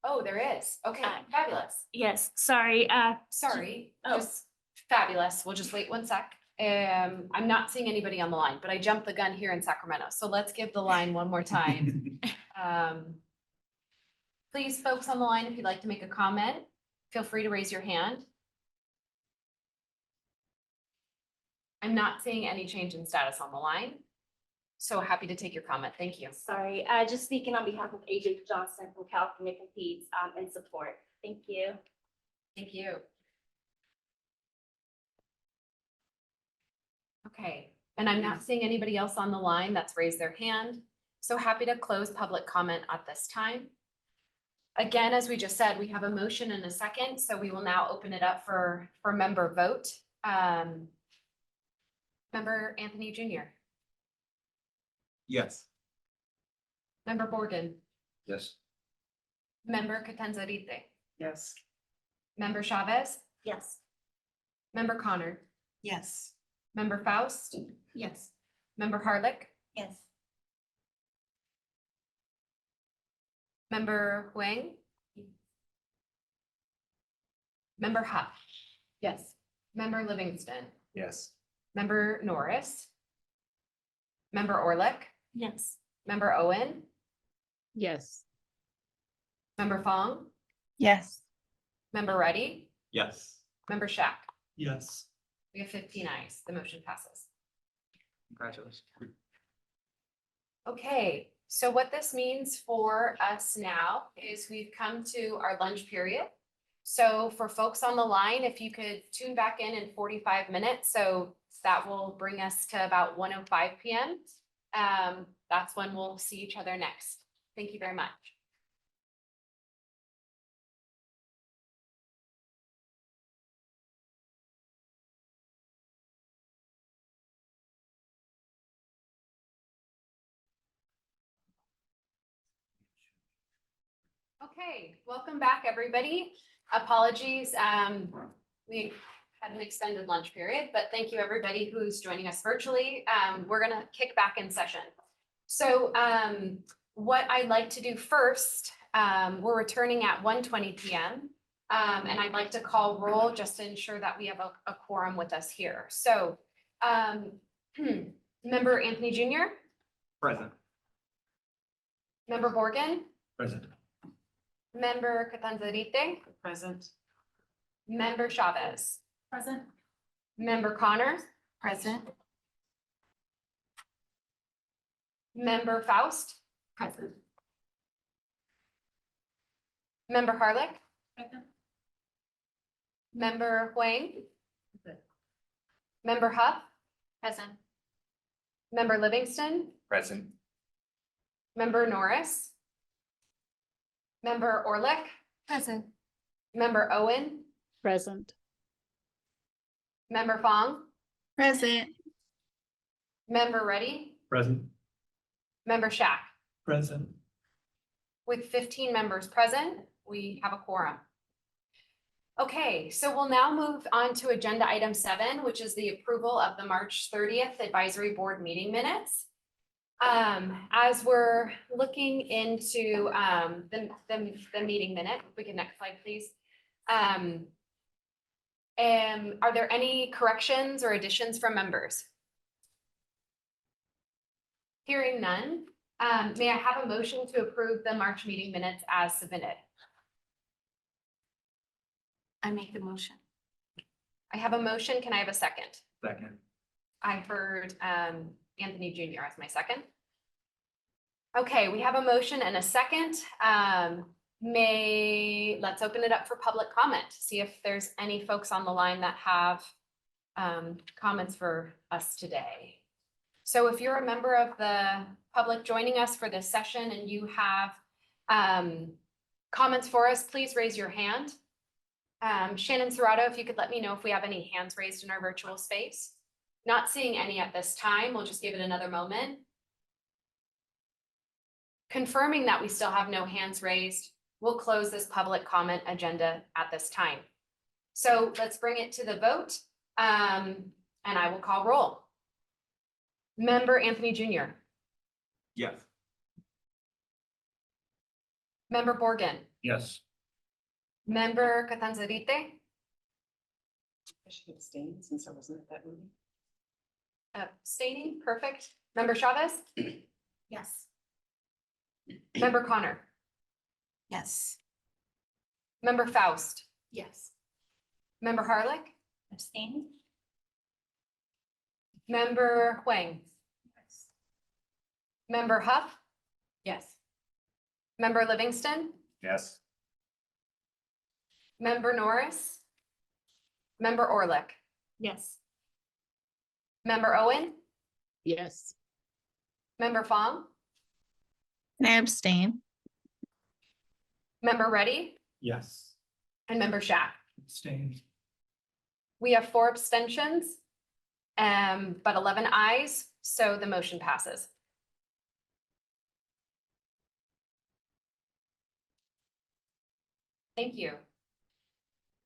oh, there is. Okay, fabulous. Yes, sorry, Sorry, Oh. just fabulous. We'll just wait one sec. I'm not seeing anybody on the line, but I jumped the gun here in Sacramento. So let's give the line one more time. Please, folks on the line, if you'd like to make a comment, feel free to raise your hand. I'm not seeing any change in status on the line. So happy to take your comment. Thank you. sorry, just speaking on behalf of AJ Johnson from California Competes, in support. Thank you. Thank you. Okay, and I'm not seeing anybody else on the line that's raised their hand. So happy to close public comment at this time. Again, as we just said, we have a motion and a second, so we will now open it up for member vote. Member Anthony Jr. Yes. Member Borden. Yes. Member Catanzarite. Yes. Member Chavez. Yes. Member Connor. Yes. Member Faust. Yes. Member Harlech. Yes. Member Huang. Member Huff. Yes. Member Livingston. Yes. Member Norris. Member Orlick. Yes. Member Owen. Yes. Member Fong. Yes. Member Reddy. Yes. Member Shack. Yes. We have 15 ayes. The motion passes. Congratulations. Okay, so what this means for us now is we've come to our lunch period. So for folks on the line, if you could tune back in 45 minutes, so that will bring us to about 1:05 p.m. That's when we'll see each other next. Thank you very much. Okay, welcome back, everybody. Apologies, we had an extended lunch period, but thank you, everybody who's joining us virtually. We're gonna kick back in session. So what I'd like to do first, we're returning at 1:20 p.m. And I'd like to call roll just to ensure that we have a quorum with us here. So Member Anthony Jr., Present. Member Borgen, Present. Member Catanzarite, Present. Member Chavez, Present. Member Connor, Present. Member Faust, Present. Member Harlick, Present. Member Huang, Member Huff, Present. Member Livingston, Present. Member Norris, Member Orlick, Present. Member Owen, Present. Member Fong, Present. Member Reddy, Present. Member Shack. Present. With 15 members present, we have a quorum. Okay, so we'll now move on to agenda item 7, which is the approval of the March 30th advisory board meeting minutes. As we're looking into the meeting minute, if we can next slide, please. Are there any corrections or additions from members? Hearing none, may I have a motion to approve the March meeting minutes as submitted? I make the motion. I have a motion. Can I have a second? Second. I heard Anthony Jr. as my second. Okay, we have a motion and a second. Let's open it up for public comment, see if there's any folks on the line that have comments for us today. So if you're a member of the public joining us for this session and you have comments for us, please raise your hand. Shannon Serrato, if you could let me know if we have any hands raised in our virtual space. Not seeing any at this time, we'll just give it another moment. Confirming that we still have no hands raised, we'll close this public comment agenda at this time. So let's bring it to the vote, and I will call roll. Member Anthony Jr., Yes. Member Borgen, Yes. Member Catanzarite, I should abstain since I wasn't at that meeting. abstaining, perfect. Member Chavez, Yes. Member Connor, Yes. Member Faust, Yes. Member Harlick, Abstain. Member Huang, Member Huff, Yes. Member Livingston, Yes. Member Norris, Member Orlick, Yes. Member Owen, Yes. Member Fong, Can I abstain? Member Reddy, Yes. and Member Shack. Abstain. We have 4 abstentions, but 11 ayes, so the motion passes. Thank you.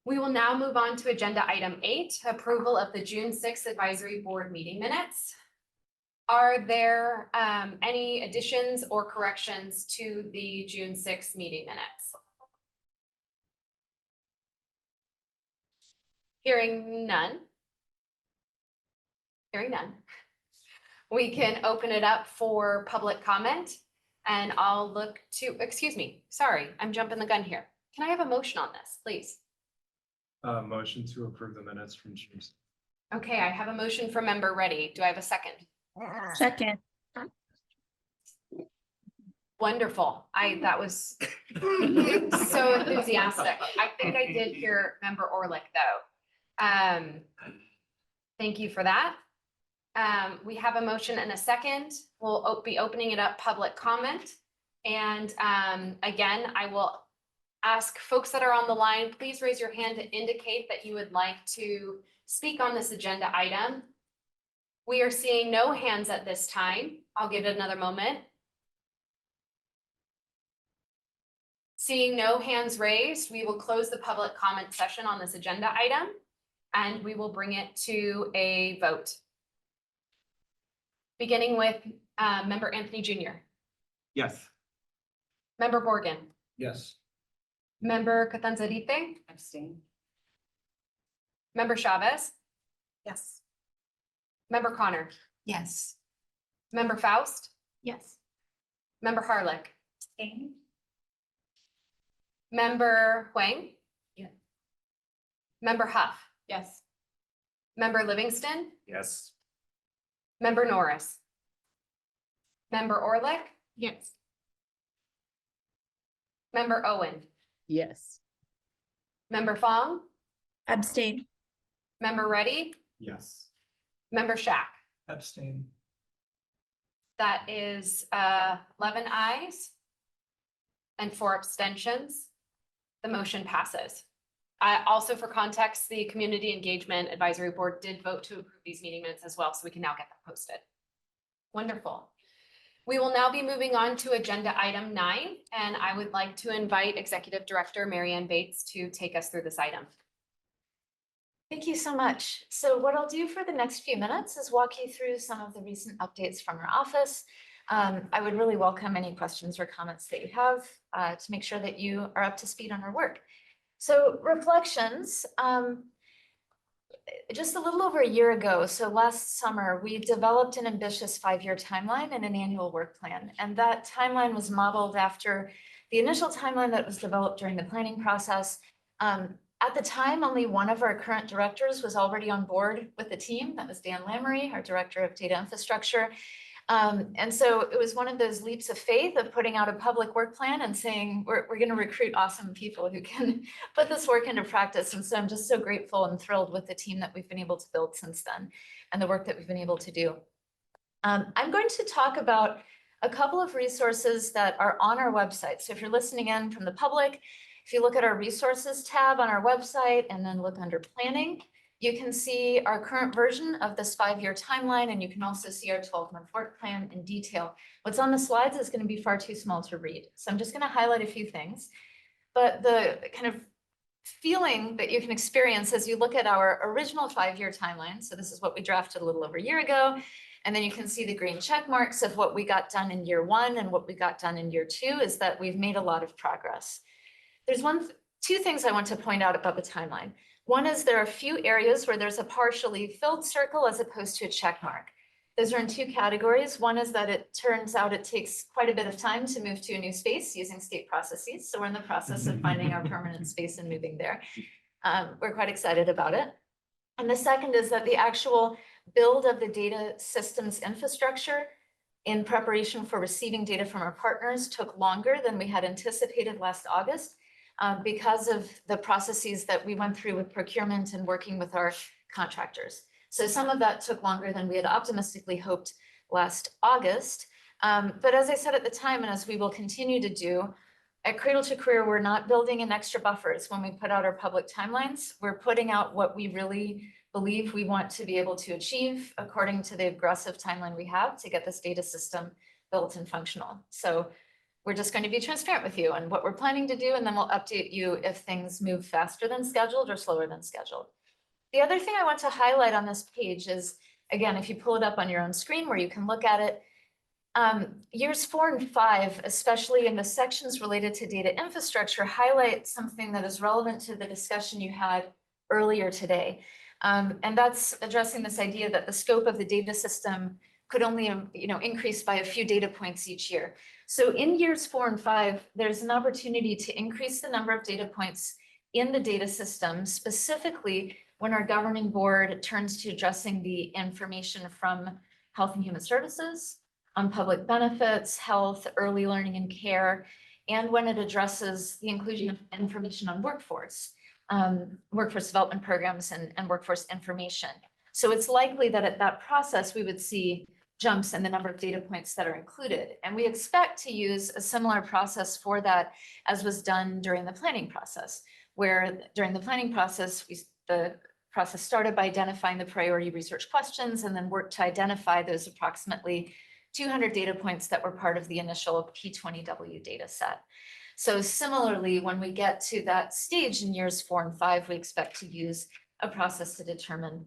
We will now move on to agenda item 8, approval of the June 6th advisory board meeting minutes. Are there any additions or corrections to the June 6th meeting minutes? Hearing none. Hearing none. We can open it up for public comment and I'll look to, excuse me, sorry, I'm jumping the gun here. Can I have a motion on this, please? Motion to approve the minutes from June. Okay, I have a motion from Member Reddy. Do I have a second? Second. Wonderful. That was so enthusiastic. I think I did hear Member Orlick though. Thank you for that. We have a motion and a second. We'll be opening it up public comment. And again, I will ask folks that are on the line, please raise your hand to indicate that you would like to speak on this agenda item. We are seeing no hands at this time. I'll give it another moment. Seeing no hands raised, we will close the public comment session on this agenda item, and we will bring it to a vote. Beginning with Member Anthony Jr., Yes. Member Morgan, Yes. Member Catanzarite, Abstain. Member Chavez, Yes. Member Connor, Yes. Member Faust, Yes. Member Harlech, Abstain? Member Huang. Yeah. Member Huff, Yes. Member Livingston, Yes. Member Norris, Member Orlick, Yes. Member Owen, Yes. Member Fong, Abstain. Member Reddy, Yes. Member Shack. Abstain. That is 11 ayes and 4 abstentions. The motion passes. Also, for context, the Community Engagement Advisory Board did vote to approve these meeting minutes as well, so we can now get them posted. Wonderful. We will now be moving on to agenda item 9, and I would like to invite Executive Director Marianne Bates to take us through this item. Thank you so much. So what I'll do for the next few minutes is walk you through some of the recent updates from our office. I would really welcome any questions or comments that you have to make sure that you are up to speed on our work. So reflections, just a little over a year ago, so last summer, we developed an ambitious 5-year timeline and an annual work plan. And that timeline was modeled after the initial timeline that was developed during the planning process. At the time, only one of our current directors was already on board with the team. That was Dan Lamery, our Director of Data Infrastructure. And so it was one of those leaps of faith of putting out a public work plan and saying, we're going to recruit awesome people who can put this work into practice. And so I'm just so grateful and thrilled with the team that we've been able to build since then and the work that we've been able to do. I'm going to talk about a couple of resources that are on our website. So if you're listening in from the public, if you look at our resources tab on our website and then look under planning, you can see our current version of this 5-year timeline, and you can also see our 12-month work plan in detail. What's on the slides is going to be far too small to read. So I'm just going to highlight a few things. But the kind of feeling that you can experience as you look at our original 5-year timeline, so this is what we drafted a little over a year ago, and then you can see the green check marks of what we got done in year 1 and what we got done in year 2, is that we've made a lot of progress. There's two things I want to point out about the timeline. One is there are a few areas where there's a partially filled circle as opposed to a check mark. Those are in 2 categories. One is that it turns out it takes quite a bit of time to move to a new space using state processes. So we're in the process of finding our permanent space and moving there. We're quite excited about it. And the second is that the actual build of the data systems infrastructure in preparation for receiving data from our partners took longer than we had anticipated last August. Because of the processes that we went through with procurement and working with our contractors. So some of that took longer than we had optimistically hoped last August. But as I said at the time, and as we will continue to do, at Cradle-to-Career, we're not building in extra buffers when we put out our public timelines. We're putting out what we really believe we want to be able to achieve according to the aggressive timeline we have to get this data system built and functional. So we're just going to be transparent with you on what we're planning to do, and then we'll update you if things move faster than scheduled or slower than scheduled. The other thing I want to highlight on this page is, again, if you pull it up on your own screen where you can look at it, years 4 and 5, especially in the sections related to data infrastructure, highlight something that is relevant to the discussion you had earlier today. And that's addressing this idea that the scope of the data system could only increase by a few data points each year. So in years 4 and 5, there's an opportunity to increase the number of data points in the data system, specifically when our governing board turns to addressing the information from Health and Human Services on public benefits, health, early learning and care, and when it addresses the inclusion of information on workforce development programs and workforce information. So it's likely that at that process, we would see jumps in the number of data points that are included. And we expect to use a similar process for that as was done during the planning process, where during the planning process, the process started by identifying the priority research questions and then worked to identify those approximately 200 data points that were part of the initial P20W data set. So similarly, when we get to that stage in years 4 and 5, we expect to use a process to determine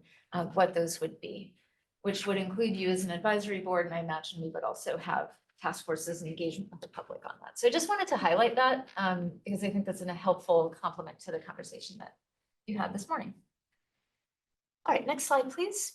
what those would be, which would include you as an advisory board, and I imagine we would also have task forces and engagement with the public on that. So I just wanted to highlight that because I think that's a helpful complement to the conversation that you had this morning. All right, next slide, please.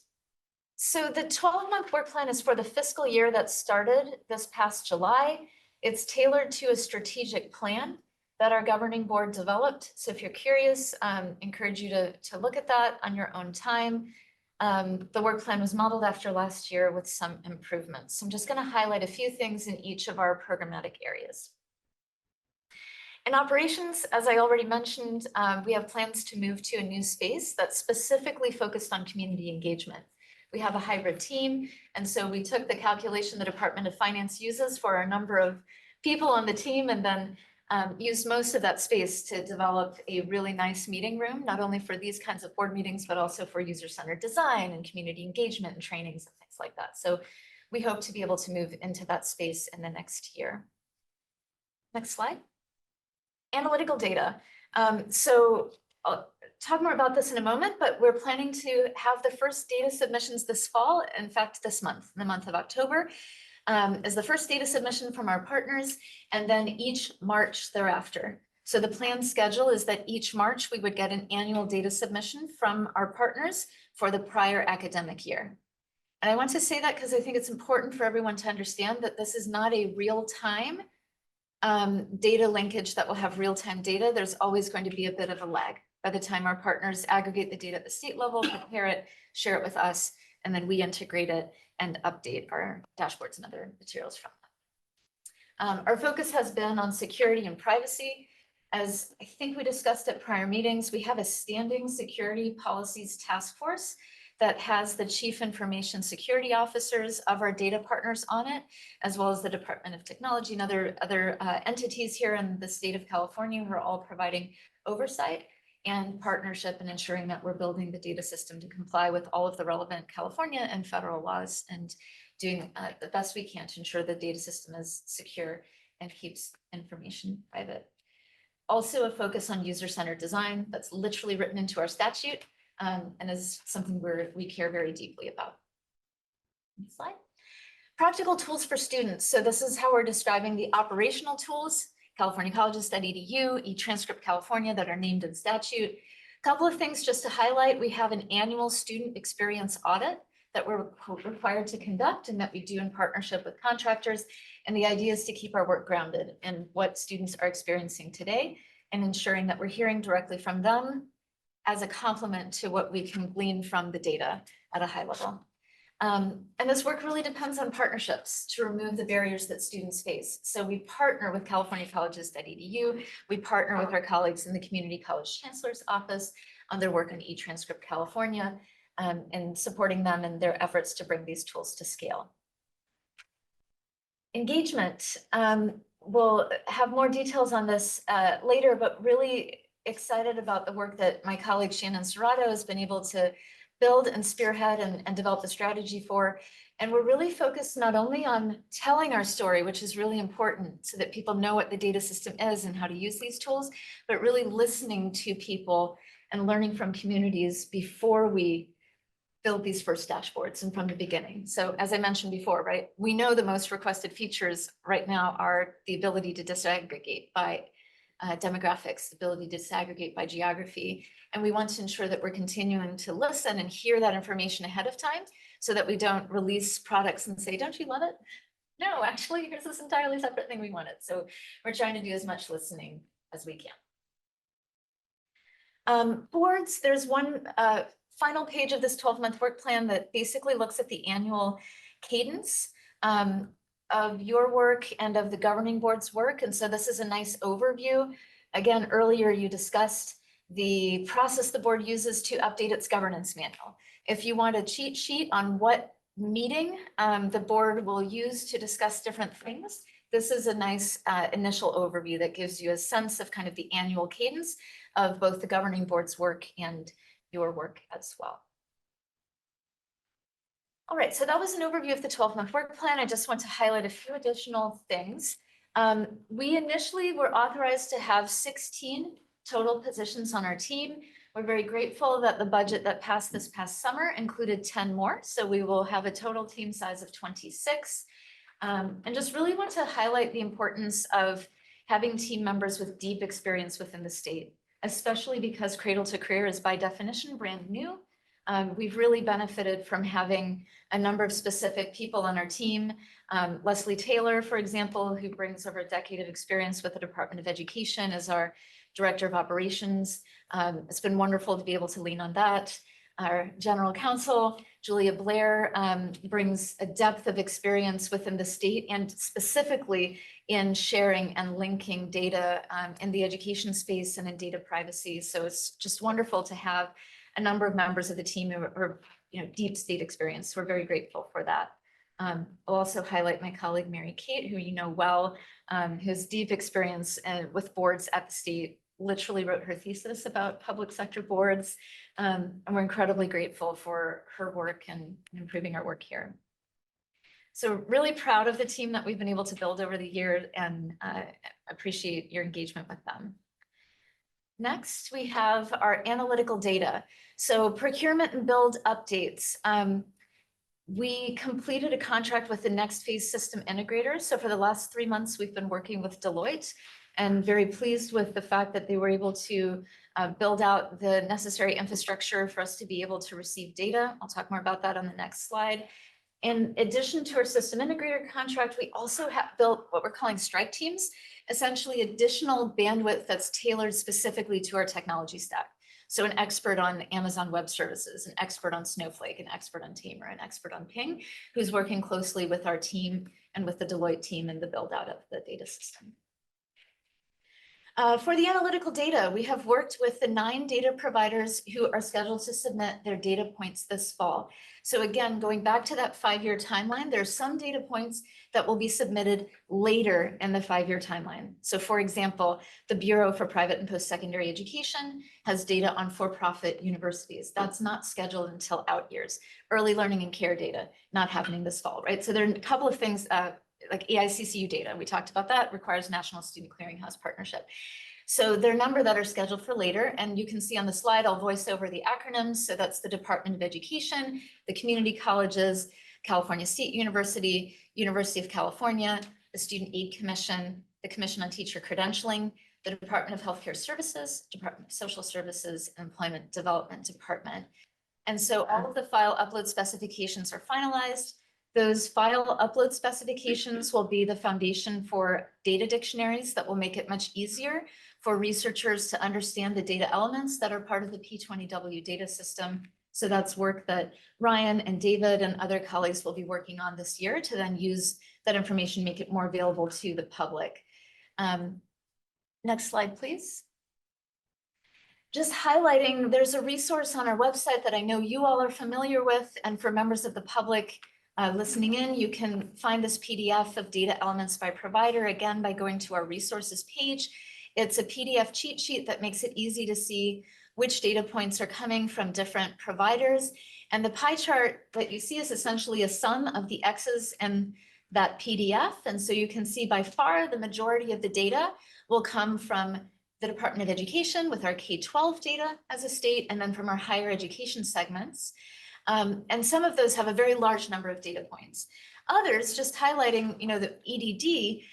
So the 12-month work plan is for the fiscal year that started this past July. It's tailored to a strategic plan that our governing board developed. So if you're curious, encourage you to look at that on your own time. The work plan was modeled after last year with some improvements. I'm just going to highlight a few things in each of our programmatic areas. In operations, as I already mentioned, we have plans to move to a new space that's specifically focused on community engagement. We have a hybrid team, and so we took the calculation the Department of Finance uses for our number of people on the team and then used most of that space to develop a really nice meeting room, not only for these kinds of board meetings, but also for user-centered design and community engagement and trainings and things like that. So we hope to be able to move into that space in the next year. Next slide. Analytical data. So I'll talk more about this in a moment, but we're planning to have the first data submissions this fall. In fact, this month, in the month of October, is the first data submission from our partners, and then each March thereafter. So the planned schedule is that each March we would get an annual data submission from our partners for the prior academic year. And I want to say that because I think it's important for everyone to understand that this is not a real-time data linkage that will have real-time data. There's always going to be a bit of a lag by the time our partners aggregate the data at the state level, prepare it, share it with us, and then we integrate it and update our dashboards and other materials from that. Our focus has been on security and privacy. As I think we discussed at prior meetings, we have a standing security policies task force that has the chief information security officers of our data partners on it, as well as the Department of Technology and other entities here in the state of California who are all providing oversight and partnership and ensuring that we're building the data system to comply with all of the relevant California and federal laws and doing the best we can to ensure the data system is secure and keeps information private. Also a focus on user-centered design that's literally written into our statute and is something we care very deeply about. Next slide. Practical tools for students. So this is how we're describing the operational tools. californiacolleges.edu, eTranscript California that are named in statute. A couple of things just to highlight. We have an annual student experience audit that we're required to conduct and that we do in partnership with contractors. And the idea is to keep our work grounded in what students are experiencing today and ensuring that we're hearing directly from them as a complement to what we can glean from the data at a high level. And this work really depends on partnerships to remove the barriers that students face. So we partner with californiacolleges.edu. We partner with our colleagues in the Community College Chancellor's Office on their work on eTranscript California and supporting them in their efforts to bring these tools to scale. Engagement. We'll have more details on this later, but really excited about the work that my colleague Shannon Serrato has been able to build and spearhead and develop the strategy for. And we're really focused not only on telling our story, which is really important so that people know what the data system is and how to use these tools, but really listening to people and learning from communities before we build these first dashboards and from the beginning. So as I mentioned before, right, we know the most requested features right now are the ability to disaggregate by demographics, the ability to disaggregate by geography. And we want to ensure that we're continuing to listen and hear that information ahead of time so that we don't release products and say, don't you love it? No, actually, here's this entirely separate thing we wanted. So we're trying to do as much listening as we can. Boards, there's one final page of this 12-month work plan that basically looks at the annual cadence of your work and of the governing board's work. And so this is a nice overview. Again, earlier you discussed the process the board uses to update its governance manual. If you want a cheat sheet on what meeting the board will use to discuss different things, this is a nice initial overview that gives you a sense of kind of the annual cadence of both the governing board's work and your work as well. All right, so that was an overview of the 12-month work plan. I just want to highlight a few additional things. We initially were authorized to have 16 total positions on our team. We're very grateful that the budget that passed this past summer included 10 more. So we will have a total team size of 26. And just really want to highlight the importance of having team members with deep experience within the state, especially because Cradle-to-Career is by definition brand new. We've really benefited from having a number of specific people on our team. Leslie Taylor, for example, who brings over a decade of experience with the Department of Education as our Director of Operations. It's been wonderful to be able to lean on that. Our General Counsel, Julia Blair, brings a depth of experience within the state and specifically in sharing and linking data in the education space and in data privacy. So it's just wonderful to have a number of members of the team who are deep state experience. We're very grateful for that. I'll also highlight my colleague, Mary Kate, who you know well, who has deep experience with boards at the state, literally wrote her thesis about public sector boards. And we're incredibly grateful for her work and improving our work here. So really proud of the team that we've been able to build over the year and appreciate your engagement with them. Next, we have our analytical data. So procurement and build updates. We completed a contract with the Next Phase System Integrator. So for the last 3 months, we've been working with Deloitte and very pleased with the fact that they were able to build out the necessary infrastructure for us to be able to receive data. I'll talk more about that on the next slide. In addition to our system integrator contract, we also have built what we're calling strike teams, essentially additional bandwidth that's tailored specifically to our technology stack. So an expert on Amazon Web Services, an expert on Snowflake, an expert on Tamer, an expert on Ping, who's working closely with our team and with the Deloitte team in the build out of the data system. For the analytical data, we have worked with the 9 data providers who are scheduled to submit their data points this fall. So again, going back to that 5-year timeline, there are some data points that will be submitted later in the 5-year timeline. So for example, the Bureau for Private and Post-Secondary Education has data on for-profit universities. That's not scheduled until out years. Early learning and care data, not happening this fall, right? So there are a couple of things like EICCU data, we talked about that, requires National Student Clearinghouse partnership. So there are a number that are scheduled for later, and you can see on the slide, I'll voice over the acronyms. So that's the Department of Education, the community colleges, California State University, University of California, the Student Aid Commission, the Commission on Teacher Credentialing, the Department of Healthcare Services, Department of Social Services, and Employment Development Department. And so all of the file upload specifications are finalized. Those file upload specifications will be the foundation for data dictionaries that will make it much easier for researchers to understand the data elements that are part of the P20W data system. So that's work that Ryan and David and other colleagues will be working on this year to then use that information, make it more available to the public. Next slide, please. Just highlighting, there's a resource on our website that I know you all are familiar with, and for members of the public, listening in, you can find this PDF of data elements by provider, again, by going to our resources page. It's a PDF cheat sheet that makes it easy to see which data points are coming from different providers. And the pie chart that you see is essentially a sum of the X's in that PDF. And so you can see by far the majority of the data will come from the Department of Education with our K-12 data as a state, and then from our higher education segments. And some of those have a very large number of data points. Others, just highlighting, the EDD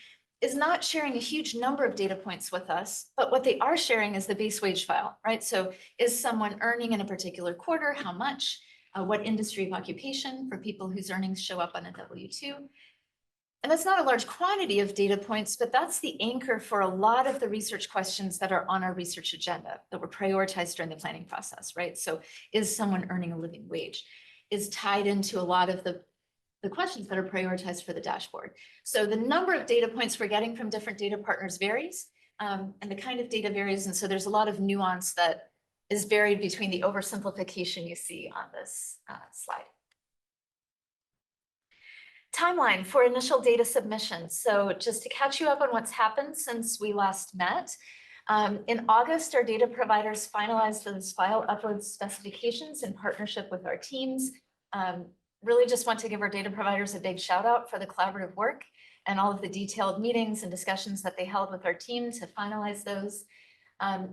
is not sharing a huge number of data points with us, but what they are sharing is the base wage file, right? So is someone earning in a particular quarter? How much? What industry of occupation for people whose earnings show up on a W-2? And that's not a large quantity of data points, but that's the anchor for a lot of the research questions that are on our research agenda that were prioritized during the planning process, right? So is someone earning a living wage? Is tied into a lot of the questions that are prioritized for the dashboard. So the number of data points we're getting from different data partners varies, and the kind of data varies. And so there's a lot of nuance that is varied between the oversimplification you see on this slide. Timeline for initial data submissions. So just to catch you up on what's happened since we last met, in August, our data providers finalized those file upload specifications in partnership with our teams. Really just want to give our data providers a big shout out for the collaborative work. and all of the detailed meetings and discussions that they held with our team to finalize those.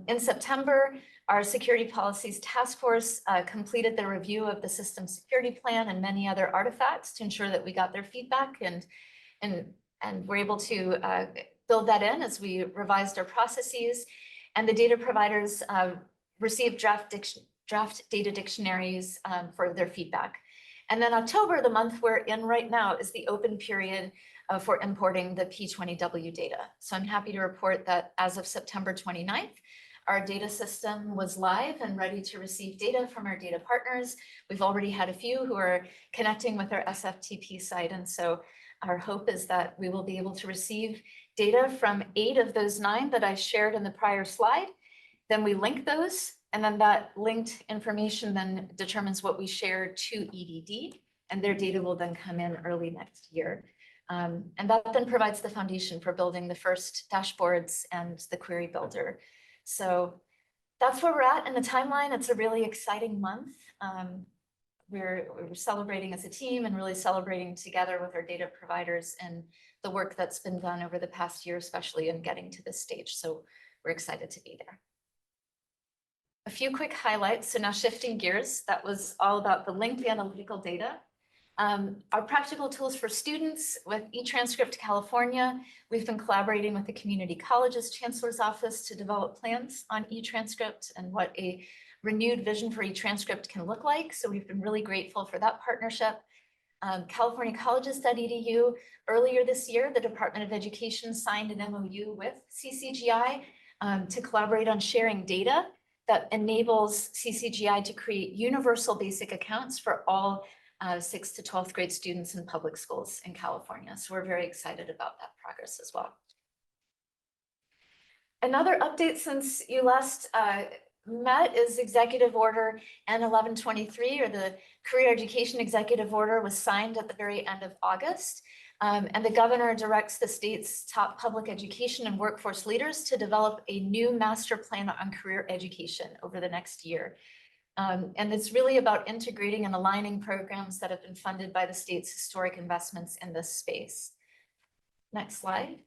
In September, our Security Policies Task Force completed the review of the system security plan and many other artifacts to ensure that we got their feedback and were able to build that in as we revised our processes. And the data providers received draft data dictionaries for their feedback. And then October, the month we're in right now, is the open period for importing the P20W data. So I'm happy to report that as of September 29th, our data system was live and ready to receive data from our data partners. We've already had a few who are connecting with our SFTP site. And so our hope is that we will be able to receive data from 8 of those 9 that I shared in the prior slide. Then we link those, and then that linked information then determines what we share to EDD, and their data will then come in early next year. And that then provides the foundation for building the first dashboards and the query builder. So that's where we're at in the timeline. It's a really exciting month. We're celebrating as a team and really celebrating together with our data providers and the work that's been done over the past year, especially in getting to this stage. So we're excited to be there. A few quick highlights. So now shifting gears, that was all about the linked analytical data. Our practical tools for students with eTranscript California. We've been collaborating with the Community Colleges Chancellor's Office to develop plans on eTranscript and what a renewed vision for eTranscript can look like. So we've been really grateful for that partnership. CaliforniaColleges.edu, earlier this year, the Department of Education signed an MOU with CCGI to collaborate on sharing data that enables CCGI to create universal basic accounts for all 6th to 12th grade students in public schools in California. So we're very excited about that progress as well. Another update since you last met is Executive Order N1123, or the Career Education Executive Order, was signed at the very end of August. And the governor directs the state's top public education and workforce leaders to develop a new master plan on career education over the next year. And it's really about integrating and aligning programs that have been funded by the state's historic investments in this space. Next slide.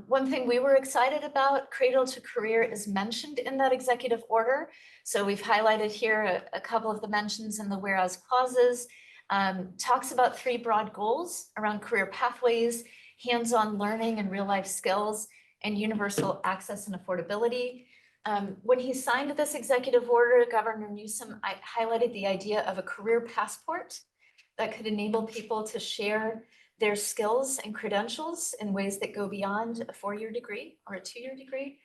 One thing we were excited about, Cradle-to-Career, is mentioned in that executive order. So we've highlighted here a couple of the mentions in the whereas clauses. Talks about 3 broad goals around career pathways, hands-on learning and real-life skills, and universal access and affordability. When he signed this executive order, Governor Newsom highlighted the idea of a career passport that could enable people to share their skills and credentials in ways that go beyond a 4-year degree or a 2-year degree.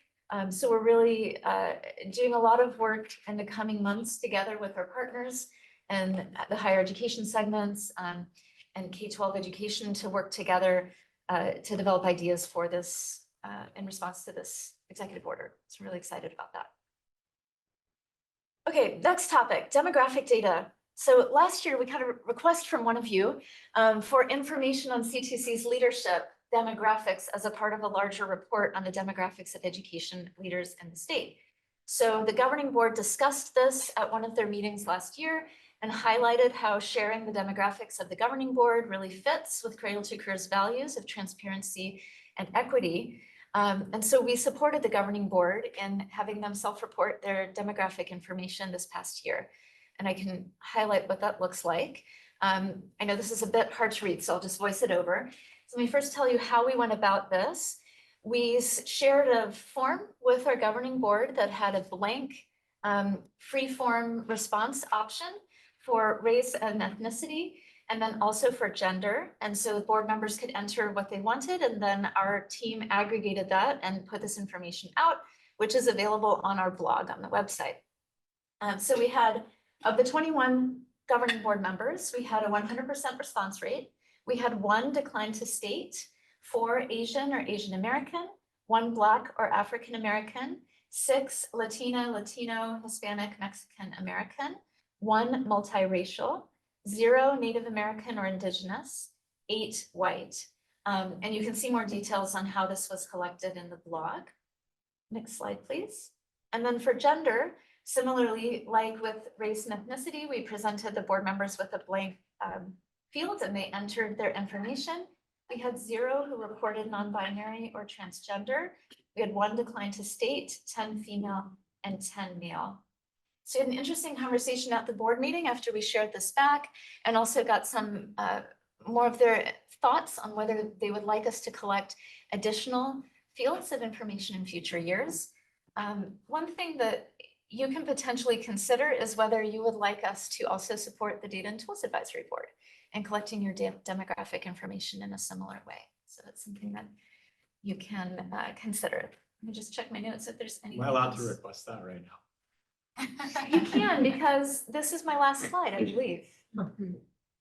So we're really doing a lot of work in the coming months together with our partners and the higher education segments and K-12 education to work together to develop ideas for this in response to this executive order. So I'm really excited about that. Okay, next topic, demographic data. So last year we got a request from one of you for information on C2C's leadership demographics as a part of a larger report on the demographics of education leaders in the state. So the governing board discussed this at one of their meetings last year and highlighted how sharing the demographics of the governing board really fits with Cradle-to-Career's values of transparency and equity. And so we supported the governing board in having them self-report their demographic information this past year. And I can highlight what that looks like. I know this is a bit hard to read, so I'll just voice it over. So let me first tell you how we went about this. We shared a form with our governing board that had a blank free-form response option for race and ethnicity, and then also for gender. And so the board members could enter what they wanted, and then our team aggregated that and put this information out, which is available on our blog on the website. So we had, of the 21 governing board members, we had a 100% response rate. We had 1 decline to state, 4 Asian or Asian American, 1 Black or African American, 6 Latina, Latino, Hispanic, Mexican American, 1 multiracial, 0 Native American or Indigenous, 8 white. And you can see more details on how this was collected in the blog. Next slide, please. And then for gender, similarly, like with race and ethnicity, we presented the board members with a blank field and they entered their information. We had 0 who reported non-binary or transgender. We had 1 decline to state, 10 female, and 10 male. So we had an interesting conversation at the board meeting after we shared this back, and also got some more of their thoughts on whether they would like us to collect additional fields of information in future years. One thing that you can potentially consider is whether you would like us to also support the Data and Tools Advisory Board and collecting your demographic information in a similar way. So that's something that you can consider. Let me just check my notes if there's any. Am I allowed to request that right now? You can, because this is my last slide, I believe.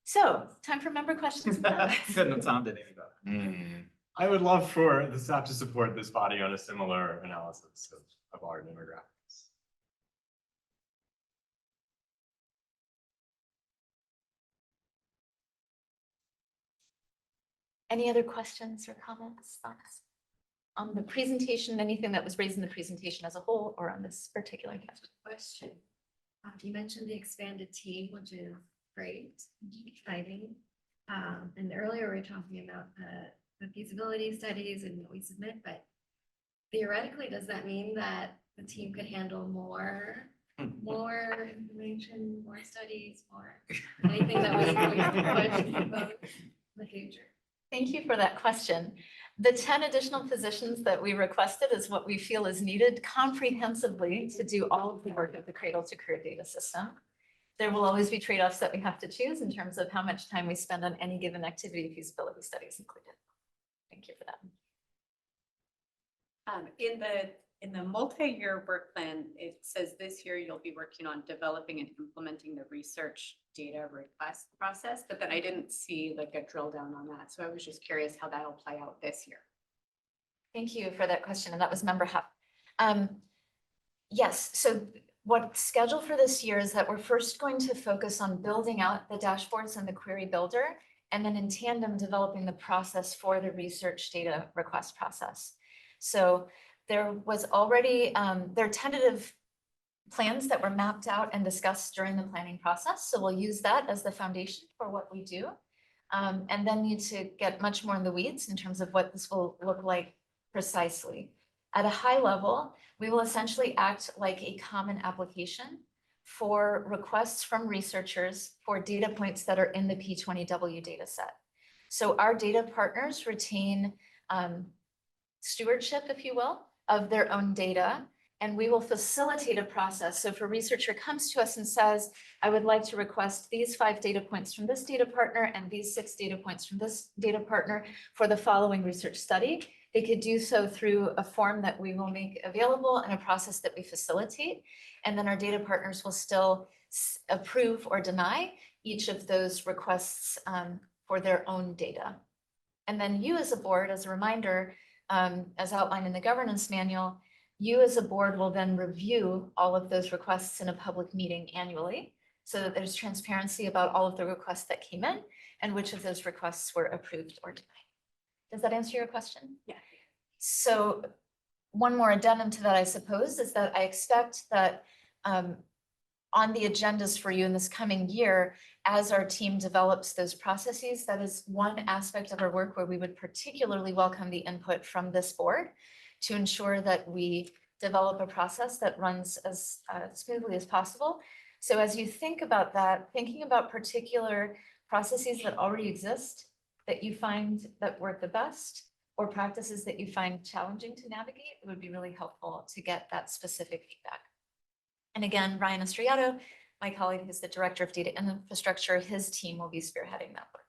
So, time for member questions. and comments. Couldn't have timed it any better. I would love for the staff to support this body on a similar analysis of our demographics. Any other questions or comments, thoughts on the presentation, anything that was raised in the presentation as a whole or on this particular Question. You mentioned the expanded team, which is great, exciting. And earlier we were talking about the feasibility studies and what we submit, but theoretically, does that mean that the team could handle more information, more studies, more anything that we push about in the future? Thank you for that question. The 10 additional positions that we requested is what we feel is needed comprehensively to do all of the work of the Cradle-to-Career data system. There will always be trade-offs that we have to choose in terms of how much time we spend on any given activity, feasibility studies included. Thank you for that. In the multi-year work plan, it says this year you'll be working on developing and implementing the research data request process, but then I didn't see like a drill down on that. So I was just curious how that'll play out this year. Thank you for that question, and that was member Huff. Yes, so what's scheduled for this year is that we're first going to focus on building out the dashboards and the query builder, and then in tandem developing the process for the research data request process. So there was already, there are tentative plans that were mapped out and discussed during the planning process. So we'll use that as the foundation for what we do. And then need to get much more in the weeds in terms of what this will look like precisely. At a high level, we will essentially act like a common application for requests from researchers for data points that are in the P20W data set. So our data partners retain stewardship, if you will, of their own data, and we will facilitate a process. So if a researcher comes to us and says, I would like to request these 5 data points from this data partner and these 6 data points from this data partner for the following research study, they could do so through a form that we will make available and a process that we facilitate. And then our data partners will still approve or deny each of those requests for their own data. And then you as a board, as a reminder, as outlined in the governance manual, you as a board will then review all of those requests in a public meeting annually so that there's transparency about all of the requests that came in and which of those requests were approved or denied. Does that answer your question? Yeah. So one more addendum to that, I suppose, is that I expect that on the agendas for you in this coming year, as our team develops those processes, that is one aspect of our work where we would particularly welcome the input from this board to ensure that we develop a process that runs as smoothly as possible. So as you think about that, thinking about particular processes that already exist that you find that work the best, or practices that you find challenging to navigate, it would be really helpful to get that specific feedback. And again, Ryan Estriato, my colleague who's the Director of Data Infrastructure, his team will be spearheading that work.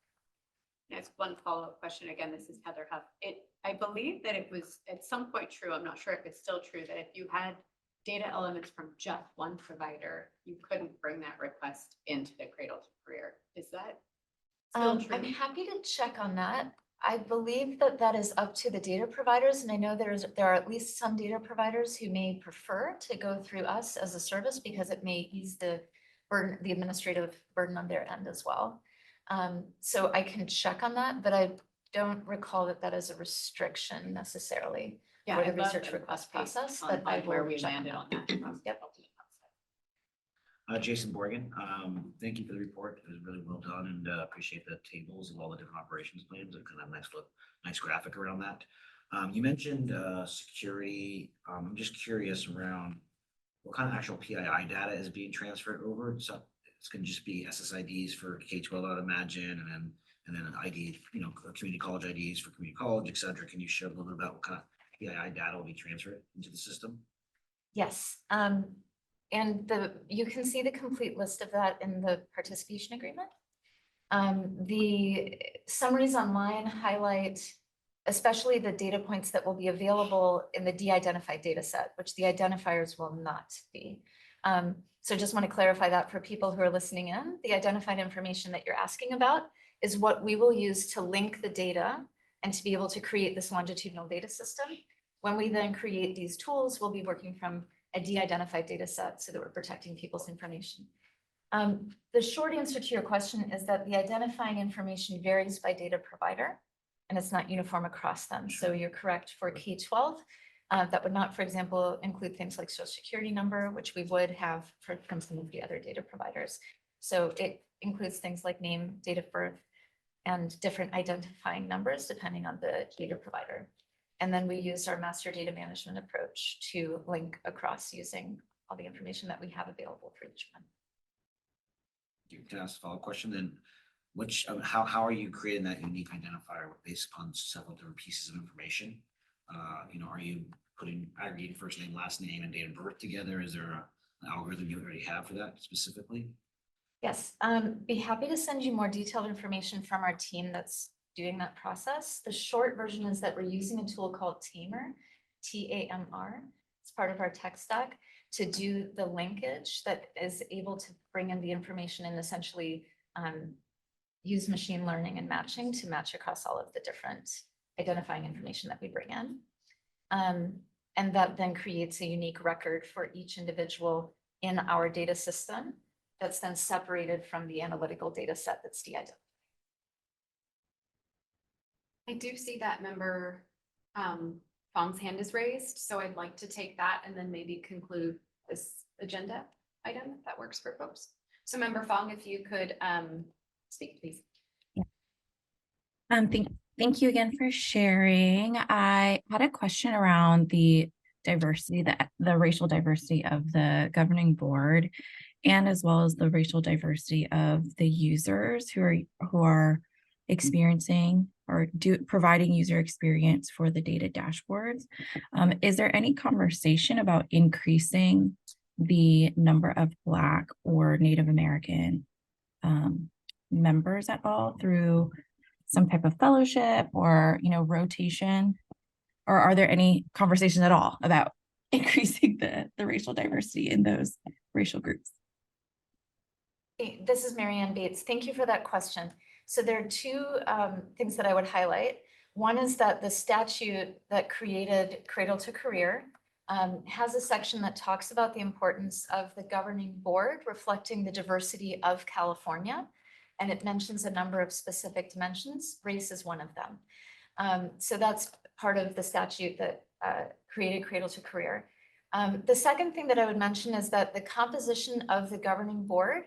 There's one follow-up question. Again, this is Heather Huff. I believe that it was at some point true, I'm not sure if it's still true, that if you had data elements from just one provider, you couldn't bring that request into the Cradle-to-Career. Is that still true? I'm happy to check on that. I believe that that is up to the data providers, and I know there are at least some data providers who may prefer to go through us as a service because it may ease the burden, the administrative burden on their end as well. So I can check on that, but I don't recall that that is a restriction necessarily for the research request process. But I where will we check landed on that. Yep. Jason Borgen, thank you for the report. It was really well done and appreciate the tables of all the different operations plans and kind of nice graphic around that. You mentioned security. I'm just curious around what kind of actual PII data is being transferred over. So it's going to just be SSIDs for K-12, I'd imagine, and then an ID, community college IDs for community college, et cetera. Can you share a little bit about what kind of PII data will be transferred into the system? Yes, and you can see the complete list of that in the participation agreement. The summaries online highlight especially the data points that will be available in the de-identified data set, which the identifiers will not be. So just want to clarify that for people who are listening in. The identified information that you're asking about is what we will use to link the data and to be able to create this longitudinal data system. When we then create these tools, we'll be working from a de-identified data set so that we're protecting people's information. The short answer to your question is that the identifying information varies by data provider, and it's not uniform across them. So you're correct for K-12. That would not, for example, include things like social security number, which we would have from some of the other data providers. So it includes things like name, date of birth, and different identifying numbers depending on the data provider. And then we use our master data management approach to link across using all the information that we have available for each one. You can ask a follow-up question then. How are you creating that unique identifier based upon several different pieces of information? Are you aggregating first name, last name, and date of birth together? Is there an algorithm you already have for that specifically? Yes, be happy to send you more detailed information from our team that's doing that process. The short version is that we're using a tool called Tamer, T-A-M-R. It's part of our tech stack to do the linkage that is able to bring in the information and essentially use machine learning and matching to match across all of the different identifying information that we bring in. And that then creates a unique record for each individual in our data system that's then separated from the analytical data set that's de-identified. I do see that member Fong's hand is raised, so I'd like to take that and then maybe conclude this agenda item, if that works for folks. So member Fong, if you could speak, please. Thank you again for sharing. I had a question around the diversity, the racial diversity of the governing board, and as well as the racial diversity of the users who are experiencing or providing user experience for the data dashboards. Is there any conversation about increasing the number of Black or Native American members at all through some type of fellowship or rotation? Or are there any conversations at all about increasing the racial diversity in those racial groups? This is Marianne Bates. Thank you for that question. So there are two things that I would highlight. One is that the statute that created Cradle-to-Career has a section that talks about the importance of the governing board reflecting the diversity of California. And it mentions a number of specific dimensions. Race is one of them. So that's part of the statute that created Cradle-to-Career. The second thing that I would mention is that the composition of the governing board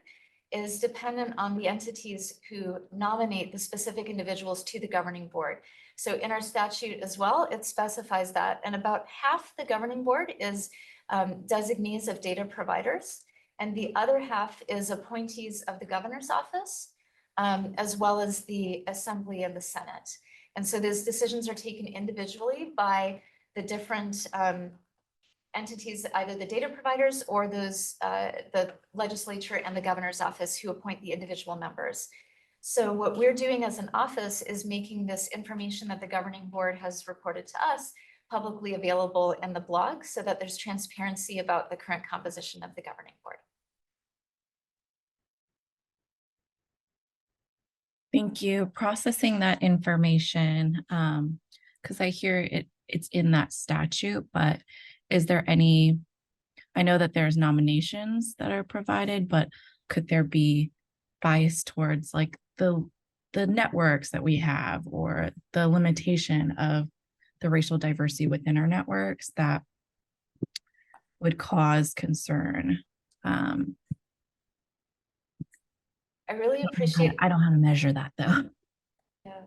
is dependent on the entities who nominate the specific individuals to the governing board. So in our statute as well, it specifies that, and about half the governing board is designees of data providers, and the other half is appointees of the governor's office, as well as the assembly and the Senate. And so those decisions are taken individually by the different entities, either the data providers or those the legislature and the governor's office who appoint the individual members. So what we're doing as an office is making this information that the governing board has reported to us publicly available in the blog so that there's transparency about the current composition of the governing board. Thank you. Processing that information, because I hear it's in that statute, but is there any, I know that there's nominations that are provided, but could there be bias towards like the networks that we have or the limitation of the racial diversity within our networks that would cause concern? I really appreciate. I don't know how to measure that though. Yeah.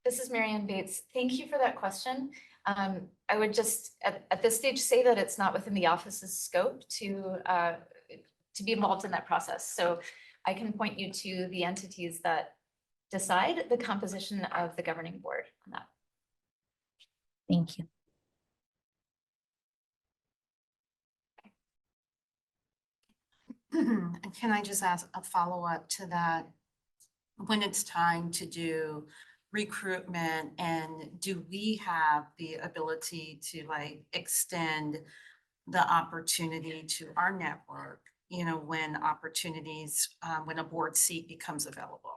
This is Marianne Bates. Thank you for that question. I would just at this stage say that it's not within the office's scope to be involved in that process. So I can point you to the entities that decide the composition of the governing board on that. Thank you. And can I just ask a follow-up to that? When it's time to do recruitment, and do we have the ability to like extend the opportunity to our network, you know, when opportunities, when a board seat becomes available?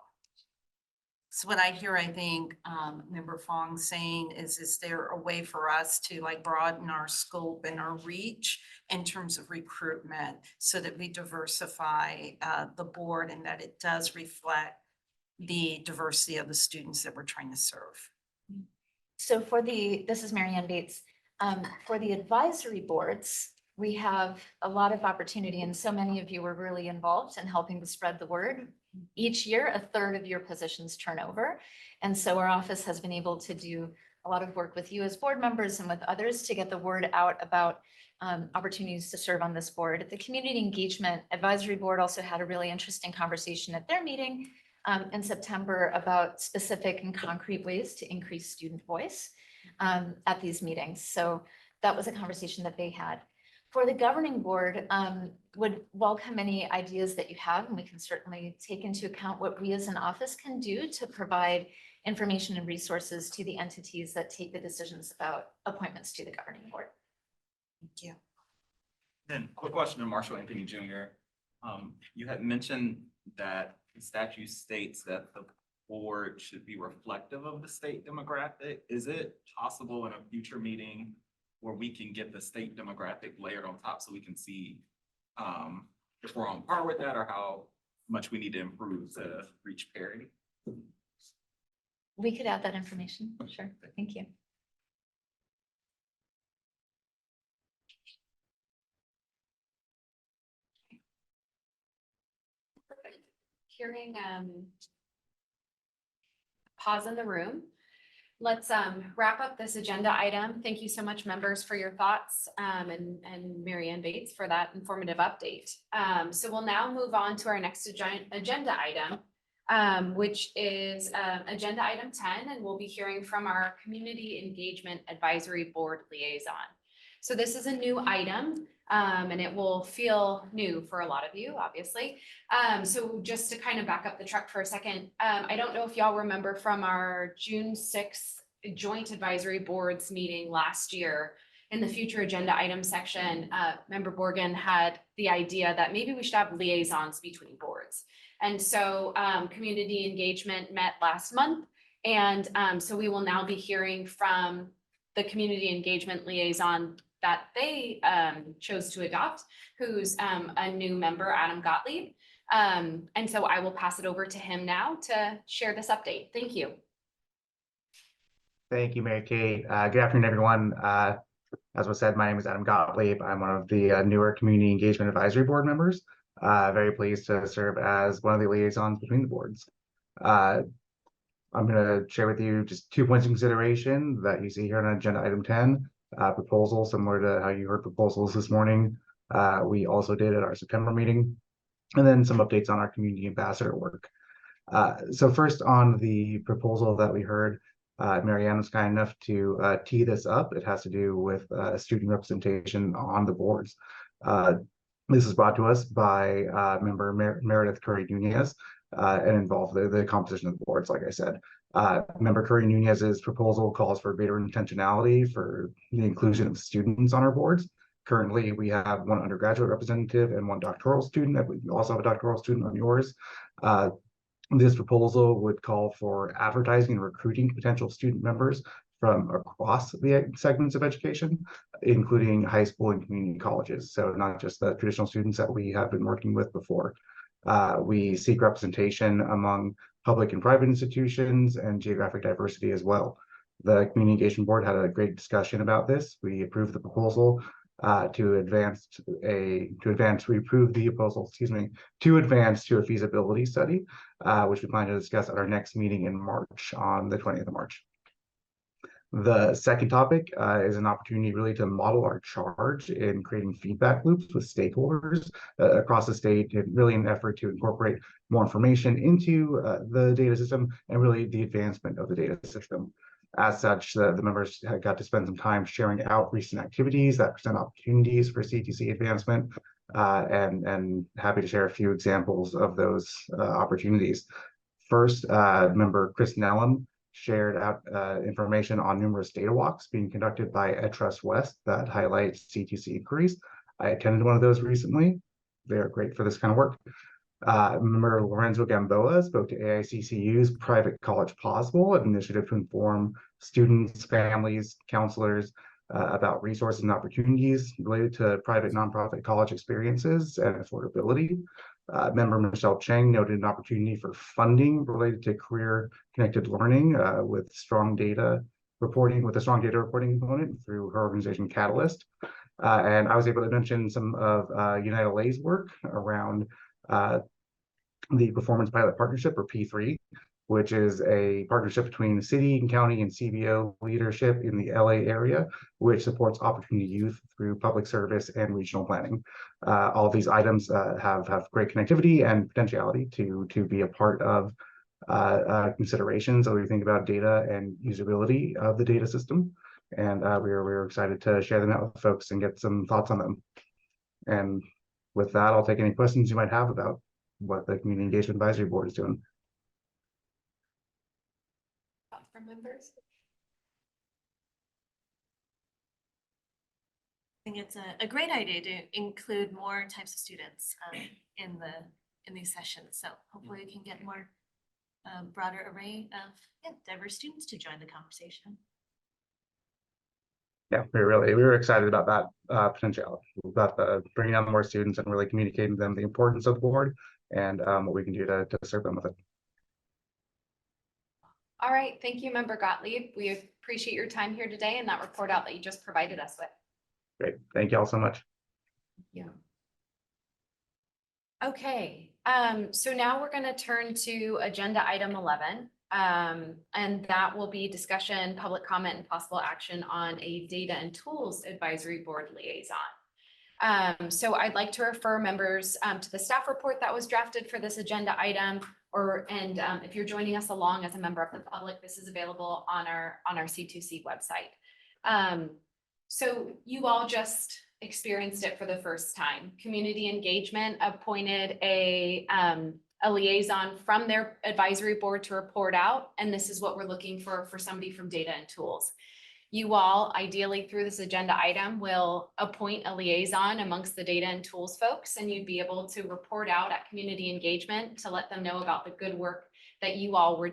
So what I hear, I think, Member Fong saying is there a way for us to like broaden our scope and our reach in terms of recruitment so that we diversify the board and that it does reflect the diversity of the students that we're trying to serve? So this is Marianne Bates. For the advisory boards, we have a lot of opportunity, and so many of you were really involved in helping to spread the word. Each year, a third of your positions turn over. And so our office has been able to do a lot of work with you as board members and with others to get the word out about opportunities to serve on this board. The Community Engagement Advisory Board also had a really interesting conversation at their meeting in September about specific and concrete ways to increase student voice at these meetings. So that was a conversation that they had. For the governing board, would welcome any ideas that you have, and we can certainly take into account what we as an office can do to provide information and resources to the entities that take the decisions about appointments to the governing board. Thank you. Then quick question to Marshall Anthony Jr. You had mentioned that the statute states that the board should be reflective of the state demographic. Is it possible in a future meeting where we can get the state demographic layered on top so we can see if we're on par with that or how much we need to improve to reach parity? We could add that information. Sure. Thank you. Hearing pause in the room. Let's wrap up this agenda item. Thank you so much, members, for your thoughts, and Marianne Bates for that informative update. So we'll now move on to our next agenda item, which is agenda item 10, and we'll be hearing from our Community Engagement Advisory Board Liaison. So this is a new item, and it will feel new for a lot of you, obviously. So just to kind of back up the truck for a second, I don't know if y'all remember from our June 6th joint advisory boards meeting last year, in the future agenda item section, Member Borgen had the idea that maybe we should have liaisons between boards. And so community engagement met last month. And so we will now be hearing from the community engagement liaison that they chose to adopt, who's a new member, Adam Gottlieb. And so I will pass it over to him now to share this update. Thank you. Thank you, Mary Kate. Good afternoon, everyone. As was said, my name is Adam Gottlieb. I'm one of the newer Community Engagement Advisory Board members. Very pleased to serve as one of the liaisons between the boards. I'm going to share with you just 2 points of consideration that you see here on agenda item 10. Proposal similar to how you heard proposals this morning. We also did at our September meeting, and then some updates on our community ambassador work. So first on the proposal that we heard, Marianne was kind enough to tee this up. It has to do with student representation on the boards. This is brought to us by member Meredith Curry-Nunez and involved the composition of the boards, like I said. Member Curry-Nunez's proposal calls for greater intentionality for the inclusion of students on our boards. Currently, we have one undergraduate representative and one doctoral student. We also have a doctoral student on yours. This proposal would call for advertising and recruiting potential student members from across the segments of education, including high school and community colleges. So not just the traditional students that we have been working with before. We seek representation among public and private institutions and geographic diversity as well. The Community Engagement Board had a great discussion about this. We approved the proposal to advance to a feasibility study which we plan to discuss at our next meeting in March on the 20th of March. The second topic is an opportunity really to model our charge in creating feedback loops with stakeholders across the state, and really an effort to incorporate more information into the data system and really the advancement of the data system. As such, the members got to spend some time sharing out recent activities that present opportunities for CTC advancement, and happy to share a few examples of those opportunities. First, member Chris Nellum shared out information on numerous data walks being conducted by EdTrust West that highlight CTC inquiries. I attended one of those recently. They're great for this kind of work. Member Lorenzo Gamboa spoke to AICCU's Private College Possible, an initiative to inform students, families, counselors about resources and opportunities related to private nonprofit college experiences and affordability. Member Michelle Chang noted an opportunity for funding related to career-connected learning with a strong data reporting component through her organization Catalyst. And I was able to mention some of United LA's work around the Performance Pilot Partnership, or P3, which is a partnership between the city and county and CBO leadership in the LA area, which supports opportunity youth through public service and regional planning. All of these items have great connectivity and potentiality to be a part of considerations as we think about data and usability of the data system. And we're excited to share them out with folks and get some thoughts on them. And with that, I'll take any questions you might have about what the Community Engagement Advisory Board is doing. From members? I think it's a great idea to include more types of students in these sessions. So hopefully we can get more broader array of diverse students to join the conversation. Yeah, we were excited about that potential, about bringing on more students and really communicating to them the importance of the board and what we can do to serve them with it. All right, thank you, Member Gottlieb. We appreciate your time here today and that report out that you just provided us with. Great, thank you all so much. Yeah. Okay, so now we're going to turn to agenda item 11. And that will be discussion, public comment, and possible action on a data and tools advisory board liaison. So I'd like to refer members to the staff report that was drafted for this agenda item, and if you're joining us along as a member of the public, this is available on our C2C website. So you all just experienced it for the first time. Community engagement appointed a liaison from their advisory board to report out, and this is what we're looking for somebody from data and tools. You all, ideally through this agenda item, will appoint a liaison amongst the data and tools folks, and you'd be able to report out at community engagement to let them know about the good work that you all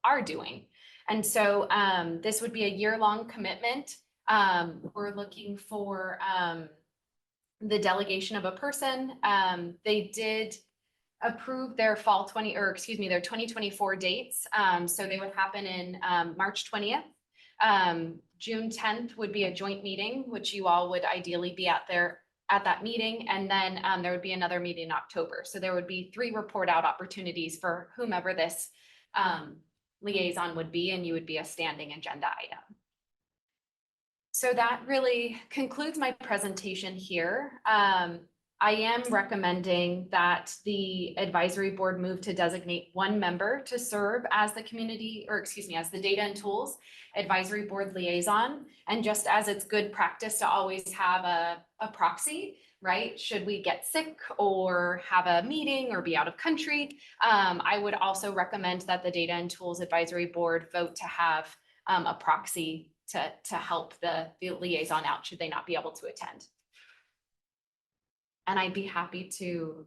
are doing. And so this would be a year-long commitment. We're looking for the delegation of a person. They did approve their their 2024 dates. So they would happen in March 20th. June 10th would be a joint meeting, which you all would ideally be at that meeting. And then there would be another meeting in October. So there would be 3 report out opportunities for whomever this liaison would be, and you would be a standing agenda item. So that really concludes my presentation here. I am recommending that the advisory board move to designate 1 member to serve as the as the data and tools advisory board liaison. And just as it's good practice to always have a proxy, right? Should we get sick or have a meeting or be out of country? I would also recommend that the data and tools advisory board vote to have a proxy to help the liaison out should they not be able to attend. And I'd be happy to,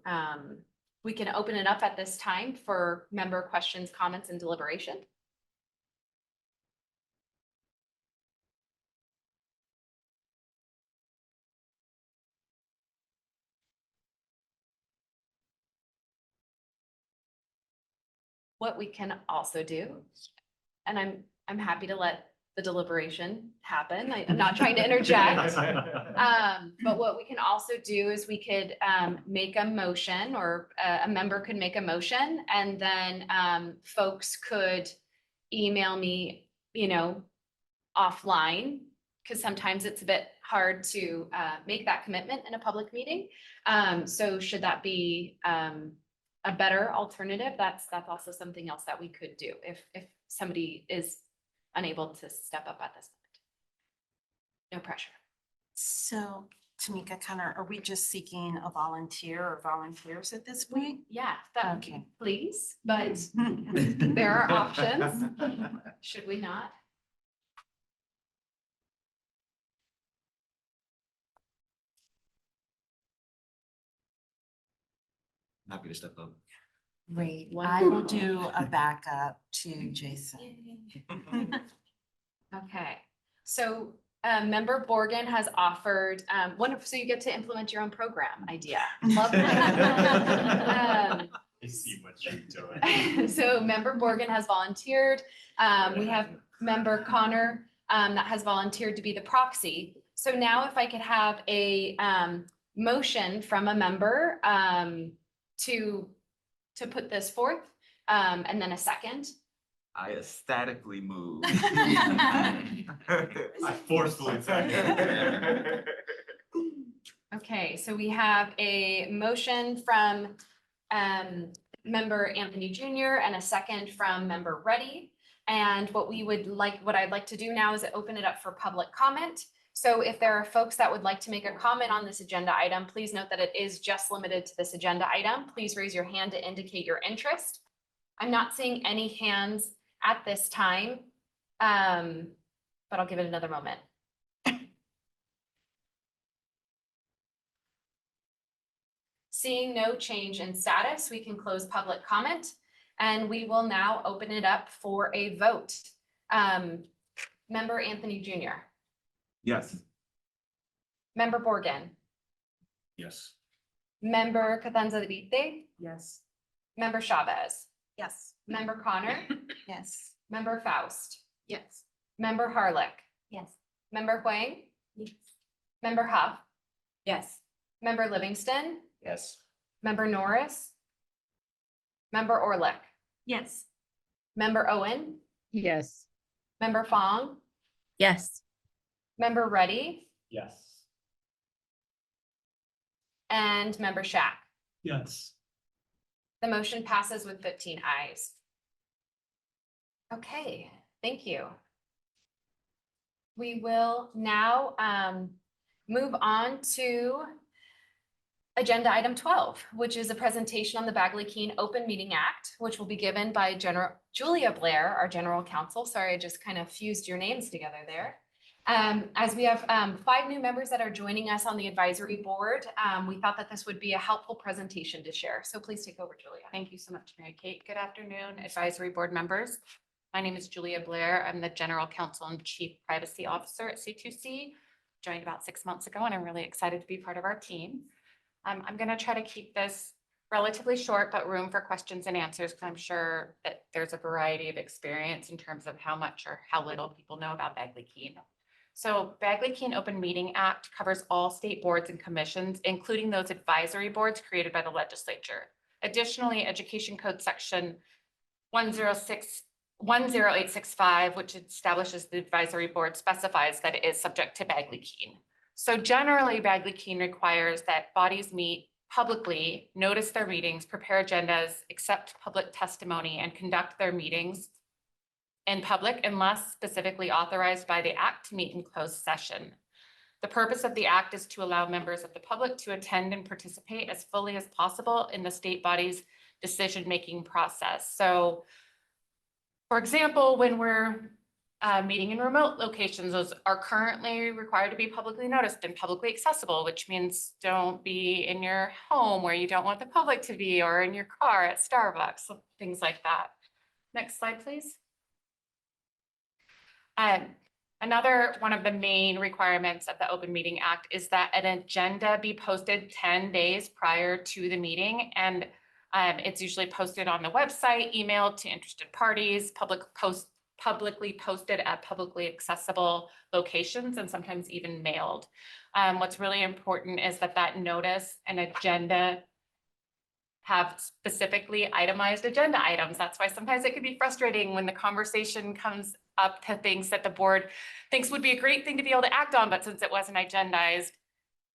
we can open it up at this time for member questions, comments, and deliberation. What we can also do, and I'm happy to let the deliberation happen. I'm not trying to interject. But what we can also do is we could make a motion, or a member could make a motion, and then folks could email me, offline, because sometimes it's a bit hard to make that commitment in a public meeting. So should that be a better alternative? That's also something else that we could do if somebody is unable to step up at this moment. No pressure. So Tamika, are we just seeking a volunteer or volunteers at this point? Yeah, that, Okay. please, but there are options. Should we not? Happy to step up. Great. I Wonderful. will do a backup to Jason. Okay, so Member Borgen has offered, wonderful, so you get to implement your own program idea. Love that. I see what you're doing. So Member Borgen has volunteered. We have Member Connor that has volunteered to be the proxy. So now if I could have a motion from a member to put this forth, and then a second. I ecstatically move. I forcefully second. Okay, so we have a motion from Member Anthony Jr. and a second from Member Reddy. And what I'd like to do now is open it up for public comment. So if there are folks that would like to make a comment on this agenda item, please note that it is just limited to this agenda item. Please raise your hand to indicate your interest. I'm not seeing any hands at this time, but I'll give it another moment. Seeing no change in status, we can close public comment, and we will now open it up for a vote. Member Anthony Jr. Yes. Member Borgen. Yes. Member Catanzarite. Yes. Member Chavez. Yes. Member Connor. Yes. Member Faust. Yes. Member Harlech. Yes. Member Huang. Yes. Member Huff. Yes. Member Livingston. Yes. Member Norris. Member Orlick. Yes. Member Owen. Yes. Member Fong. Yes. Member Reddy. Yes. And Member Shack. Yes. The motion passes with 15 ayes. Okay, thank you. We will now move on to agenda item 12, which is a presentation on the Bagley-Keene Open Meeting Act, which will be given by Julia Blair, our general counsel. Sorry, I just kind of fused your names together there. As we have 5 new members that are joining us on the advisory board, we thought that this would be a helpful presentation to share. So please take over, Julia. Thank you so much, Mary Kate. Good afternoon, advisory board members. My name is Julia Blair. I'm the General Counsel and Chief Privacy Officer at C2C. Joined about 6 months ago, and I'm really excited to be part of our team. I'm going to try to keep this relatively short, but room for questions and answers, because I'm sure that there's a variety of experience in terms of how much or how little people know about Bagley-Keene. So Bagley-Keene Open Meeting Act covers all state boards and commissions, including those advisory boards created by the legislature. Additionally, Education Code Section 10865, which establishes the advisory board, specifies that it is subject to Bagley-Keene. So generally, Bagley-Keene requires that bodies meet publicly, notice their meetings, prepare agendas, accept public testimony, and conduct their meetings in public unless specifically authorized by the act to meet in closed session. The purpose of the act is to allow members of the public to attend and participate as fully as possible in the state body's decision-making process. So, for example, when we're meeting in remote locations, those are currently required to be publicly noticed and publicly accessible, which means don't be in your home where you don't want the public to be, or in your car at Starbucks, things like that. Next slide, please. Another one of the main requirements of the Open Meeting Act is that an agenda be posted 10 days prior to the meeting. And it's usually posted on the website, emailed to interested parties. Public posts publicly posted at publicly accessible locations and sometimes even mailed. What's really important is that that notice and agenda have specifically itemized agenda items. That's why sometimes it can be frustrating when the conversation comes up to things that the board thinks would be a great thing to be able to act on, but since it wasn't agendized,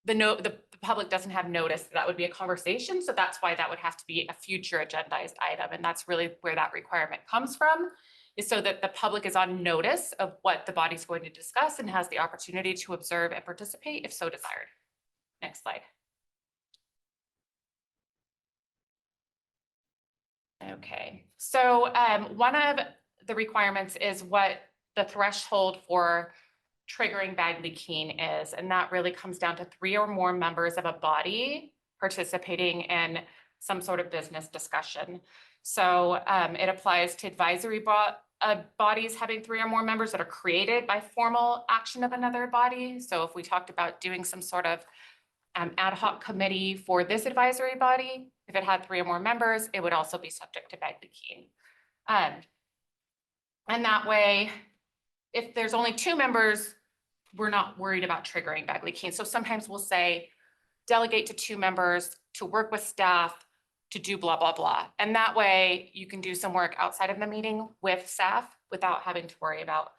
the public doesn't have notice that would be a conversation. So that's why that would have to be a future agendized item. And that's really where that requirement comes from, is so that the public is on notice of what the body's going to discuss and has the opportunity to observe and participate if so desired. Next slide. Okay, so one of the requirements is what the threshold for triggering Bagley Keene is, and that really comes down to 3 or more members of a body participating in some sort of business discussion. So it applies to advisory bodies having 3 or more members that are created by formal action of another body. So if we talked about doing some sort of ad hoc committee for this advisory body, if it had 3 or more members, it would also be subject to Bagley Keene. And that way, if there's only 2 members, we're not worried about triggering Bagley Keene. So sometimes we'll say, delegate to 2 members to work with staff to do blah, blah, blah. And that way you can do some work outside of the meeting with staff without having to worry about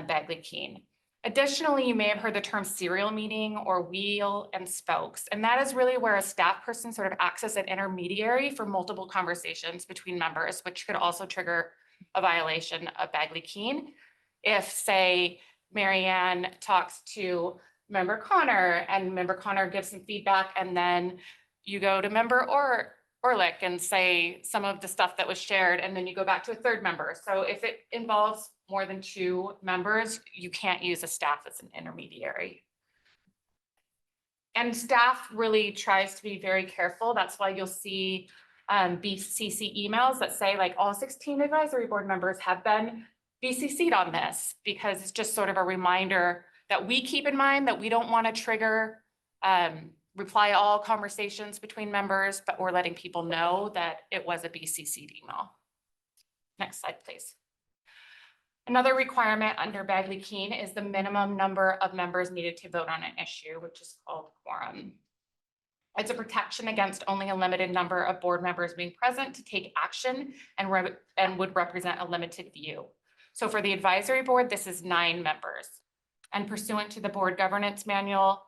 Bagley Keene. Additionally, you may have heard the term serial meeting or wheel and spokes. And that is really where a staff person sort of acts as an intermediary for multiple conversations between members, which could also trigger a violation of Bagley Keene. If, say, Marianne talks to member Connor and member Connor gives some feedback, and then you go to member Orlick and say some of the stuff that was shared, and then you go back to a 3rd member. So if it involves more than 2 members, you can't use a staff as an intermediary. And staff really tries to be very careful. That's why you'll see BCC emails that say like all 16 advisory board members have been BCC'd on this, because it's just sort of a reminder that we keep in mind that we don't want to trigger reply all conversations between members, but we're letting people know that it was a BCC'd email. Next slide, please. Another requirement under Bagley Keene is the minimum number of members needed to vote on an issue, which is called quorum. It's a protection against only a limited number of board members being present to take action and would represent a limited view. So for the advisory board, this is 9 members. And pursuant to the board governance manual,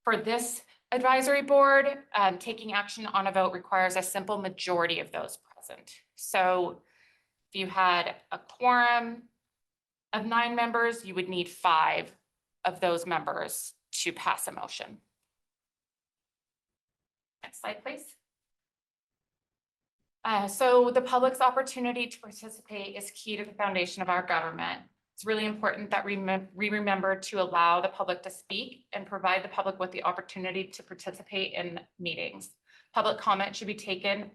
for this advisory board, taking action on a vote requires a simple majority of those present. So if you had a quorum of 9 members, you would need 5 of those members to pass a motion. Next slide, please. So the public's opportunity to participate is key to the foundation of our government. It's really important that we remember to allow the public to speak and provide the public with the opportunity to participate in meetings. Public comment should be taken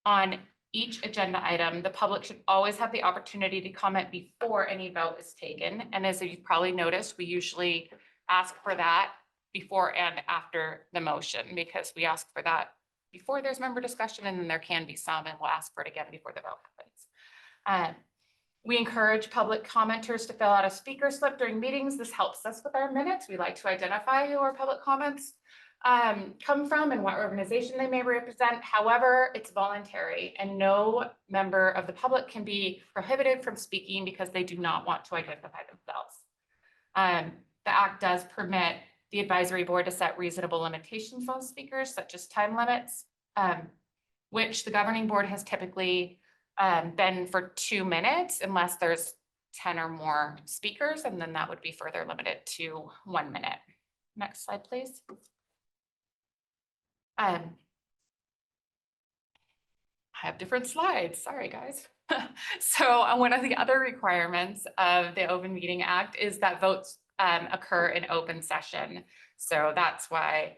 on each agenda item. The public should always have the opportunity to comment before any vote is taken. And as you've probably noticed, we usually ask for that before and after the motion, because we ask for that before there's member discussion, and then there can be some, and we'll ask for it again before the vote happens. We encourage public commenters to fill out a speaker slip during meetings. This helps us with our minutes. We like to identify who our public comments come from and what organization they may represent. However, it's voluntary, and no member of the public can be prohibited from speaking because they do not want to identify themselves. The Act does permit the advisory board to set reasonable limitations on speakers, such as time limits, which the governing board has typically been for 2 minutes unless there's 10 or more speakers, and then that would be further limited to 1 minute. Next slide, please. I have different slides, sorry guys. So one of the other requirements of the Open Meeting Act is that votes occur in open session. So that's why,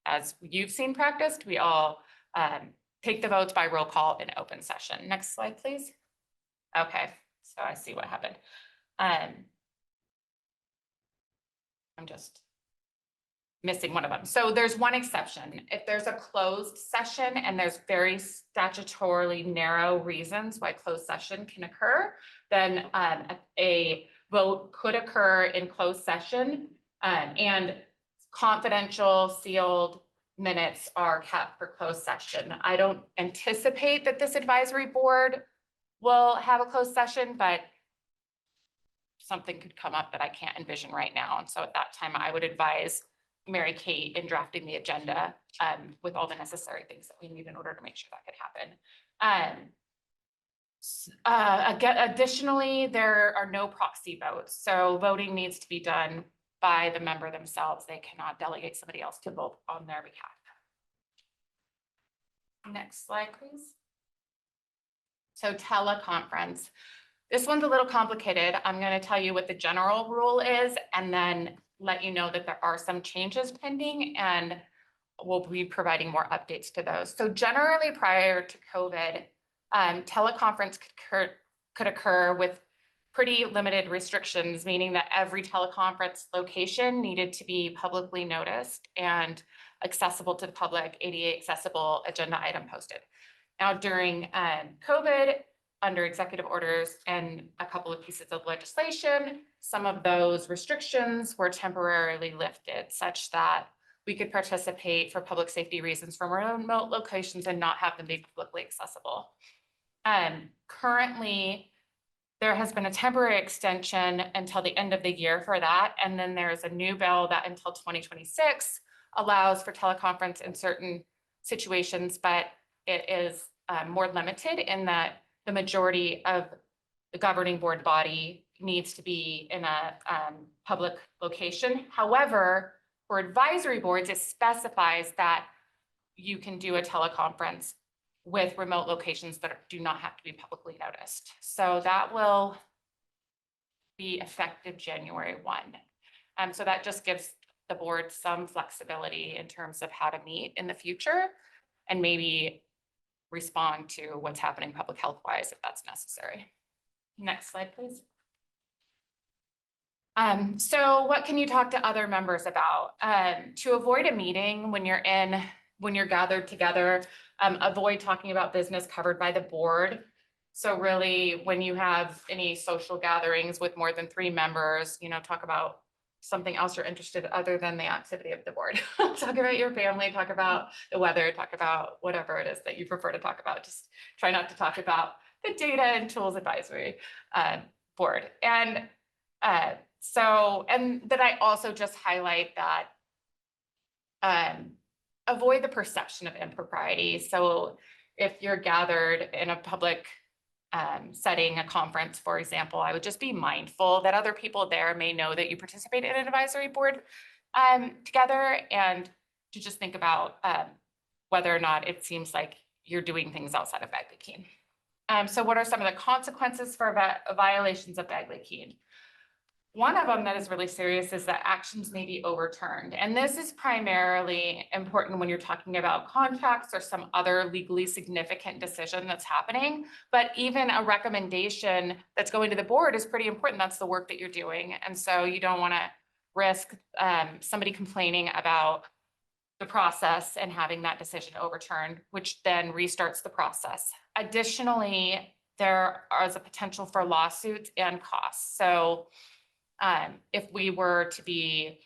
as you've seen practiced, we all take the votes by roll call in open session. Next slide, please. Okay, so I see what happened. I'm just missing one of them. So there's one exception. If there's a closed session and there's very statutorily narrow reasons why closed session can occur, then a vote could occur in closed session, and confidential sealed minutes are kept for closed session. I don't anticipate that this advisory board will have a closed session, but something could come up that I can't envision right now. And so at that time, I would advise Mary Kate in drafting the agenda with all the necessary things that we need in order to make sure that could happen. Additionally, there are no proxy votes. So voting needs to be done by the member themselves. They cannot delegate somebody else to vote on their behalf. Next slide, please. So teleconference. This one's a little complicated. I'm going to tell you what the general rule is and then let you know that there are some changes pending, and we'll be providing more updates to those. So generally prior to COVID, teleconference could occur with pretty limited restrictions, meaning that every teleconference location needed to be publicly noticed and accessible to the public, ADA accessible, agenda item posted. Now during COVID, under executive orders and a couple of pieces of legislation, some of those restrictions were temporarily lifted such that we could participate for public safety reasons from remote locations and not have them be publicly accessible. Currently, there has been a temporary extension until the end of the year for that. And then there's a new bill that until 2026 allows for teleconference in certain situations, but it is more limited in that the majority of the governing board body needs to be in a public location. However, for advisory boards, it specifies that you can do a teleconference with remote locations that do not have to be publicly noticed. So that will be effective January 1. So that just gives the board some flexibility in terms of how to meet in the future and maybe respond to what's happening public health wise if that's necessary. Next slide, please. So what can you talk to other members about? To avoid a meeting when you're gathered together, avoid talking about business covered by the board. So really, when you have any social gatherings with more than 3 members, talk about something else you're interested in other than the activity of the board. Talk about your family, talk about the weather, talk about whatever it is that you prefer to talk about. Just try not to talk about the data and tools advisory board. And then I also just highlight that avoid the perception of impropriety. So if you're gathered in a public setting, a conference, for example, I would just be mindful that other people there may know that you participate in an advisory board together, and to just think about whether or not it seems like you're doing things outside of Bagley-Keene. So what are some of the consequences for violations of Bagley-Keene? One of them that is really serious is that actions may be overturned. And this is primarily important when you're talking about contracts or some other legally significant decision that's happening. But even a recommendation that's going to the board is pretty important. That's the work that you're doing. And so you don't want to risk somebody complaining about the process and having that decision overturned, which then restarts the process. Additionally, there is a potential for lawsuits and costs. So if we were to be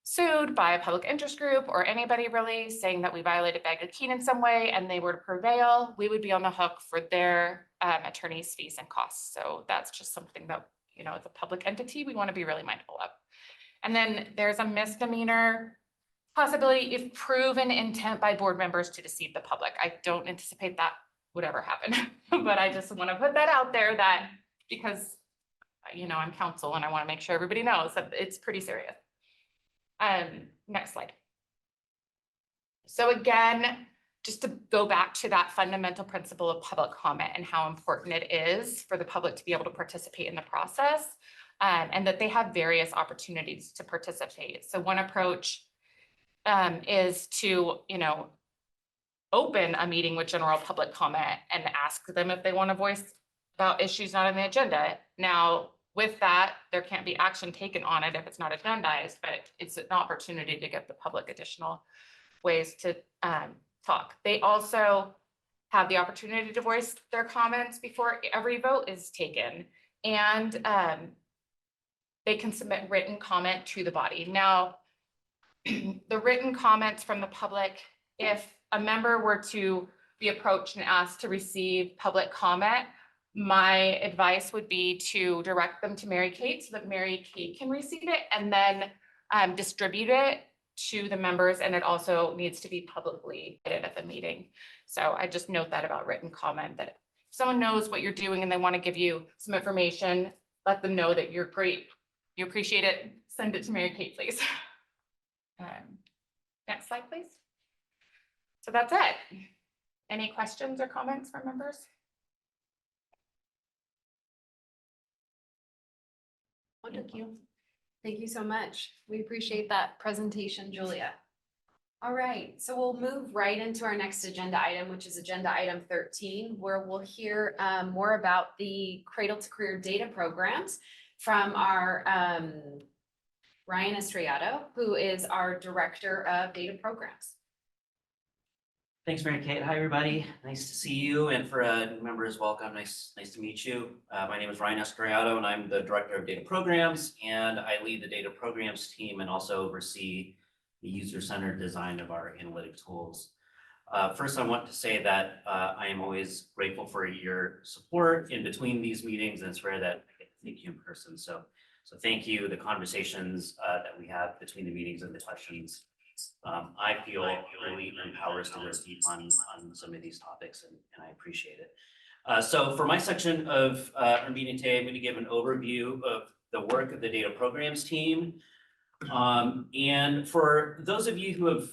sued by a public interest group or anybody really saying that we violated Bagley-Keene in some way and they were to prevail, we would be on the hook for their attorney's fees and costs. So that's just something that, as a public entity, we want to be really mindful of. And then there's a misdemeanor possibility if proven intent by board members to deceive the public. I don't anticipate that would ever happen, but I just want to put that out there that because I'm counsel and I want to make sure everybody knows that it's pretty serious. Next slide. So again, just to go back to that fundamental principle of public comment and how important it is for the public to be able to participate in the process, and that they have various opportunities to participate. So one approach is to, open a meeting with general public comment and ask them if they want to voice about issues not on the agenda. Now, with that, there can't be action taken on it if it's not agendized, but it's an opportunity to give the public additional ways to talk. They also have the opportunity to voice their comments before every vote is taken. And they can submit written comment to the body. Now, the written comments from the public, if a member were to be approached and asked to receive public comment, my advice would be to direct them to Mary Kate so that Mary Kate can receive it and then distribute it to the members. And it also needs to be publicly edited at the meeting. So I just note that about written comment, that if someone knows what you're doing and they want to give you some information, let them know that you're great, you appreciate it, send it to Mary Kate, please. Next slide, please. So that's it. Any questions or comments from members? Thank you. Thank you so much. We appreciate that presentation, Julia. All right, so we'll move right into our next agenda item, which is agenda item 13, where we'll hear more about the Cradle-to-Career data programs from our Ryan Estrellado, who is our Director of Data Programs. Thanks, Mary Kate. Hi, everybody. Nice to see you. And for new members, welcome. Nice to meet you. My name is Ryan Estrellado, and I'm the Director of Data Programs, and I lead the Data Programs team and also oversee the user-centered design of our analytic tools. First, I want to say that I am always grateful for your support in between these meetings, and it's rare that I get to thank you in person. So thank you. The conversations that we have between the meetings and the questions, I feel really empowers to go deep on some of these topics, and I appreciate it. So for my section of our meeting today, I'm going to give an overview of the work of the Data Programs team. And for those of you who have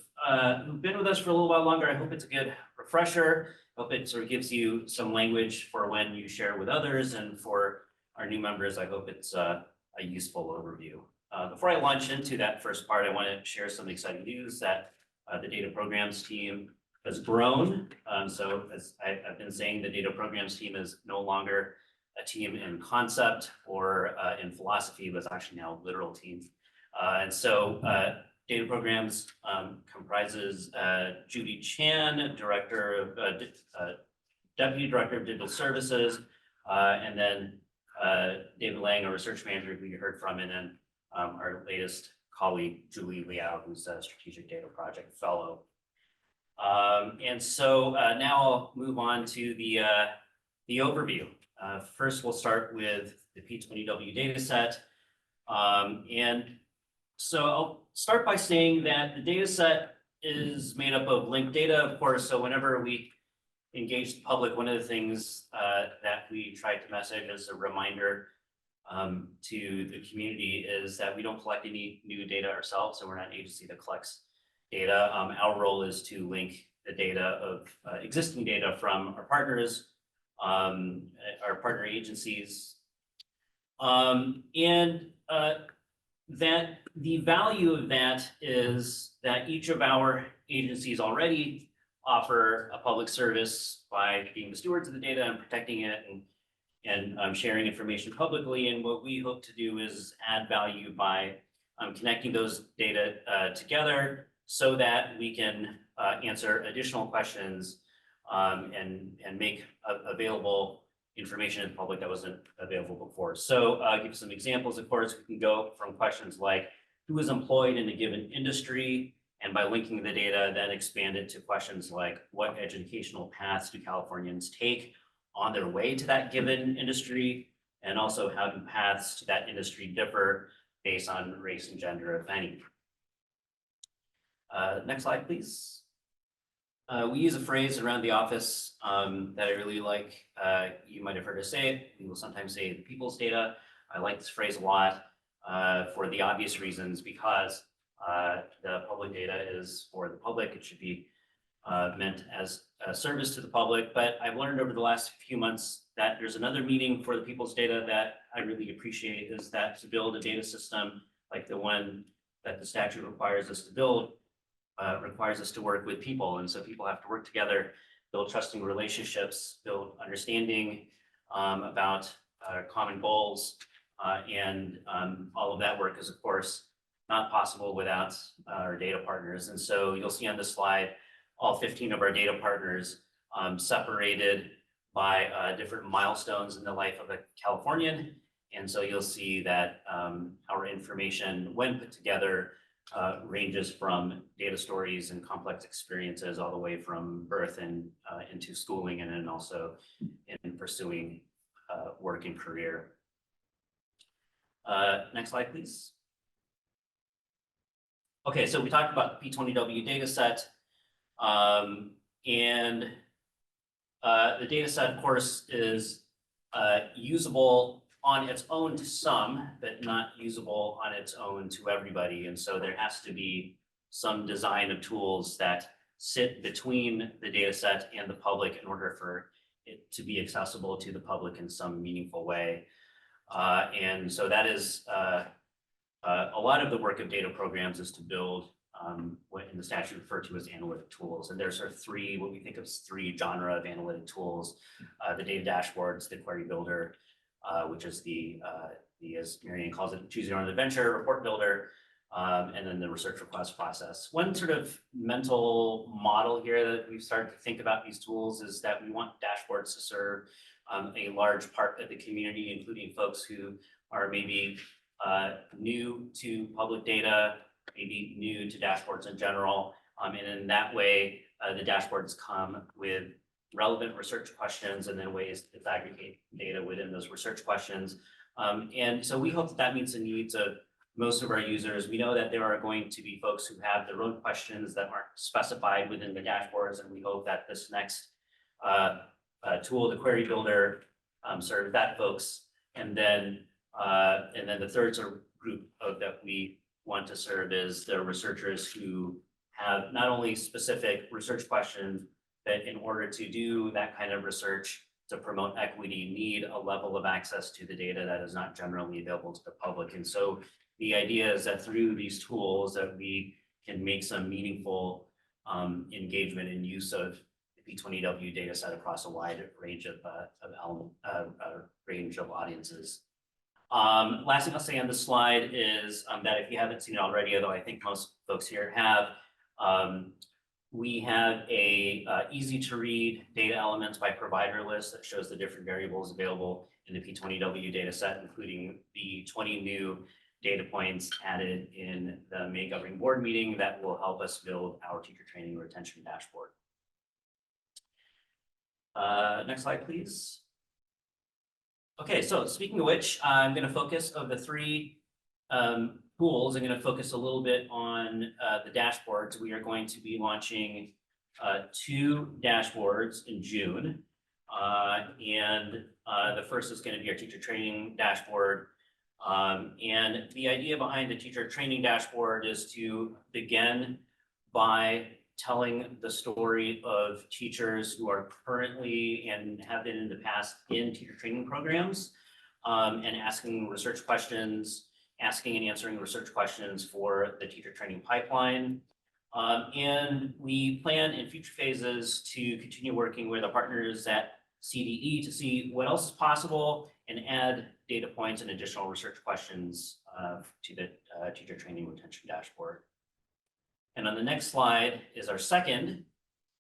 who've been with us for a little while longer, I hope it's a good refresher. I hope it sort of gives you some language for when you share with others. And for our new members, I hope it's a useful overview. Before I launch into that first part, I want to share some exciting news that the Data Programs team has grown. So as I've been saying, the Data Programs team is no longer a team in concept or in philosophy, but it's actually now a literal team. And so Data Programs comprises Judy Chan, Deputy Director of Digital Services, and then David Lang, a research manager who you heard from, and then our latest colleague, Julie Liao, who's a Strategic Data Project Fellow. And so now I'll move on to the overview. First, we'll start with the P20W data set. And so I'll start by saying that the data set is made up of linked data, of course. So whenever we engage the public, one of the things that we try to message as a reminder to the community is that we don't collect any new data ourselves. So we're not an agency that collects data. Our role is to link the data of existing data from our partners, our partner agencies, and that the value of that is that each of our agencies already offer a public service by being the stewards of the data and protecting it and sharing information publicly. And what we hope to do is add value by connecting those data together so that we can answer additional questions and make available information in the public that wasn't available before. So I'll give some examples. Of course, we can go from questions like who is employed in a given industry, and by linking the data, then expand it to questions like what educational paths do Californians take on their way to that given industry, and also how do paths to that industry differ based on race and gender, if any. Next slide, please. We use a phrase around the office that I really like. You might have heard us say it. We will sometimes say the people's data. I like this phrase a lot for the obvious reasons, because the public data is for the public. It should be meant as a service to the public. But I've learned over the last few months that there's another meaning for the people's data that I really appreciate, is that to build a data system like the one that the statute requires us to build requires us to work with people. And so people have to work together, build trusting relationships, build understanding about common goals. And all of that work is, of course, not possible without our data partners. And so you'll see on this slide, all 15 of our data partners separated by different milestones in the life of a Californian. And so you'll see that our information, when put together, ranges from data stories and complex experiences all the way from birth and into schooling, and then also in pursuing work and career. Next slide, please. Okay, so we talked about the P20W data set. And the data set, of course, is usable on its own to some, but not usable on its own to everybody. And so there has to be some design of tools that sit between the data set and the public in order for it to be accessible to the public in some meaningful way. And so that is a lot of the work of data programs is to build what in the statute referred to as analytic tools. And there's sort of three, what we think of as three genre of analytic tools: the data dashboards, the query builder, which is the as Marianne calls it, choose your own adventure, report builder, and then the research request process. One sort of mental model here that we've started to think about these tools is that we want dashboards to serve a large part of the community, including folks who are maybe new to public data, maybe new to dashboards in general. And in that way, the dashboards come with relevant research questions and then ways to aggregate data within those research questions. And so we hope that that meets the needs of most of our users. We know that there are going to be folks who have their own questions that aren't specified within the dashboards, and we hope that this next tool, the query builder, serves that folks. And then the third sort of group that we want to serve is the researchers who have not only specific research questions, but in order to do that kind of research to promote equity, need a level of access to the data that is not generally available to the public. And so the idea is that through these tools that we can make some meaningful engagement and use of the P20W data set across a wide range of audiences. Last thing I'll say on this slide is that if you haven't seen it already, although I think most folks here have, we have a easy to read data elements by provider list that shows the different variables available in the P20W data set, including the 20 new data points added in the May governing board meeting that will help us build our teacher training retention dashboard. Next slide, please. Okay, so speaking of which, I'm going to focus of the three tools. I'm going to focus a little bit on the dashboards. We are going to be launching 2 dashboards in June. And the first is going to be our teacher training dashboard. And the idea behind the teacher training dashboard is to begin by telling the story of teachers who are currently and have been in the past in teacher training programs, and asking research questions, asking and answering research questions for the teacher training pipeline. And we plan in future phases to continue working with our partners at CDE to see what else is possible and add data points and additional research questions to the teacher training retention dashboard. And on the next slide is our second,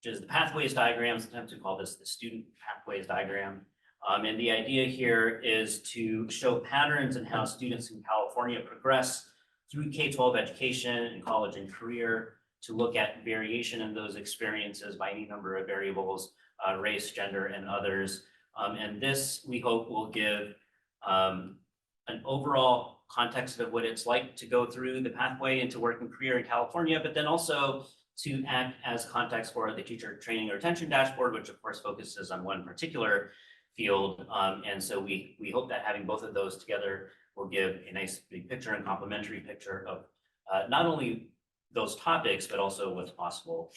which is the pathways diagram. Sometimes we call this the student pathways diagram. And the idea here is to show patterns in how students in California progress through K-12 education and college and career, to look at variation in those experiences by any number of variables, race, gender, and others. And this, we hope, will give an overall context of what it's like to go through the pathway into work and career in California, but then also to act as context for the teacher training or retention dashboard, which of course focuses on one particular field. And so we hope that having both of those together will give a nice big picture and complementary picture of not only those topics, but also what's possible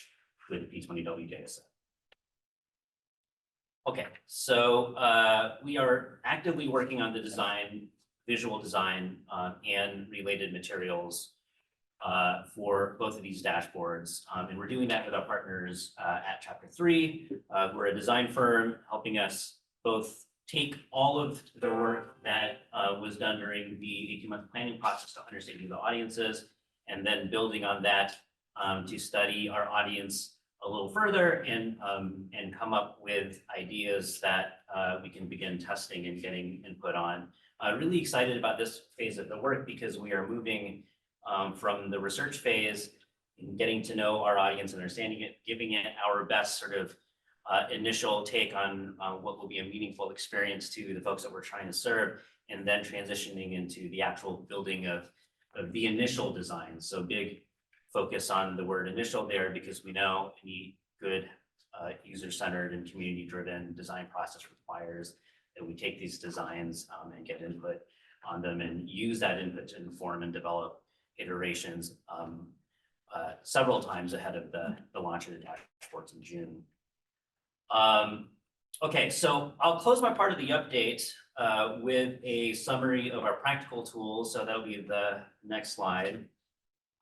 with the P20W data set. Okay, so we are actively working on the design, visual design, and related materials for both of these dashboards. And we're doing that with our partners at Chapter 3. We're a design firm helping us both take all of the work that was done during the 18-month planning process to understand who the audience is, and then building on that to study our audience a little further and come up with ideas that we can begin testing and getting input on. Really excited about this phase of the work because we are moving from the research phase and getting to know our audience, understanding it, giving it our best sort of initial take on what will be a meaningful experience to the folks that we're trying to serve, and then transitioning into the actual building of the initial design. So big focus on the word initial there, because we know any good user-centered and community-driven design process requires that we take these designs and get input on them and use that input to inform and develop iterations several times ahead of the launch of the dashboards in June. Okay, so I'll close my part of the update with a summary of our practical tools. So that'll be the next slide.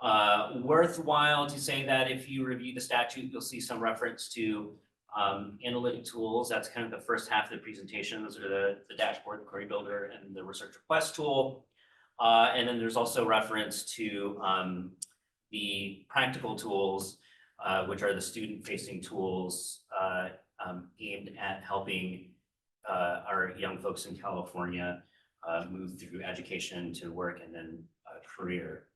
Worthwhile to say that if you review the statute, you'll see some reference to analytic tools. That's kind of the first half of the presentation. Those are the dashboard, the query builder, and the research request tool. And then there's also reference to the practical tools, which are the student-facing tools aimed at helping our young folks in California move through education to work and then career.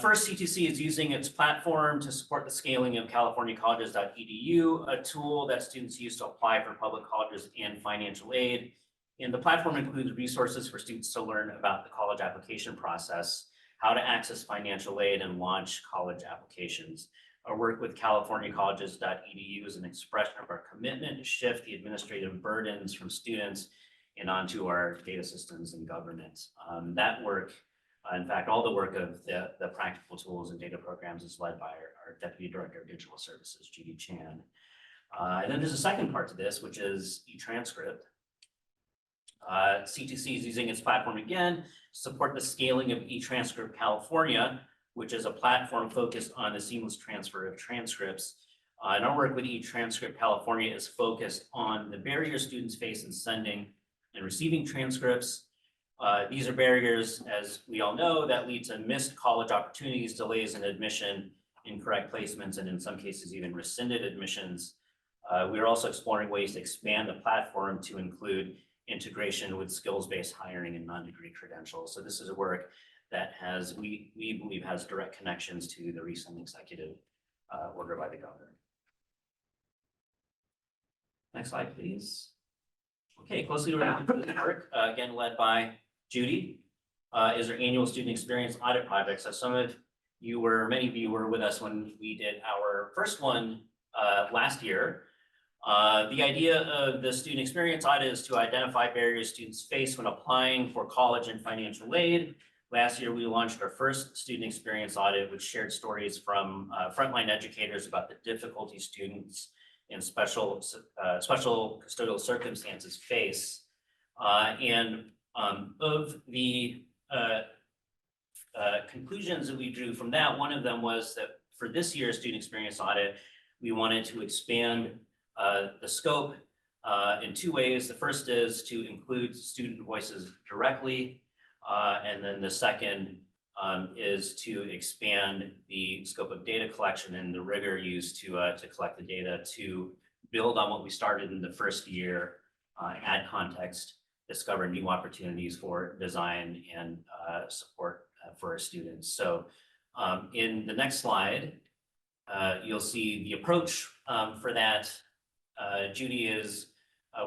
First, C2C is using its platform to support the scaling of californiacolleges.edu, a tool that students use to apply for public colleges and financial aid. And the platform includes resources for students to learn about the college application process, how to access financial aid and launch college applications. Our work with californiacolleges.edu is an expression of our commitment to shift the administrative burdens from students and onto our data systems and governance. That work, in fact, all the work of the practical tools and data programs is led by our Deputy Director of Digital Services, Judy Chan. And then there's a second part to this, which is e-transcript. C2C is using its platform again to support the scaling of eTranscript California, which is a platform focused on the seamless transfer of transcripts. And our work with eTranscript California is focused on the barriers students face in sending and receiving transcripts. These are barriers, as we all know, that lead to missed college opportunities, delays in admission, incorrect placements, and in some cases even rescinded admissions. We are also exploring ways to expand the platform to include integration with skills-based hiring and non-degree credentials. So this is a work that we believe has direct connections to the recent executive order by the governor. Next slide, please. Okay, closely related to the work, again led by Judy, is our annual student experience audit project. So many of you were with us when we did our first one last year. The idea of the student experience audit is to identify barriers students face when applying for college and financial aid. Last year, we launched our first student experience audit, which shared stories from frontline educators about the difficulty students in special custodial circumstances face. And of the conclusions that we drew from that, one of them was that for this year's student experience audit, we wanted to expand the scope in two ways. The first is to include student voices directly. And then the second is to expand the scope of data collection and the rigor used to collect the data to build on what we started in the first year, add context, discover new opportunities for design and support for our students. So in the next slide, you'll see the approach for that. Judy is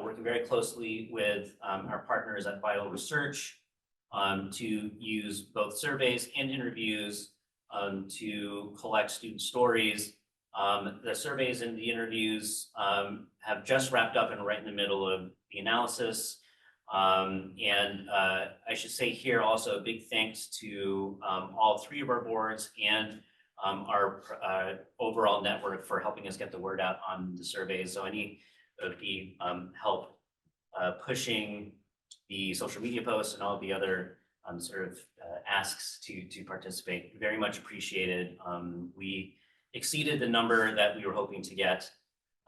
working very closely with our partners at Vital Research to use both surveys and interviews to collect student stories. The surveys and the interviews have just wrapped up and right in the middle of the analysis. And I should say here also a big thanks to all three of our boards and our overall network for helping us get the word out on the surveys. So any of the help pushing the social media posts and all the other asks to participate, very much appreciated. We exceeded the number that we were hoping to get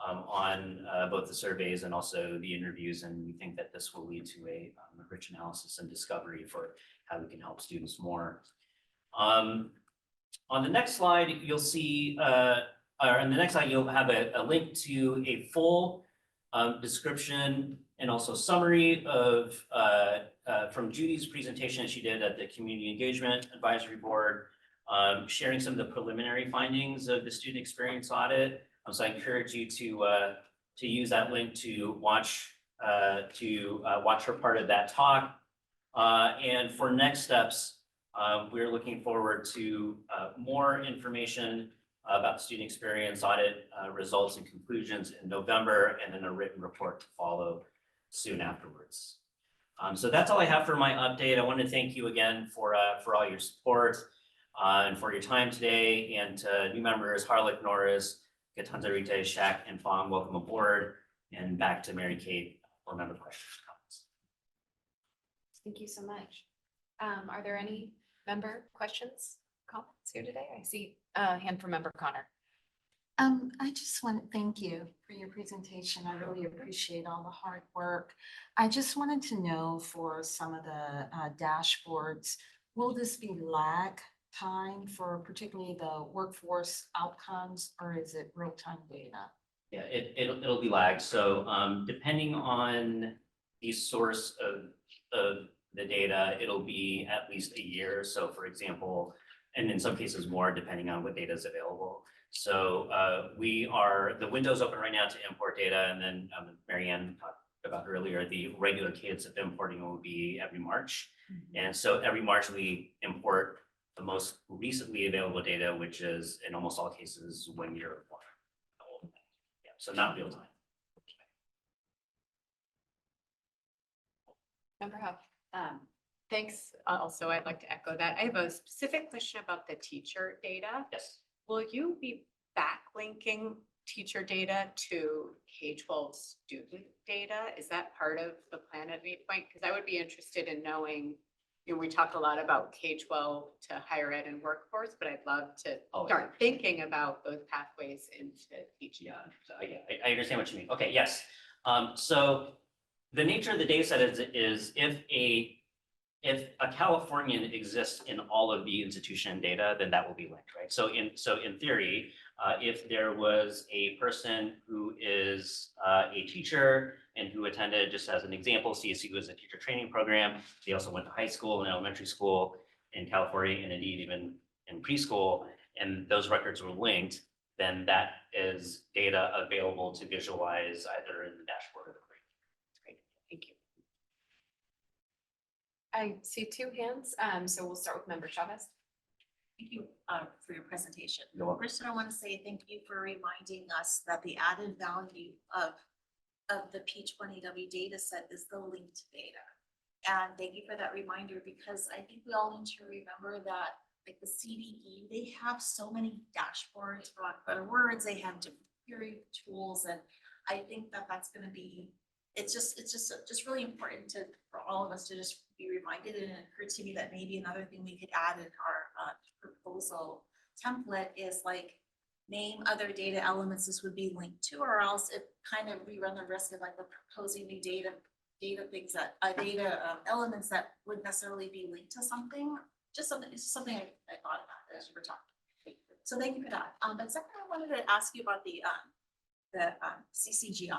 on both the surveys and also the interviews, and we think that this will lead to a rich analysis and discovery for how we can help students more. On the next slide, you'll see, or on the next slide, you'll have a link to a full description and also summary of from Judy's presentation she did at the Community Engagement Advisory Board, sharing some of the preliminary findings of the student experience audit. So I encourage you to use that link to watch her part of that talk. And for next steps, we're looking forward to more information about the student experience audit results and conclusions in November, and then a written report to follow soon afterwards. So that's all I have for my update. I want to thank you again for all your support and for your time today. And new members, Harlech, Norris, Gatanza Rite, Shaq, and Fong, welcome aboard. And back to Mary Kate for member questions and comments. Thank you so much. Are there any member questions, comments here today? I see a hand from member Connor. I just want to thank you for your presentation. I really appreciate all the hard work. I just wanted to know for some of the dashboards, will this be lag time for particularly the workforce outcomes, or is it real-time data? Yeah, it'll be lagged. So depending on the source of the data, it'll be at least a year. So for example, and in some cases more, depending on what data is available. So the window's open right now to import data, and then Marianne talked about earlier, the regular cadence of importing will be every March. And so every March we import the most recently available data, which is in almost all cases 1 year or more. Yeah, so not real time. Member Huff. Thanks. Also, I'd like to echo that. I have a specific question about the teacher data. Yes. Will you be backlinking teacher data to K-12 student data? Is that part of the plan at any point? Because I would be interested in knowing, you know, we talk a lot about K-12 to higher ed and workforce, but I'd love to start thinking about those pathways into teaching. Yeah, so, yeah, I understand what you mean. Okay, yes. So the nature of the data set is if a Californian exists in all of the institution data, then that will be linked, right? So in theory, if there was a person who is a teacher and who attended, just as an example, CSU was a teacher training program. They also went to high school and elementary school in California, and indeed even in preschool, and those records were linked, then that is data available to visualize either in the dashboard or the query. Great, thank you. I see two hands, so we'll start with member Chavez. Thank you for your presentation. You're welcome. First, I want to say thank you for reminding us that the added value of the P20W data set is the linked data. And thank you for that reminder, because I think we all need to remember that, like the CDE, they have so many dashboards, for lack of better words, they have different query tools, and I think that that's going to be, it's just really important for all of us to just be reminded. And it occurred to me that maybe another thing we could add in our proposal template is like name other data elements this would be linked to, or else it kind of, we run the risk of like we're proposing new data things that elements that wouldn't necessarily be linked to something. It's just something I thought about as you were talking. So thank you for that. But second, I wanted to ask you about the CCGI.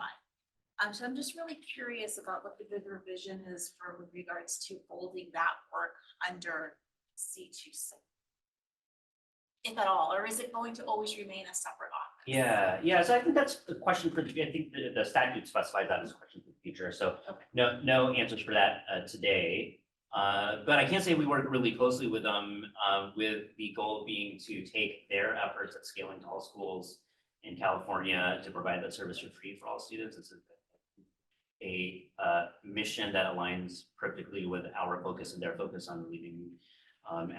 So I'm just really curious about what the bigger vision is with regards to folding that work under C2C, if at all, or is it going to always remain a separate office? Yeah. So I think that's the question for I think the statute specifies that as a question for the future. So no answers for that today. But I can say we work really closely with them, with the goal being to take their efforts at scaling to all schools in California to provide that service for free for all students. It's a mission that aligns perfectly with our focus and their focus on relieving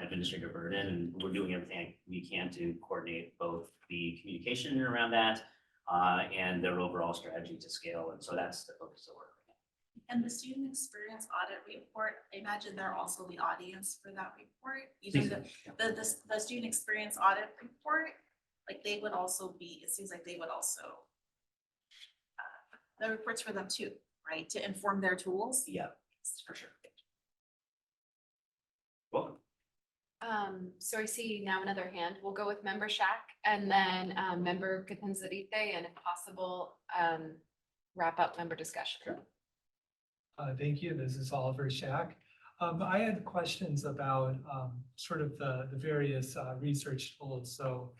administrative burden, and we're doing everything we can to coordinate both the communication around that and their overall strategy to scale. And so that's the focus of work. And the student experience audit report, I imagine they're also the audience for that report. Even the student experience audit report, like they would also be, it seems like they would also the reports for them too, right? To inform their tools. Yeah, for sure. Welcome. So I see now another hand. We'll go with member Shack and then member Katanzarite, and if possible, wrap up member discussion. Thank you. This is Oliver Shack. I had questions about sort of the various research tools. So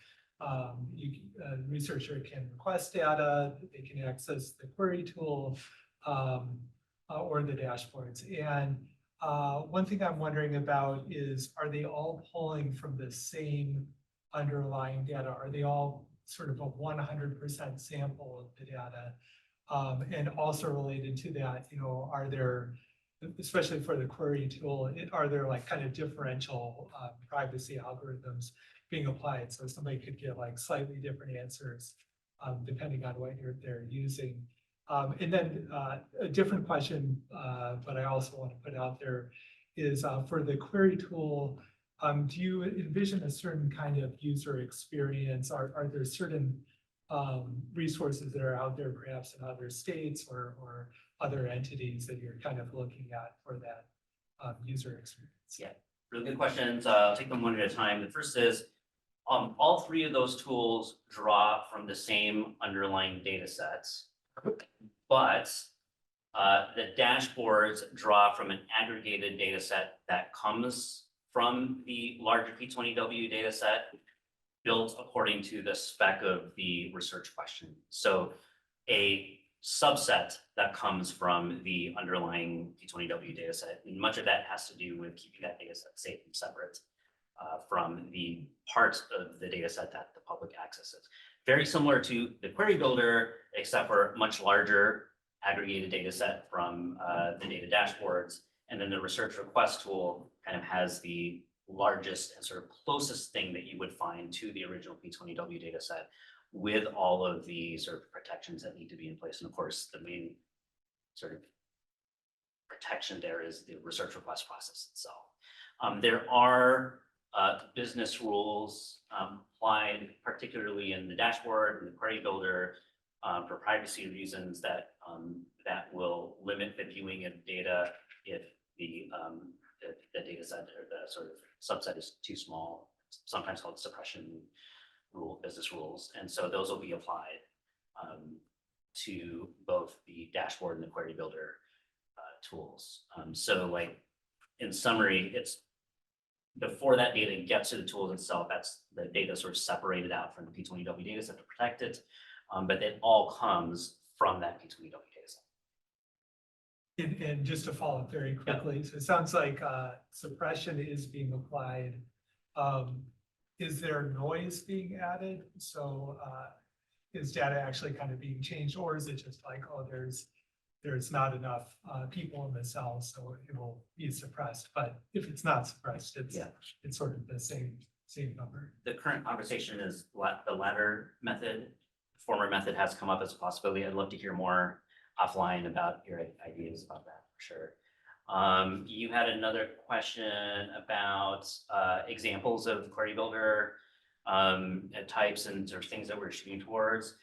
researcher can request data, they can access the query tool or the dashboards. And one thing I'm wondering about is, are they all pulling from the same underlying data? Are they all sort of a 100% sample of the data? And also related to that, are there, especially for the query tool, are there like kind of differential privacy algorithms being applied? So somebody could get like slightly different answers depending on what they're using. And then a different question, but I also want to put out there is for the query tool, do you envision a certain kind of user experience? Are there certain resources that are out there perhaps in other states or other entities that you're kind of looking at for that user experience? Yeah, really good questions. I'll take them one at a time. The first is, all three of those tools draw from the same underlying data sets, but the dashboards draw from an aggregated data set that comes from the larger P20W data set, built according to the spec of the research question. So a subset that comes from the underlying P20W data set, and much of that has to do with keeping that data set safe and separate from the parts of the data set that the public accesses. Very similar to the query builder, except for much larger aggregated data set from the data dashboards. And then the research request tool kind of has the largest and sort of closest thing that you would find to the original P20W data set, with all of the sort of protections that need to be in place. And of course, the main sort of protection there is the research request process itself. There are business rules applied, particularly in the dashboard and the query builder, for privacy reasons that will limit the viewing of data if the data set or the sort of subset is too small, sometimes called suppression rule, business rules. And so those will be applied to both the dashboard and the query builder tools. So like in summary, it's before that data gets to the tools itself, that's the data sort of separated out from the P20W data set to protect it. But it all comes from that P20W data set. And just to follow up very quickly, so it sounds like suppression is being applied. Is there noise being added? So is data actually kind of being changed, or is it just like, oh, there's not enough people in the cell, so it will be suppressed? But if it's not suppressed, it's sort of the same number. The current conversation is the latter method. The former method has come up as a possibility. I'd love to hear more offline about your ideas about that for sure. You had another question about examples of query builder types and sort of things that we're shooting towards.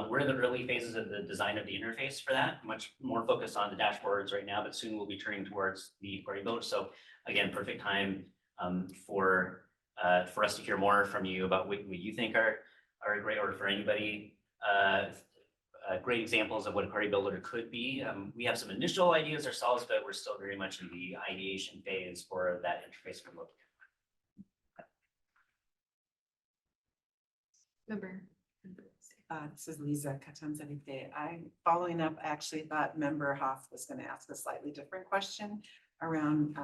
We're in the early phases of the design of the interface for that, much more focused on the dashboards right now, but soon we'll be turning towards the query builder. So again, perfect time for us to hear more from you about what you think are great, or for anybody, great examples of what a query builder could be. We have some initial ideas ourselves, but we're still very much in the ideation phase for that interface we're looking at. Member. This is Lisa Catanzarite. Following up, I actually thought Member Hoff was going to ask a slightly different question around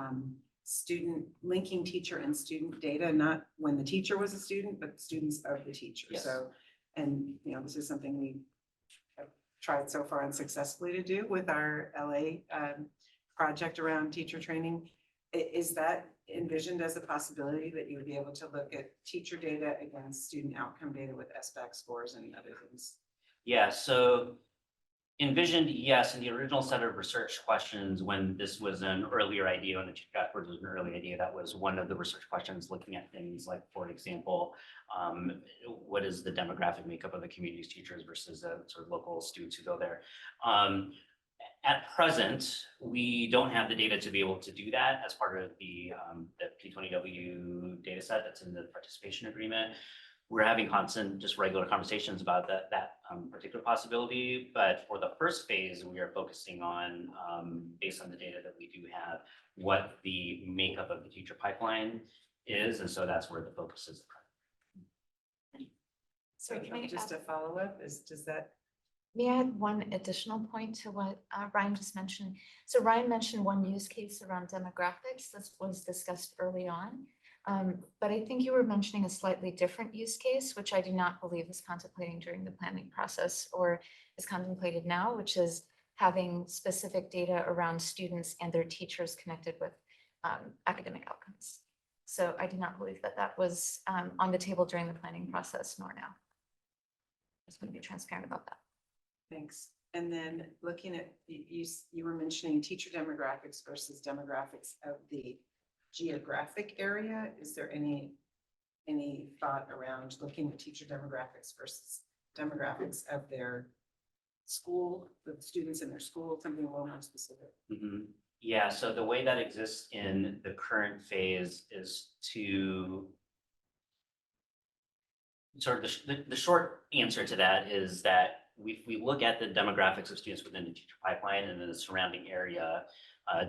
student linking teacher and student data, not when the teacher was a student, but students of the teacher. Yes. So, and this is something we have tried so far unsuccessfully to do with our LA project around teacher training. Is that envisioned as a possibility that you would be able to look at teacher data against student outcome data with SBAC scores and other things? Yeah, so Envisioned, yes, in the original set of research questions, when this was an earlier idea, when the chief dashboard was an early idea, that was one of the research questions looking at things like, for example, what is the demographic makeup of the community's teachers versus the sort of local students who go there. At present, we don't have the data to be able to do that as part of the P20W data set that's in the participation agreement. We're having constant, just regular conversations about that particular possibility. But for the first phase, we are focusing on, based on the data that we do have, what the makeup of the teacher pipeline is. And so that's where the focus is. So can I Just add- a follow-up does that? May I add one additional point to what Ryan just mentioned? So Ryan mentioned one use case around demographics. This was discussed early on. But I think you were mentioning a slightly different use case, which I do not believe is contemplating during the planning process or is contemplated now, which is having specific data around students and their teachers connected with academic outcomes. So I do not believe that that was on the table during the planning process, nor now. Just want to be transparent about that. Thanks. And then looking at, you were mentioning teacher demographics versus demographics of the geographic area. Is there any thought around looking at teacher demographics versus demographics of their school, the students in their school, something a little more specific? Yeah, so the way that exists in the current phase is to sort of the short answer to that is that we look at the demographics of students within the teacher pipeline and then the surrounding area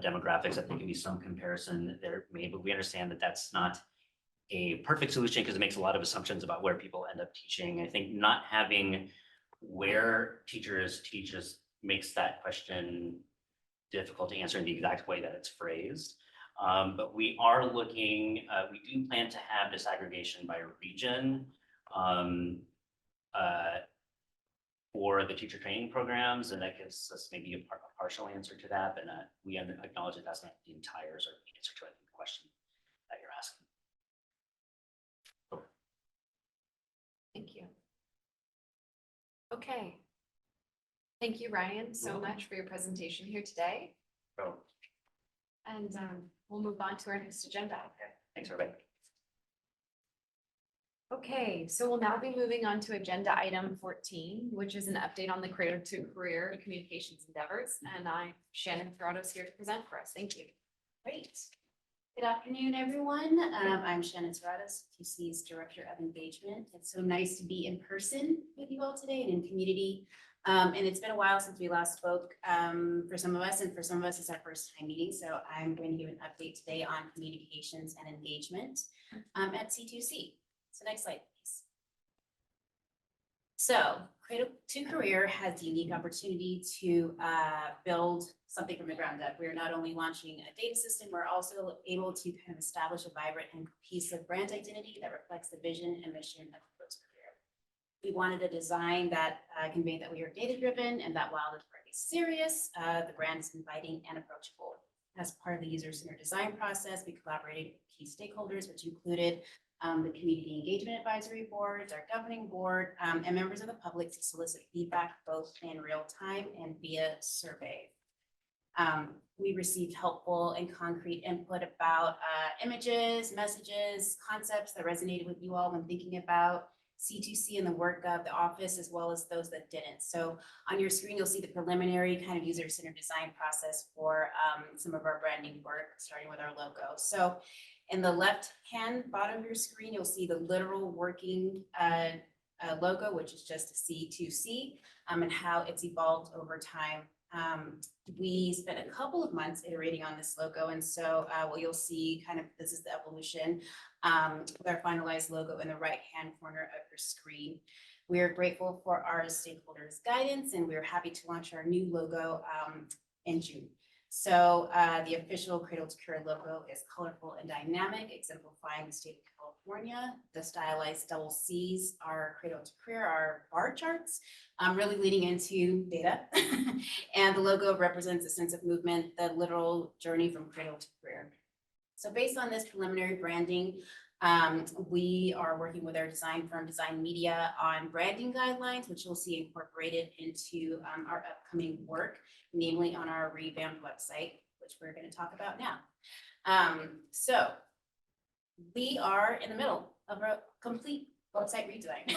demographics. I think can be some comparison there may, but we understand that that's not a perfect solution because it makes a lot of assumptions about where people end up teaching. I think not having where teachers teach makes that question difficult to answer in the exact way that it's phrased. But we are looking, we do plan to have disaggregation by region for the teacher training programs, and that gives us maybe a partial answer to that, but we acknowledge that that's not the entire sort of answer to the question that you're asking. Thank you. Okay. Thank you, Ryan, so much for your presentation here today. So, And we'll move on to our next agenda. thanks, everybody. Okay, so we'll now be moving on to agenda item 14, which is an update on the Cradle-to-Career communications endeavors. And Shannon Ferrados here to present for us. Thank you. Great. Good afternoon, everyone. I'm Shannon Serratos, QC's Director of Engagement. It's so nice to be in person with you all today and in community. And it's been a while since we last spoke for some of us, and for some of us, it's our first time meeting. So I'm going to give an update today on communications and engagement at C2C. So next slide, please. So Cradle-to-Career has the unique opportunity to build something from the ground up. We're not only launching a data system, we're also able to kind of establish a vibrant and cohesive brand identity that reflects the vision and mission of Cradle-to-Career. We wanted a design that conveyed that we are data-driven and that while it's very serious, the brand is inviting and approachable. As part of the user-centered design process, we collaborated with key stakeholders, which included the Community Engagement Advisory Boards, our governing board, and members of the public to solicit feedback both in real time and via survey. We received helpful and concrete input about images, messages, concepts that resonated with you all when thinking about C2C and the work of the office, as well as those that didn't. So on your screen, you'll see the preliminary kind of user-centered design process for some of our branding work, starting with our logo. So in the left-hand bottom of your screen, you'll see the literal working logo, which is just a C2C, and how it's evolved over time. We spent a couple of months iterating on this logo, and so what you'll see kind of this is the evolution with our finalized logo in the right-hand corner of your screen. We are grateful for our stakeholders' guidance, and we're happy to launch our new logo in June. So the official Cradle-to-Career logo is colorful and dynamic, exemplifying the state of California. The stylized double C's are Cradle-to-Career, our bar charts, really leading into data. And the logo represents a sense of movement, the literal journey from Cradle to Career. So based on this preliminary branding, We are working with our design firm, Design Media, on branding guidelines, which you'll see incorporated into our upcoming work, namely on our revamped website, which we're going to talk about now. So we are in the middle of a complete website redesign.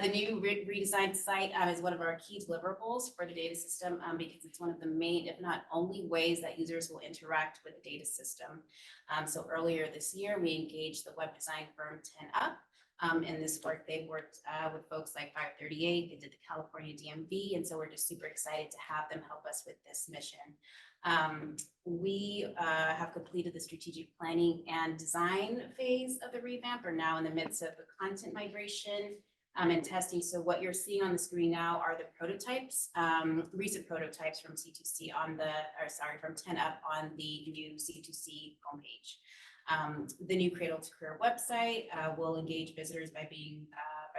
The new redesigned site is one of our key deliverables for the data system because it's one of the main, if not only, ways that users will interact with the data system. So earlier this year, we engaged the web design firm 10up. In this work, they've worked with folks like 538, they did the California DMV, and so we're just super excited to have them help us with this mission. We have completed the strategic planning and design phase of the revamp. We're now in the midst of the content migration and testing. So what you're seeing on the screen now are the prototypes, recent prototypes from C2C from 10up on the new C2C homepage. The new Cradle-to-Career website will engage visitors by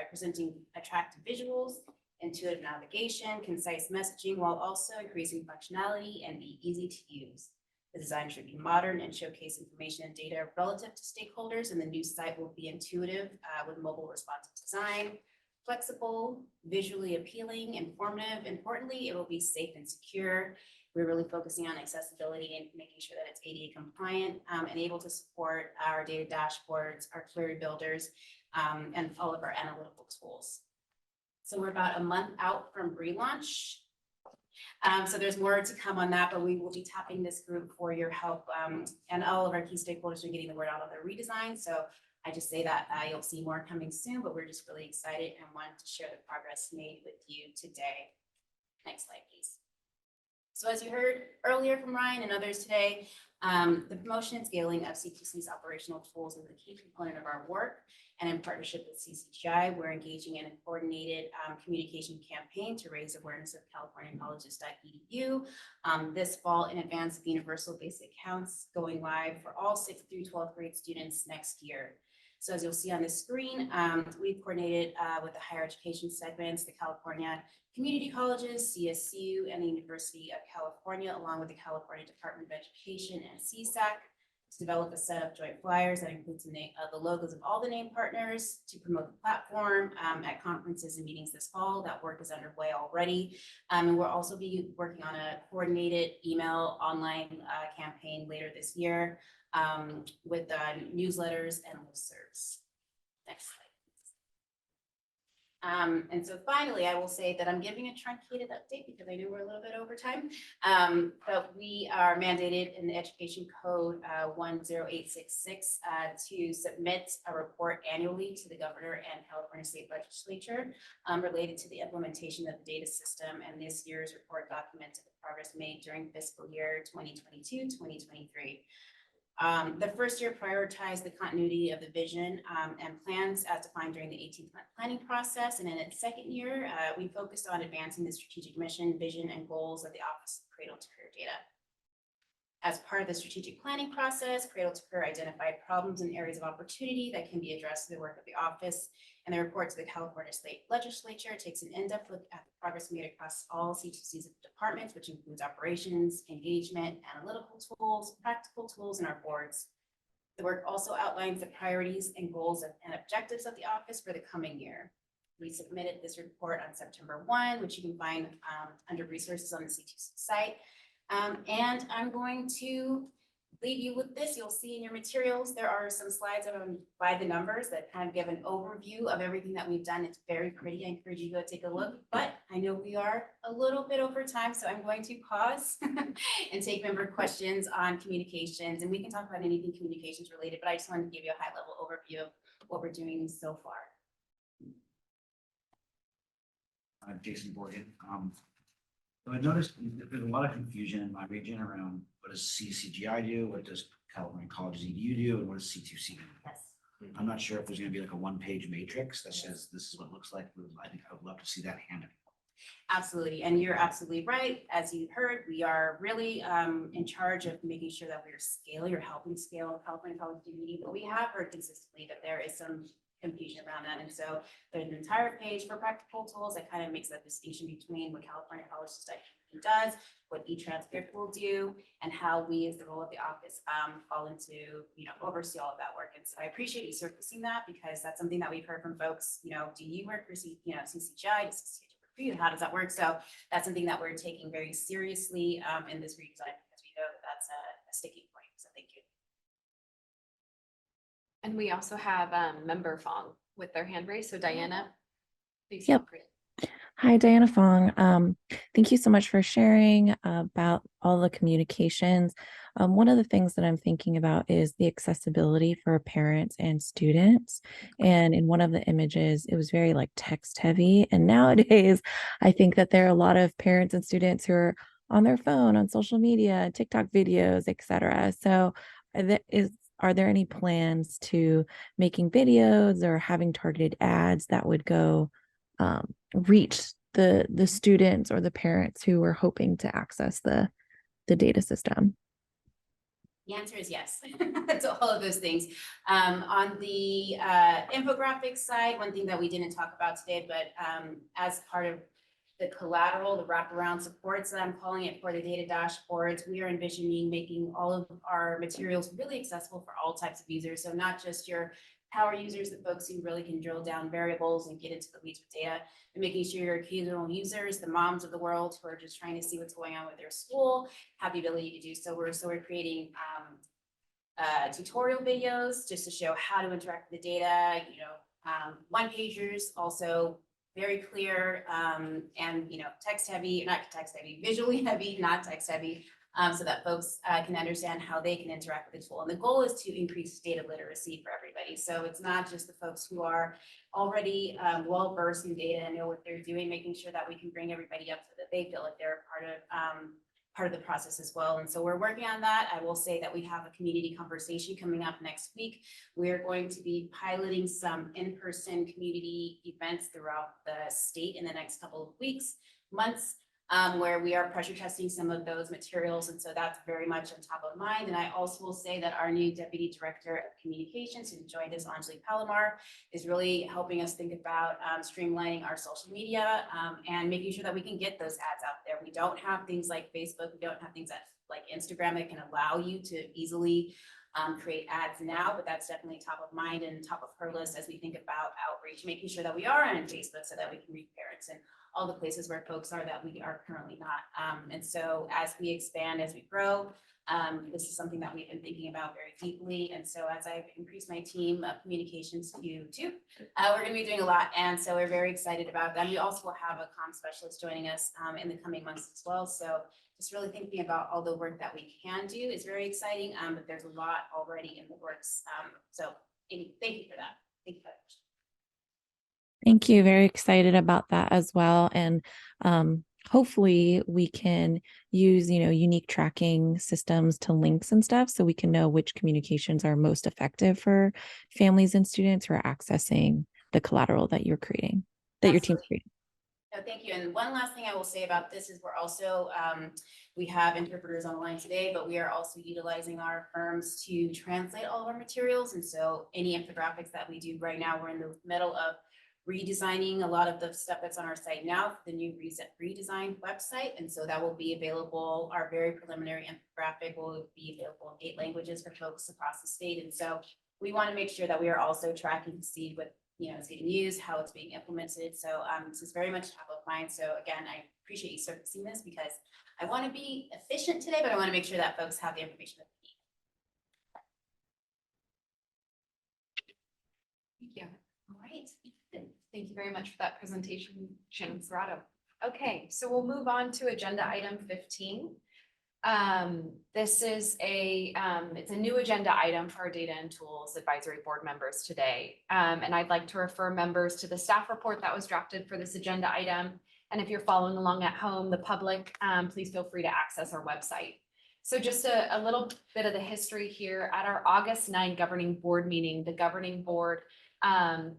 presenting attractive visuals, intuitive navigation, concise messaging, while also increasing functionality and be easy to use. The design should be modern and showcase information and data relative to stakeholders, and the new site will be intuitive with mobile responsive design, flexible, visually appealing, informative. Importantly, it will be safe and secure. We're really focusing on accessibility and making sure that it's ADA compliant and able to support our data dashboards, our query builders, and all of our analytical tools. So we're about a month out from relaunch. So there's more to come on that, but we will be tapping this group for your help. And all of our key stakeholders are getting the word out on the redesign. So I just say that you'll see more coming soon, but we're just really excited and want to share the progress made with you today. Next slide, please. So as you heard earlier from Ryan and others today, the promotion and scaling of C2C's operational tools is a key component of our work. And in partnership with CCGI, we're engaging in a coordinated communication campaign to raise awareness of californiacolleges.edu this fall in advance of universal basic counts going live for all 6th through 12th grade students next year. So as you'll see on the screen, we've coordinated with the higher education segments, the California Community Colleges, CSU, and the University of California, along with the California Department of Education and CSAC, to develop a set of joint flyers that includes the logos of all the named partners to promote the platform at conferences and meetings this fall. That work is underway already. And we'll also be working on a coordinated email online campaign later this year with newsletters and listservs. Next slide. And so finally, I will say that I'm giving a truncated update because I know we're a little bit over time. But we are mandated in the Education Code 10866 to submit a report annually to the governor and California State Legislature related to the implementation of the data system. And this year's report documented the progress made during fiscal year 2022-2023. The first year prioritized the continuity of the vision and plans as defined during the 18th-month planning process. And in its second year, we focused on advancing the strategic mission, vision, and goals of the Office of Cradle-to-Career Data. As part of the strategic planning process, Cradle-to-Career identified problems and areas of opportunity that can be addressed through the work of the office. And the report to the California State Legislature takes an in-depth look at the progress made across all C2C's departments, which includes operations, engagement, analytical tools, practical tools, and our boards. The work also outlines the priorities and goals and objectives of the office for the coming year. We submitted this report on September 1, which you can find under resources on the C2C site. And I'm going to leave you with this. You'll see in your materials, there are some slides by the numbers that kind of give an overview of everything that we've done. It's very pretty. I encourage you to go take a look, but I know we are a little bit over time, so I'm going to pause and take member questions on communications, and we can talk about anything communications related, but I just wanted to give you a high level overview of what we're doing so far. Jason Borgen. So I noticed there's a lot of confusion in my region around what does CCGI do, what does California Colleges EDU do, and what does C2C do? Yes. I'm not sure if there's going to be like a one-page matrix that says this is what it looks like. I think I would love to see that handed. Absolutely, and you're absolutely right. As you heard, we are really in charge of making sure that we're scaling or helping scale California College EDU, but we have heard consistently that there is some confusion around that. And so there's an entire page for practical tools that kind of makes that distinction between what California College does, what e-transcript will do, and how we, as the role of the office, fall into, oversee all of that work. And so I appreciate you surfacing that, because that's something that we've heard from folks, do you work for CCGI? Does CCGI work for you? How does that work? So that's something that we're taking very seriously in this redesign, because we know that that's a sticking point. So thank you. And we also have member Fong with their hand raised. So Diana, please. Yep. feel free. Hi, Diana Fong. Thank you so much for sharing about all the communications. One of the things that I'm thinking about is the accessibility for parents and students. And in one of the images, it was very like text heavy. And nowadays, I think that there are a lot of parents and students who are on their phone, on social media, TikTok videos, etc. So are there any plans to making videos or having targeted ads that would go reach the students or the parents who were hoping to access the data system? The answer is yes to all of those things. On the infographics side, one thing that we didn't talk about today, but as part of the collateral, the wraparound supports that I'm calling it for the data dashboards, we are envisioning making all of our materials really accessible for all types of users. So not just your power users, the folks who really can drill down variables and get into the weeds with data, and making sure your occasional users, the moms of the world who are just trying to see what's going on with their school, have the ability to do so. We're creating tutorial videos just to show how to interact with the data, one pagers, also very clear and text heavy, not text heavy, visually heavy, not text heavy, so that folks can understand how they can interact with the tool. And the goal is to increase data literacy for everybody. So it's not just the folks who are already well versed in data and know what they're doing, making sure that we can bring everybody up so that they feel like they're part of the process as well. And so we're working on that. I will say that we have a community conversation coming up next week. We're going to be piloting some in-person community events throughout the state in the next couple of weeks, months, where we are pressure testing some of those materials. And so that's very much on top of mind. And I also will say that our new Deputy Director of Communications, who joined us, Anjali Palomar, is really helping us think about streamlining our social media and making sure that we can get those ads out there. We don't have things like Facebook. We don't have things that like Instagram that can allow you to easily create ads now, but that's definitely top of mind and top of her list as we think about outreach, making sure that we are on Facebook so that we can reach parents and all the places where folks are that we are currently not. And so as we expand, as we grow, this is something that we've been thinking about very deeply. And so as I've increased my team of communications to you too, we're going to be doing a lot. And so we're very excited about that. And we also will have a comm specialist joining us in the coming months as well. So just really thinking about all the work that we can do is very exciting, but there's a lot already in the works. So thank you for that. Thank you for that. Thank you. Very excited about that as well. And hopefully we can use, unique tracking systems to links and stuff so we can know which communications are most effective for families and students who are accessing the collateral that you're creating, that your team's creating. No, thank you. And one last thing I will say about this is we're also, we have interpreters online today, but we are also utilizing our firms to translate all of our materials. And so any infographics that we do right now, we're in the middle of redesigning a lot of the stuff that's on our site now, the new redesigned website. And so that will be available. Our very preliminary infographic will be available in 8 languages for folks across the state. And so we want to make sure that we are also tracking to see what it's getting used, how it's being implemented. So this is very much top of mind. So again, I appreciate you surfacing this because I want to be efficient today, but I want to make sure that folks have the information that they need. Thank you. All right. Thank you very much for that presentation, Shannon Serrato. Okay, so we'll move on to agenda item 15. This is it's a new agenda item for our Data and Tools Advisory Board members today. And I'd like to refer members to the staff report that was drafted for this agenda item. And if you're following along at home, the public, please feel free to access our website. So just a little bit of the history here. At our August 9 governing board meeting, the governing board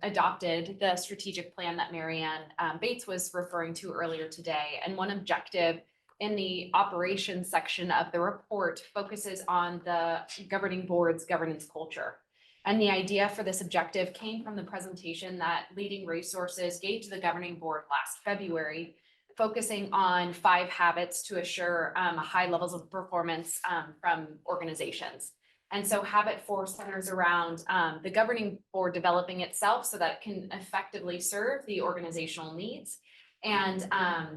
adopted the strategic plan that Marianne Bates was referring to earlier today. And one objective in the operations section of the report focuses on the governing board's governance culture. And the idea for this objective came from the presentation that Leading Resources gave to the governing board last February focusing on 5 habits to assure high levels of performance from organizations. And so habit 4 centers around the governing board developing itself so that it can effectively serve the organizational needs. And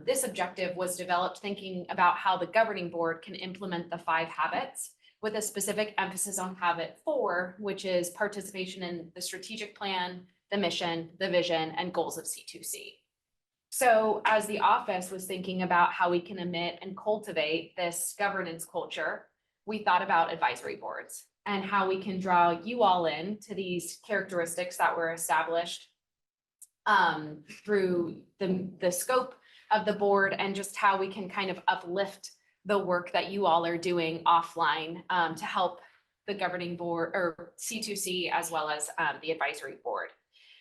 this objective was developed thinking about how the governing board can implement the 5 habits with a specific emphasis on habit 4, which is participation in the strategic plan, the mission, the vision, and goals of C2C. So as the office was thinking about how we can emit and cultivate this governance culture, we thought about advisory boards and how we can draw you all in to these characteristics that were established through the scope of the board and just how we can kind of uplift the work that you all are doing offline to help the governing board or C2C as well as the advisory board.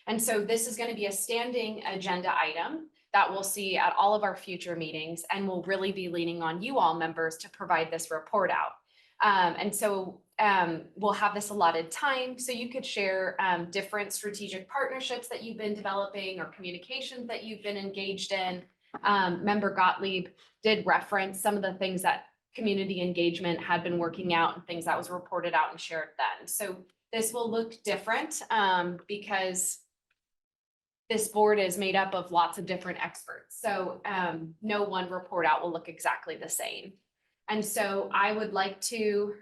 And so this is going to be a standing agenda item that we'll see at all of our future meetings, and we'll really be leaning on you all members to provide this report out. And so we'll have this allotted time so you could share different strategic partnerships that you've been developing or communications that you've been engaged in. Member Gottlieb did reference some of the things that community engagement had been working out and things that was reported out and shared then. So this will look different because this board is made up of lots of different experts. So no one report out will look exactly the same. And so I would like to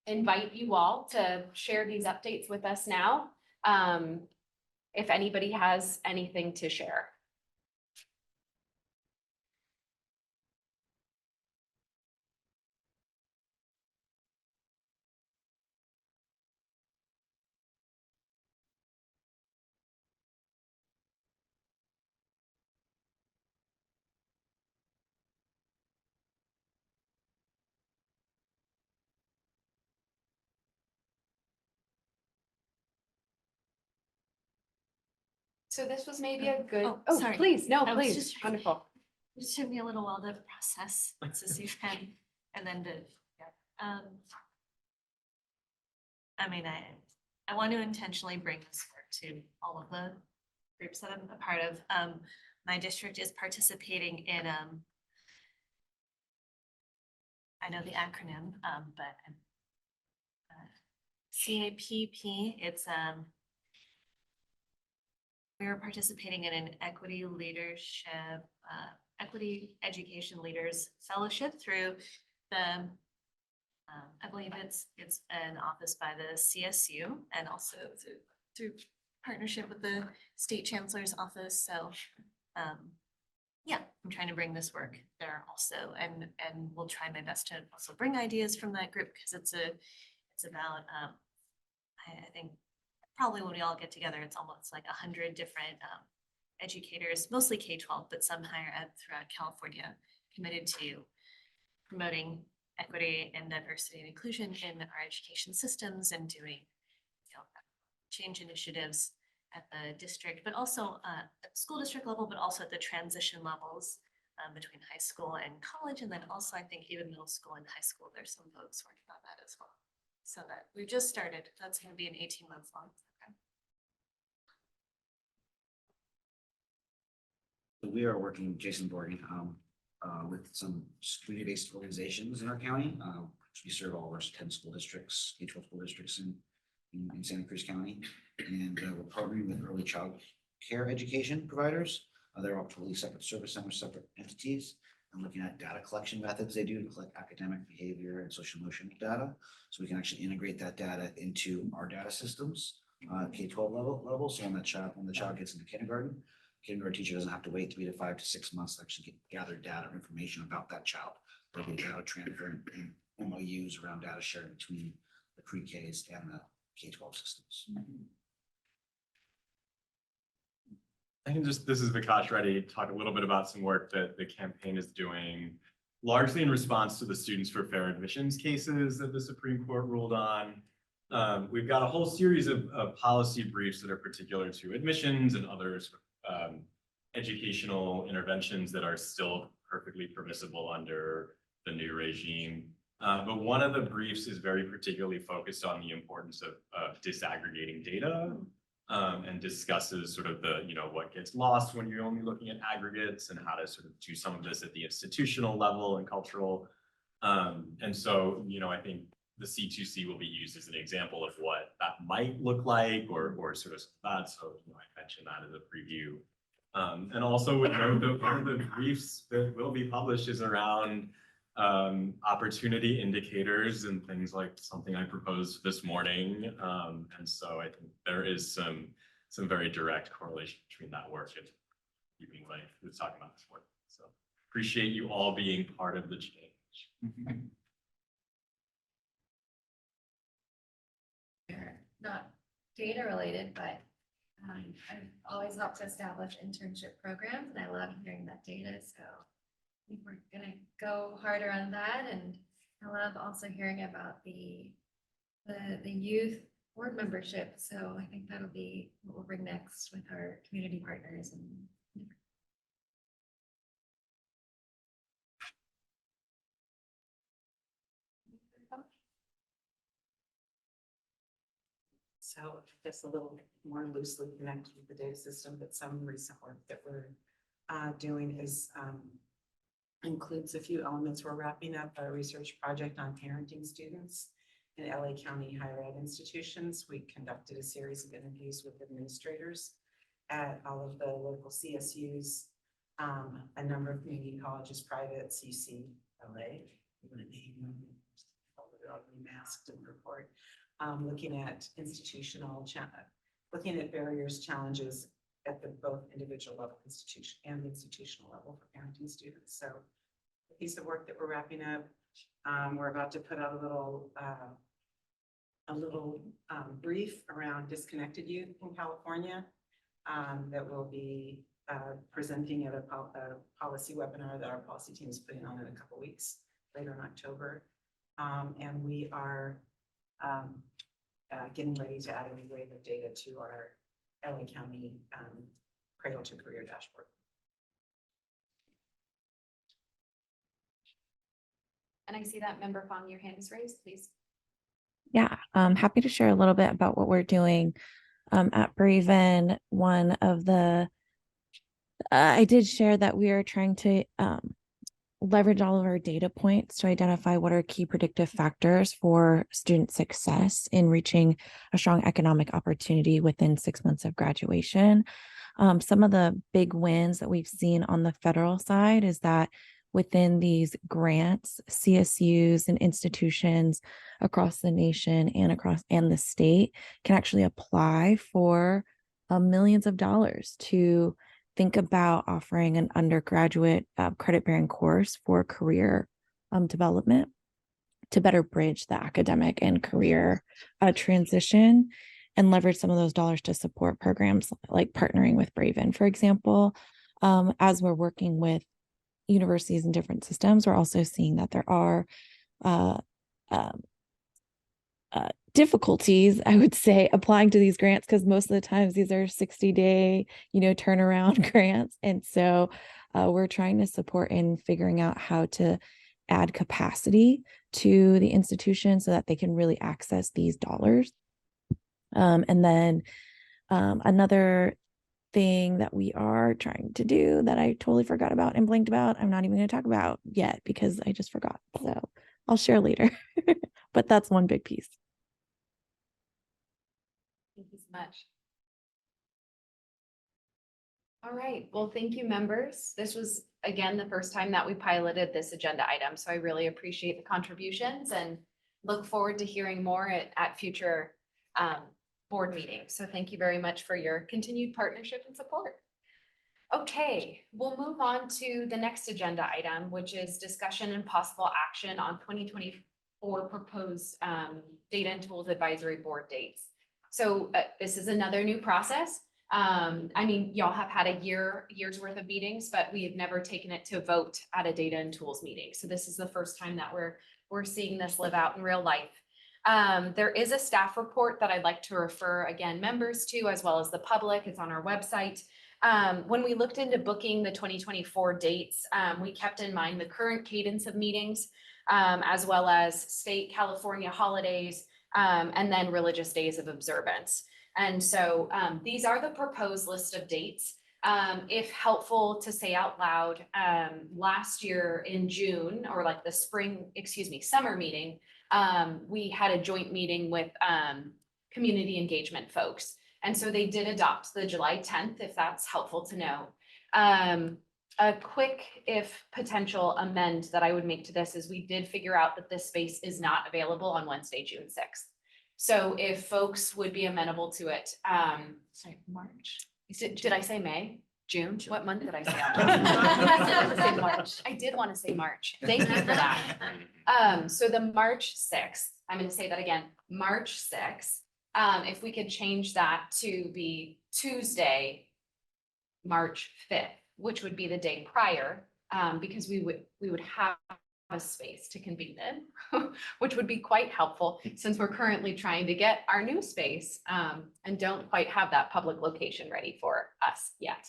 invite you all to share these updates with us now. If anybody has anything to share. So this was maybe a good, oh, sorry. please, no, I was please, just- wonderful. It took me a little while to process to see if and then to, yeah. I mean, I want to intentionally bring this work to all of the groups that I'm a part of. My district is participating in, I know the acronym, but CAPP, it's, we are participating in an equity leadership, equity education leaders fellowship through the, I believe it's an office by the CSU and also through partnership with the state chancellor's office. So, yeah, I'm trying to bring this work there also, and we'll try my best to also bring ideas from that group because it's about, I think probably when we all get together, it's almost like 100 different educators, mostly K-12, but some higher ed throughout California, committed to promoting equity and diversity and inclusion in our education systems and doing, change initiatives at the district, but also at the school district level, but also at the transition levels between high school and college. And then also, I think even middle school and high school, there's some folks working on that as well. So that we just started, that's going to be an 18-month long program. We are working, Jason Borgen, with some community-based organizations in our county. We serve all of our 10 school districts, K-12 school districts in Santa Cruz County. And we're partnering with early child care education providers. They're all totally separate service centers, separate entities. And looking at data collection methods they do to collect academic behavior and social emotional data. So we can actually integrate that data into our data systems, K-12 level. So when the child gets into kindergarten teacher doesn't have to wait 3 to 5 to 6 months to actually gather data or information about that child. There'll be data transfer and MOUs around data sharing between the pre-Ks and the K-12 systems. I can just, this is Vikash Reddy, talk a little bit about some work that the campaign is doing, largely in response to the Students for Fair Admissions cases that the Supreme Court ruled on. We've got a whole series of policy briefs that are particular to admissions and others, educational interventions that are still perfectly permissible under the new regime. But one of the briefs is very particularly focused on the importance of disaggregating data and discusses sort of the, what gets lost when you're only looking at aggregates and how to sort of do some of this at the institutional level and cultural. And so, I think the C2C will be used as an example of what that might look like or sort of that. So, I mentioned that as a preview. And also would note that one of the briefs that will be published is around opportunity indicators and things like something I proposed this morning. And so I think there is some very direct correlation between that work and keeping what I was talking about this morning. So appreciate you all being part of the change. Not data related, but I've always helped to establish internship programs and I love hearing that data. So I think we're gonna go harder on that. And I love also hearing about the youth board membership. So I think that'll be what we'll bring next with our community partners and So just a little more loosely connected with the data system, but some recent work that we're doing is includes a few elements. We're wrapping up a research project on parenting students in LA County higher ed institutions. We conducted a series of interviews with administrators at all of the local CSUs, a number of community colleges, private, CC, LA. I'm gonna name them. I'll be masked in the report. Looking at looking at barriers, challenges at the both individual level institution and the institutional level for parenting students. So a piece of work that we're wrapping up, we're about to put out a little brief around disconnected youth in California that will be presenting at a policy webinar that our policy team is putting on in a couple weeks later in October. And we are getting ready to add a new wave of data to our LA County Cradle-to-Career dashboard. And I see that member Fong, your hand is raised, please. Yeah, I'm happy to share a little bit about what we're doing at Braven. One of the, I did share that we are trying to leverage all of our data points to identify what are key predictive factors for student success in reaching a strong economic opportunity within 6 months of graduation. Some of the big wins that we've seen on the federal side is that within these grants, CSUs and institutions across the nation and the state can actually apply for millions of dollars to think about offering an undergraduate credit-bearing course for career development to better bridge the academic and career transition and leverage some of those dollars to support programs like partnering with Braven, for example. As we're working with universities and different systems, we're also seeing that there are difficulties, I would say, applying to these grants because most of the times these are 60-day, turnaround grants. And so we're trying to support in figuring out how to add capacity to the institution so that they can really access these dollars. And then another thing that we are trying to do that I totally forgot about and blinked about, I'm not even going to talk about yet because I just forgot. So I'll share later, but that's one big piece. Thank you so much. All right, well, thank you, members. This was, again, the first time that we piloted this agenda item, so I really appreciate the contributions and look forward to hearing more at future board meetings. So thank you very much for your continued partnership and support. Okay, we'll move on to the next agenda item, which is discussion and possible action on 2024 proposed Data and Tools Advisory Board dates. So this is another new process. I mean, y'all have had a year's worth of meetings, but we have never taken it to vote at a Data and Tools meeting. So this is the first time that we're seeing this live out in real life. There is a staff report that I'd like to refer again members to, as well as the public. It's on our website. When we looked into booking the 2024 dates, we kept in mind the current cadence of meetings, as well as state California holidays, and then religious days of observance. And so these are the proposed list of dates. If helpful to say out loud, last year in June, or like the summer meeting, we had a joint meeting with community engagement folks. And so they did adopt the July 10th, if that's helpful to know. A quick, if potential, amend that I would make to this is we did figure out that this space is not available on Wednesday, June 6th. So if folks would be amenable to it, sorry, March. Did I say May? June? What month did I say? March. I did want to say March. Thank you for that. So the March 6th, I'm going to say that again, March 6th. If we could change that to be Tuesday, March 5th, which would be the day prior, because we would have a space to convene in, which would be quite helpful since we're currently trying to get our new space and don't quite have that public location ready for us yet.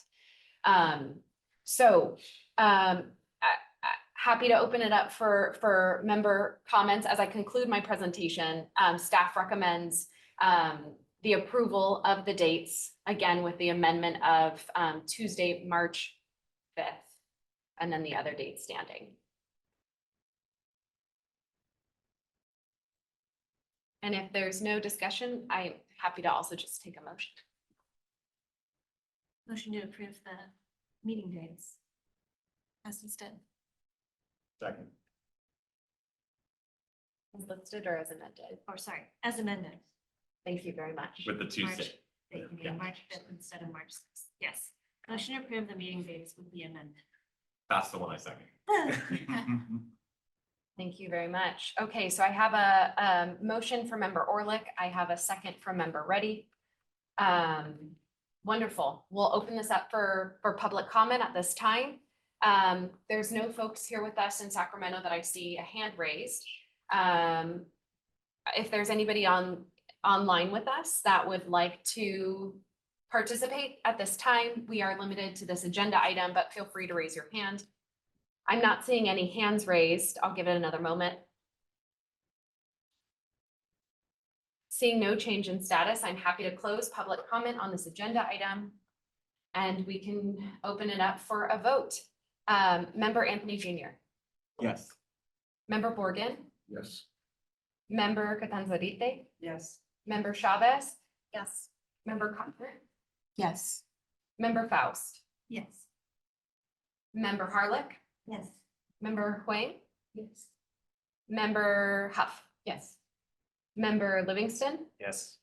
Happy to open it up for member comments. As I conclude my presentation, staff recommends the approval of the dates, again, with the amendment of Tuesday, March 5th, and then the other date standing. And if there's no discussion, I'm happy to also just take a motion. Motion to approve the meeting dates as listed. Second. As listed or as amended? Or sorry, as amended. Thank you very much. With the Tuesday. Thank you, March 5th instead of March 6th. Yes. Motion to approve the meeting dates with the amendment. That's the one I second. Thank you very much. Okay, so I have a motion for member Orlick. I have a second from member Reddy. Wonderful. We'll open this up for public comment at this time. There's no folks here with us in Sacramento that I see a hand raised. If there's anybody online with us that would like to participate at this time, we are limited to this agenda item, but feel free to raise your hand. I'm not seeing any hands raised. I'll give it another moment. Seeing no change in status, I'm happy to close public comment on this agenda item, and we can open it up for a vote. Member Anthony Jr. Yes. Member Borgen. Yes. Member Catanzarite. Yes. Member Chavez. Yes. Member Cochran. Yes. Member Faust. Yes. Member Harlech. Yes. Member Huang. Yes. Member Huff. Yes. Member Livingston. Yes.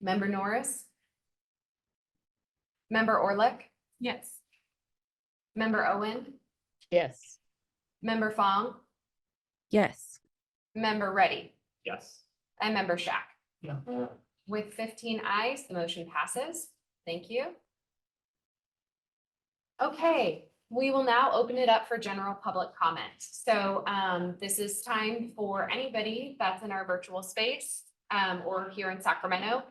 Member Norris. Member Orlick. Yes. Member Owen. Yes. Member Fong. Yes. Member Reddy. Yes. And Member Shack. Yeah. With 15 ayes, the motion passes. Thank you. Okay, we will now open it up for general public comment. So this is time for anybody that's in our virtual space or here in Sacramento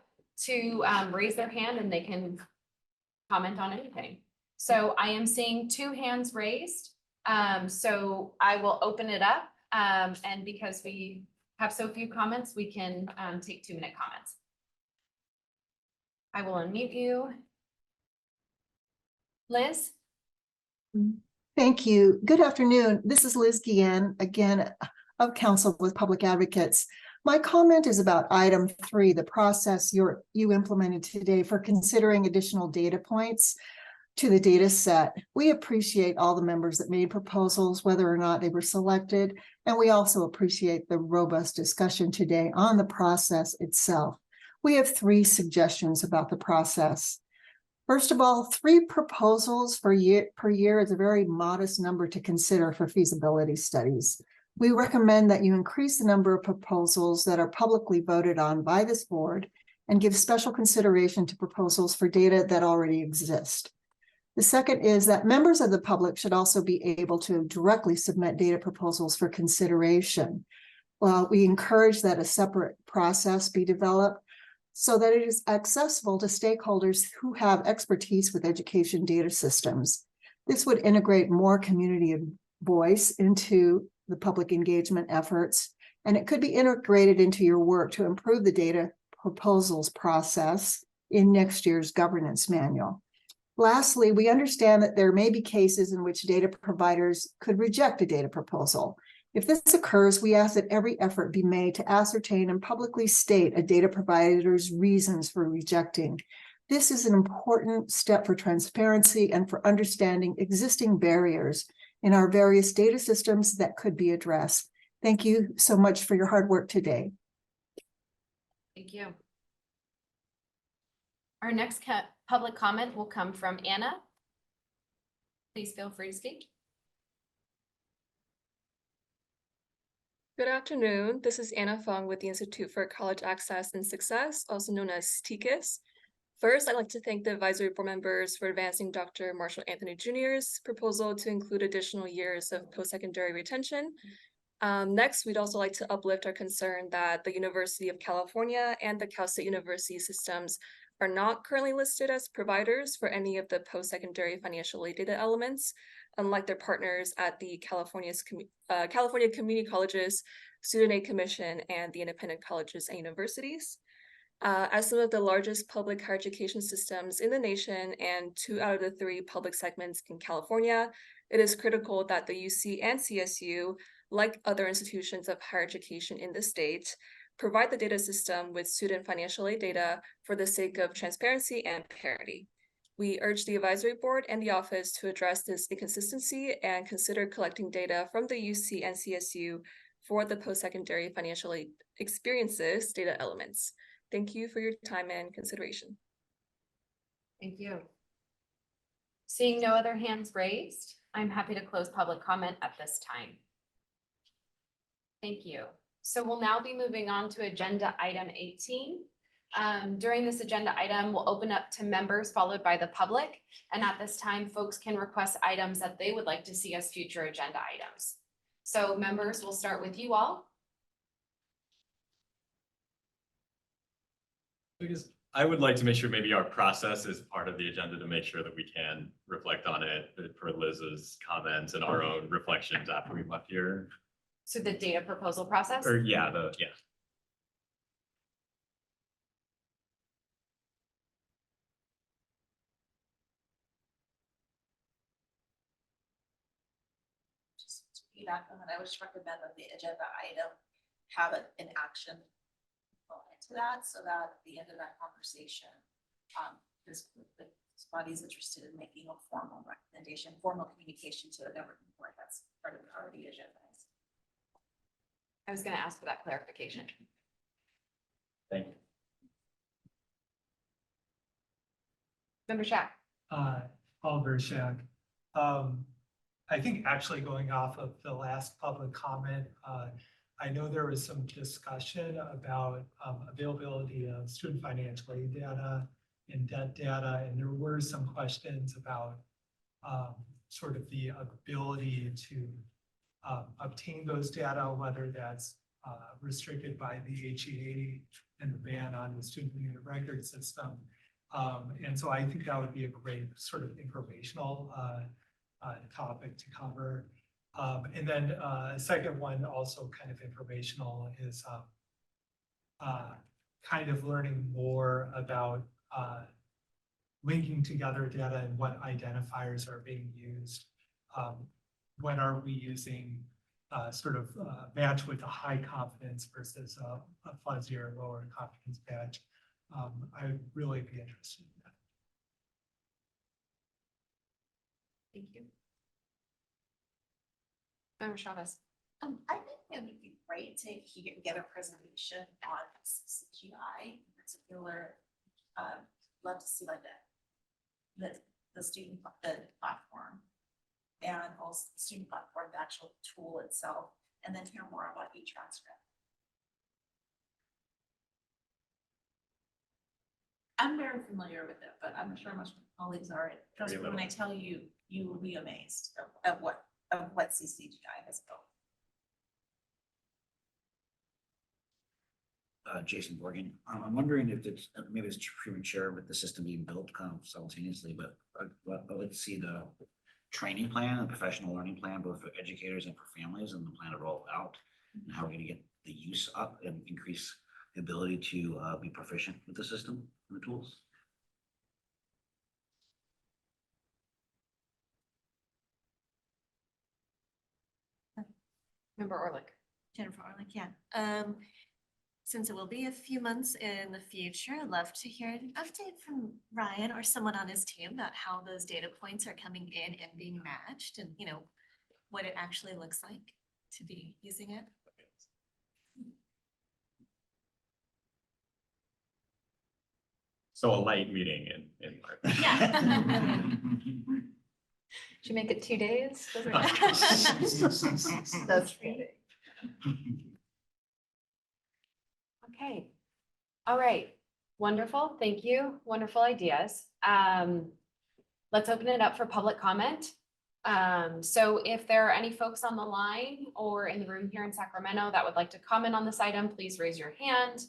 to raise their hand and they can comment on anything. So I am seeing 2 hands raised. So I will open it up. And because we have so few comments, we can take 2-minute comments. I will unmute you. Liz? Thank you. Good afternoon. This is Liz Guillen, again, of Council with Public Advocates. My comment is about item 3, the process you implemented today for considering additional data points to the data set. We appreciate all the members that made proposals, whether or not they were selected, and we also appreciate the robust discussion today on the process itself. We have 3 suggestions about the process. First of all, 3 proposals per year is a very modest number to consider for feasibility studies. We recommend that you increase the number of proposals that are publicly voted on by this board and give special consideration to proposals for data that already exist. The second is that members of the public should also be able to directly submit data proposals for consideration. Well, we encourage that a separate process be developed so that it is accessible to stakeholders who have expertise with education data systems. This would integrate more community voice into the public engagement efforts, and it could be integrated into your work to improve the data proposals process in next year's governance manual. Lastly, we understand that there may be cases in which data providers could reject a data proposal. If this occurs, we ask that every effort be made to ascertain and publicly state a data provider's reasons for rejecting. This is an important step for transparency and for understanding existing barriers in our various data systems that could be addressed. Thank you so much for your hard work today. Thank you. Our next public comment will come from Anna. Please feel free to speak. Good afternoon. This is Anna Fong with the Institute for College Access and Success, also known as TCAS. First, I'd like to thank the advisory board members for advancing Dr. Marshall Anthony Jr.'s proposal to include additional years of post-secondary retention. Next, we'd also like to uplift our concern that the University of California and the Cal State University systems are not currently listed as providers for any of the post-secondary financial aid data elements, unlike their partners at the California Community Colleges, Student Aid Commission, and the Independent Colleges and Universities. As some of the largest public higher education systems in the nation and 2 out of the 3 public segments in California, it is critical that the UC and CSU, like other institutions of higher education in the state, provide the data system with student financial aid data for the sake of transparency and parity. We urge the advisory board and the office to address this inconsistency and consider collecting data from the UC and CSU for the post-secondary financial aid experiences data elements. Thank you for your time and consideration. Thank you. Seeing no other hands raised, I'm happy to close public comment at this time. Thank you. So we'll now be moving on to agenda item 18. During this agenda item, we'll open up to members followed by the public. And at this time, folks can request items that they would like to see as future agenda items. So members, we'll start with you all. Because I would like to make sure maybe our process is part of the agenda to make sure that we can reflect on it for Liz's comments and our own reflections after we left here. So the data proposal process? Or yeah. Just to piggyback on that, I would just recommend that the agenda item have an action component to that, so that at the end of that conversation, this body's interested in making a formal recommendation, formal communication to the governing board. That's part of the agenda. I was going to ask for that clarification. Thank you. Member Shack. Oliver Shack. I think actually going off of the last public comment, I know there was some discussion about availability of student financial aid data and debt data, and there were some questions about sort of the ability to obtain those data, whether that's restricted by the HEA and the ban on the student unit record system. And so I think that would be a great sort of informational topic to cover. And then a second one, also kind of informational, is kind of learning more about linking together data and what identifiers are being used. When are we using sort of match with a high confidence versus a fuzzy or lower confidence badge? I would really be interested in that. Thank you. Member Chavez. I think it would be great to get a presentation on CGI in particular. Love to see like the student platform, and also the student platform, the actual tool itself, and then hear more about e-transcript. I'm very familiar with it, but I'm sure most of my colleagues are. Trust me when I tell you, you will be amazed of what CCGI has built. Jason Borgen. I'm wondering if it's maybe it's premature with the system being built kind of simultaneously, but I'd like to see the training plan and professional learning plan, both for educators and for families, and the plan to roll it out, and how we're going to get the use up and increase the ability to be proficient with the system and the tools. Member Orlick. Jennifer Orlick, yeah. Since it will be a few months in the future, I'd love to hear an update from Ryan or someone on his team about how those data points are coming in and being matched and, you know, what it actually looks like to be using it. So a light meeting in March. Yeah. Should we make it 2 days? That's great. Okay. All right. Wonderful. Thank you. Wonderful ideas. Let's open it up for public comment. So if there are any folks on the line or in the room here in Sacramento that would like to comment on this item, please raise your hand.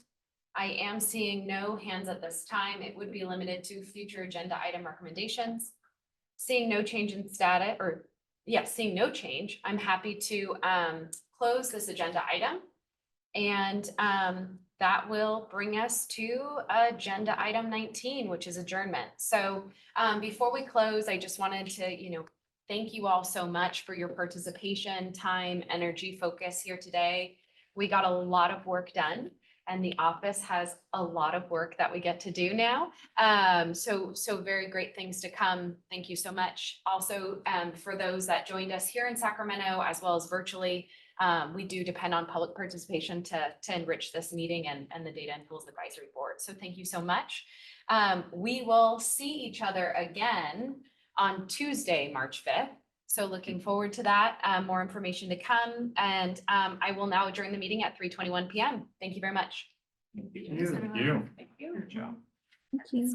I am seeing no hands at this time. It would be limited to future agenda item recommendations. Seeing no change in status, or yes, seeing no change, I'm happy to close this agenda item. And that will bring us to agenda item 19, which is adjournment. So before we close, I just wanted to, thank you all so much for your participation, time, energy, focus here today. We got a lot of work done, and the office has a lot of work that we get to do now. So very great things to come. Thank you so much. Also, for those that joined us here in Sacramento, as well as virtually, we do depend on public participation to enrich this meeting and the Data and Tools Advisory Board. So thank you so much. We will see each other again on Tuesday, March 5th. So looking forward to that. More information to come. And I will now adjourn the meeting at 3:21 p.m. Thank you very much. Thank you. Thank you. Good job. Thank you.